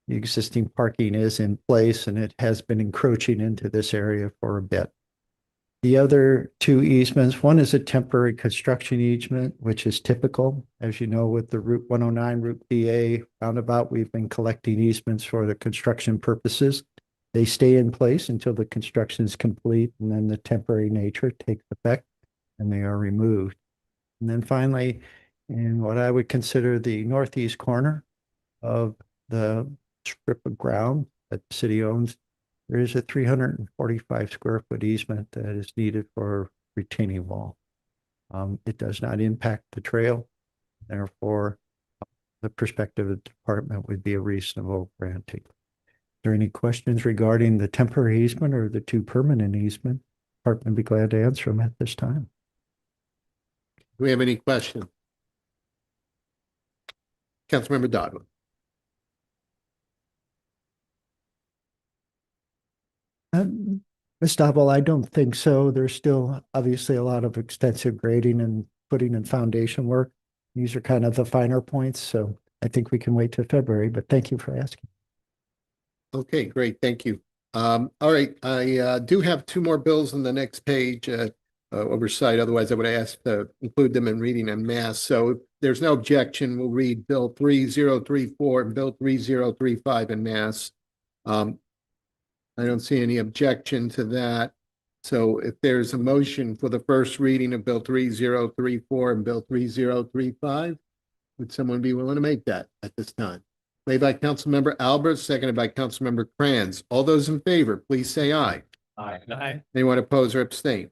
S7: the existing parking is in place and it has been encroaching into this area for a bit. The other two easements, one is a temporary construction easement, which is typical. As you know, with the Route 109, Route BA roundabout, we've been collecting easements for the construction purposes. They stay in place until the construction is complete, and then the temporary nature takes effect and they are removed. And then finally, in what I would consider the northeast corner of the strip of ground that the city owns, there is a 345 square foot easement that is needed for retaining wall. It does not impact the trail. Therefore, the perspective of the department would be a reasonable granting. Are there any questions regarding the temporary easement or the two permanent easement? Department would be glad to answer them at this time.
S3: Do we have any questions? Councilmember Dodd.
S7: Ms. Dobel, I don't think so. There's still obviously a lot of extensive grading and putting in foundation work. These are kind of the finer points, so I think we can wait till February, but thank you for asking.
S3: Okay, great. Thank you. All right, I do have two more bills on the next page, oversight. Otherwise, I would ask to include them in reading en masse. So if there's no objection, we'll read Bill 3034 and Bill 3035 en masse. I don't see any objection to that. So if there's a motion for the first reading of Bill 3034 and Bill 3035, would someone be willing to make that at this time? Made by Councilmember Albert, seconded by Councilmember Kranz. All those in favor, please say aye.
S8: Aye.
S3: Anyone oppose or abstain?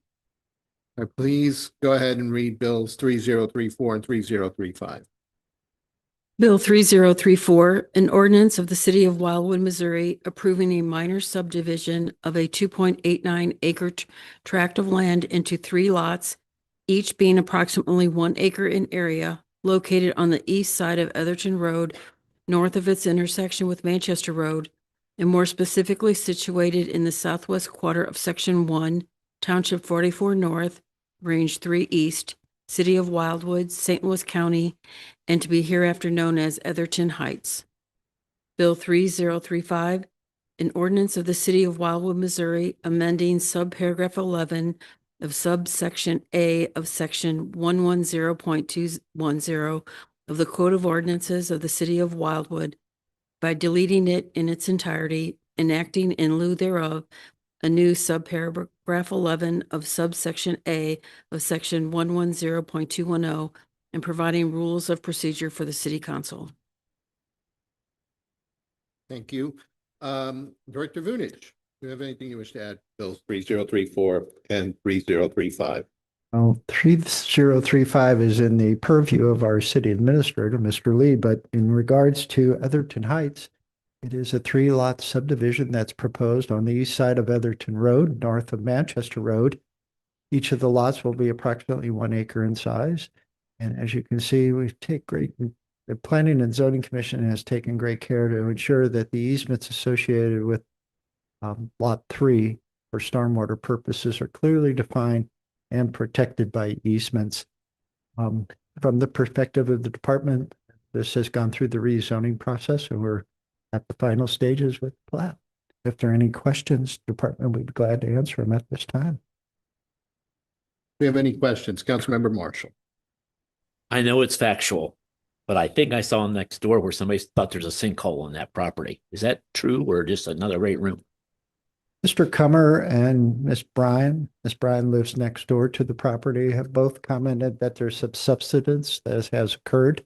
S3: Please go ahead and read Bills 3034 and 3035.
S4: Bill 3034, an ordinance of the city of Wildwood, Missouri, approving a minor subdivision of a 2.89 acre tract of land into 3 lots, each being approximately 1 acre in area, located on the east side of Etherton Road, north of its intersection with Manchester Road, and more specifically situated in the southwest quarter of Section 1, Township 44 North, Range 3 East, City of Wildwood, St. Louis County, and to be hereafter known as Etherton Heights. Bill 3035, an ordinance of the City of Wildwood, Missouri, amending subparagraph 11 of subsection A of Section 110.210 of the Code of Ordinances of the City of Wildwood by deleting it in its entirety, enacting in lieu thereof a new subparagraph 11 of subsection A of Section 110.210 and providing rules of procedure for the City Council.
S3: Thank you. Director Vunich, do you have anything you wish to add? Bills 3034 and 3035.
S7: Well, 3035 is in the purview of our city administrator, Mr. Lee, but in regards to Etherton Heights, it is a 3-lot subdivision that's proposed on the east side of Etherton Road, north of Manchester Road. Each of the lots will be approximately 1 acre in size. And as you can see, the Planning and Zoning Commission has taken great care to ensure that the easements associated with Lot 3 for stormwater purposes are clearly defined and protected by easements. From the perspective of the department, this has gone through the rezoning process and we're at the final stages with the plat. If there are any questions, the department would be glad to answer them at this time.
S3: Do you have any questions? Councilmember Marshall.
S2: I know it's factual, but I think I saw next door where somebody thought there's a sinkhole on that property. Is that true or just another great room?
S7: Mr. Comer and Miss Bryan lives next door to the property, have both commented that there's some subsidence that has occurred.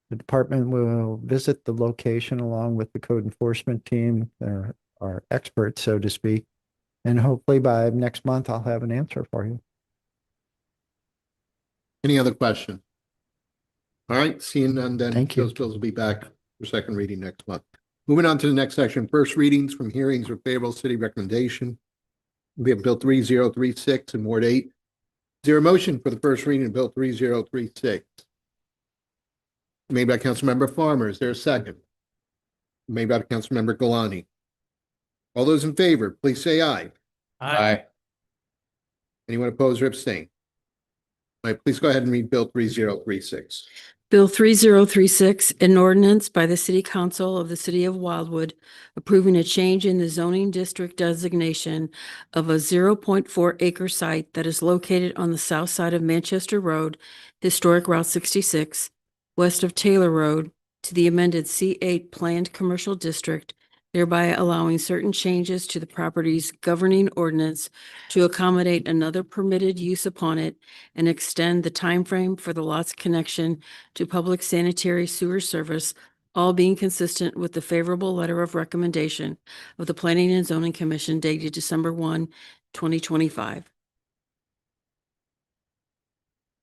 S7: The department will visit the location along with the code enforcement team, our experts, so to speak. And hopefully by next month, I'll have an answer for you.
S3: Any other question? All right, seeing none, then
S7: Thank you.
S3: those bills will be back for second reading next month. Moving on to the next section, first readings from hearings with favorable city recommendation. We have Bill 3036 and Ward 8. Is there a motion for the first reading of Bill 3036? Made by Councilmember Farmer. Is there a second? Made by Councilmember Galani. All those in favor, please say aye.
S11: Aye.
S3: Anyone opposed or abstain? All right, please go ahead and read Bill 3036.
S4: Bill 3036, an ordinance by the City Council of the City of Wildwood approving a change in the zoning district designation of a 0.4 acre site that is located on the south side of Manchester Road, Historic Route 66, west of Taylor Road, to the amended C8 Planned Commercial District, thereby allowing certain changes to the property's governing ordinance to accommodate another permitted use upon it and extend the timeframe for the lot's connection to public sanitary sewer service, all being consistent with the favorable letter of recommendation of the Planning and Zoning Commission dated December 1, 2025.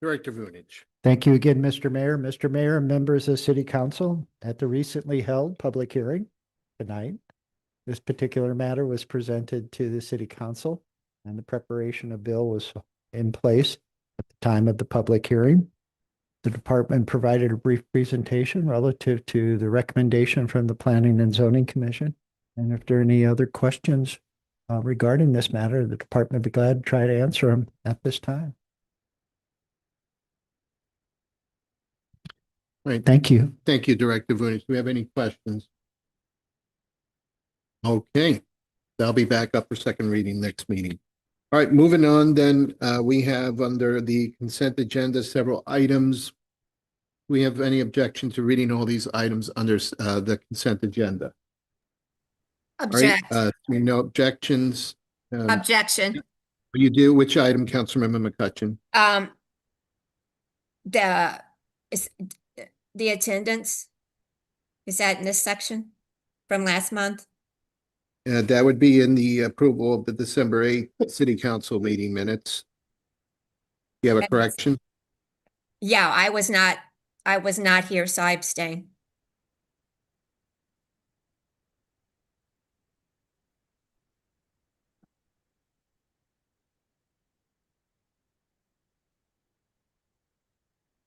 S3: Director Vunich.
S7: Thank you again, Mr. Mayor. Mr. Mayor and members of City Council, at the recently held public hearing tonight, this particular matter was presented to the City Council and the preparation of bill was in place at the time of the public hearing. The department provided a brief presentation relative to the recommendation from the Planning and Zoning Commission. And if there are any other questions regarding this matter, the department would be glad to try to answer them at this time.
S3: Right.
S7: Thank you.
S3: Thank you, Director Vunich. Do we have any questions? Okay, that'll be back up for second reading next meeting. All right, moving on then, we have under the consent agenda several items. We have any objection to reading all these items under the consent agenda? All right,
S5: Object,
S3: no objections.
S5: objection.
S3: You do, which item, Councilmember McCutcheon?
S5: The, is, the attendance, is that in this section from last month?
S3: That would be in the approval of the December 8th City Council meeting minutes. You have a correction?
S5: Yeah, I was not here, so I abstain.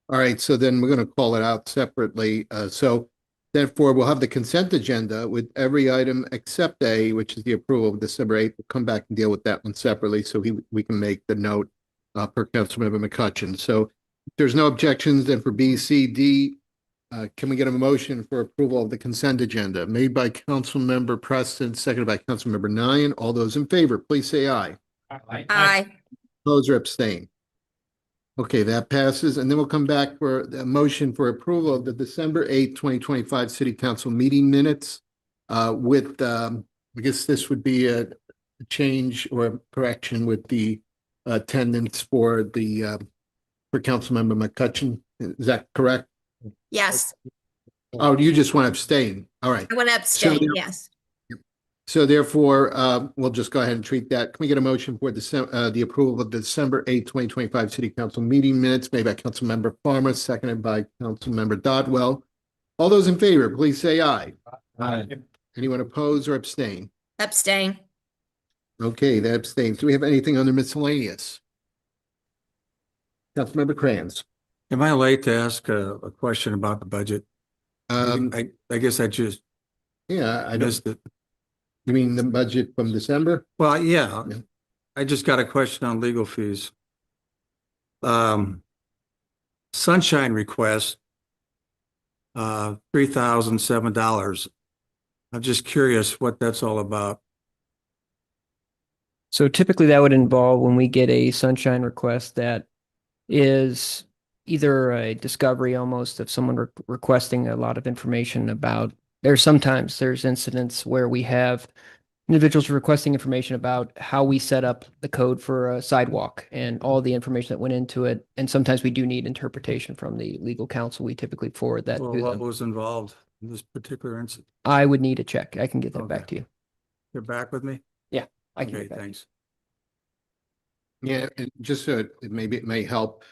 S3: All right, so then we're going to call it out separately. So therefore, we'll have the consent agenda with every item except A, which is the approval of December 8th. We'll come back and deal with that one separately so we can make the note per Councilmember McCutcheon. So if there's no objections, then for B, C, D, can we get a motion for approval of the consent agenda? Made by Councilmember Preston, seconded by Councilmember Nyan. All those in favor, please say aye.
S5: Aye.
S3: Oppose or abstain? Okay, that passes. And then we'll come back for the motion for approval of the December 8th, 2025 City Council meeting minutes with, I guess this would be a change or a correction with the attendance for the for Councilmember McCutcheon. Is that correct?
S5: Yes,
S3: Oh, you just want to abstain. All right.
S5: I want to abstain,
S3: So-
S5: yes.
S3: So therefore, we'll just go ahead and treat that. Can we get a motion for the approval of the December 8th, 2025 City Council meeting minutes made by Councilmember Farmer, seconded by Councilmember Dodwell. All those in favor, please say aye.
S8: Aye.
S3: Anyone oppose or abstain?
S5: Abstain.
S3: Okay, that abstains. Do we have anything under miscellaneous? Councilmember Crayons.
S12: Am I late to ask a question about the budget? I guess I just
S3: Yeah, I don't,
S12: missed it.
S3: you mean the budget from December?
S12: Well, yeah,
S3: Yeah.
S12: I just got a question on legal fees. Sunshine request, $3,007. I'm just curious what that's all about.
S9: So typically that would involve when we get a sunshine request that is either a discovery almost of someone requesting a lot of information about, there's incidents where we have individuals requesting information about how we set up the code for a sidewalk and all the information that went into it. And sometimes we do need interpretation from the legal counsel. We typically forward that
S12: Well,
S9: to
S12: what
S9: them.
S12: was involved in this particular incident?
S9: I would need a check. I can get that
S12: Okay.
S9: back to you.
S12: You're back with me?
S9: I can
S12: Okay,
S9: get back.
S12: thanks.
S3: Yeah, and just so maybe it may help.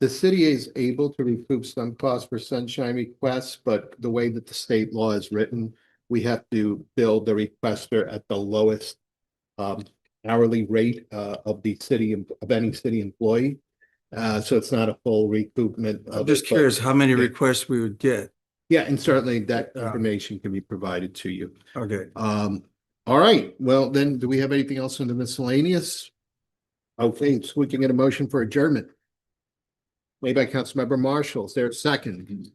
S3: The city is able to recoup some costs for sunshine requests, but the way that the state law is written, we have to bill the requester at the lowest hourly rate of the city of any city employee. So it's not a full recoupment.
S12: I'm
S3: of
S12: just
S3: it, but-
S12: curious how many
S3: yeah.
S12: requests we would get.
S3: Yeah, and certainly that
S12: Yeah.
S3: information can be provided to you.
S12: Okay.
S3: All right, well then, do we have anything else in the miscellaneous? Okay, so we can get a motion for adjournment. Made by Councilmember Marshall. Is there a second?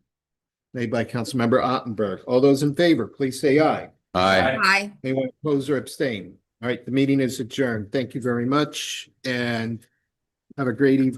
S3: Made by Councilmember Ottenberg. All those in favor, please say aye.
S13: Aye.
S5: Aye.
S3: Anyone oppose or abstain? All right, the meeting is adjourned. Thank you very much and have a great evening.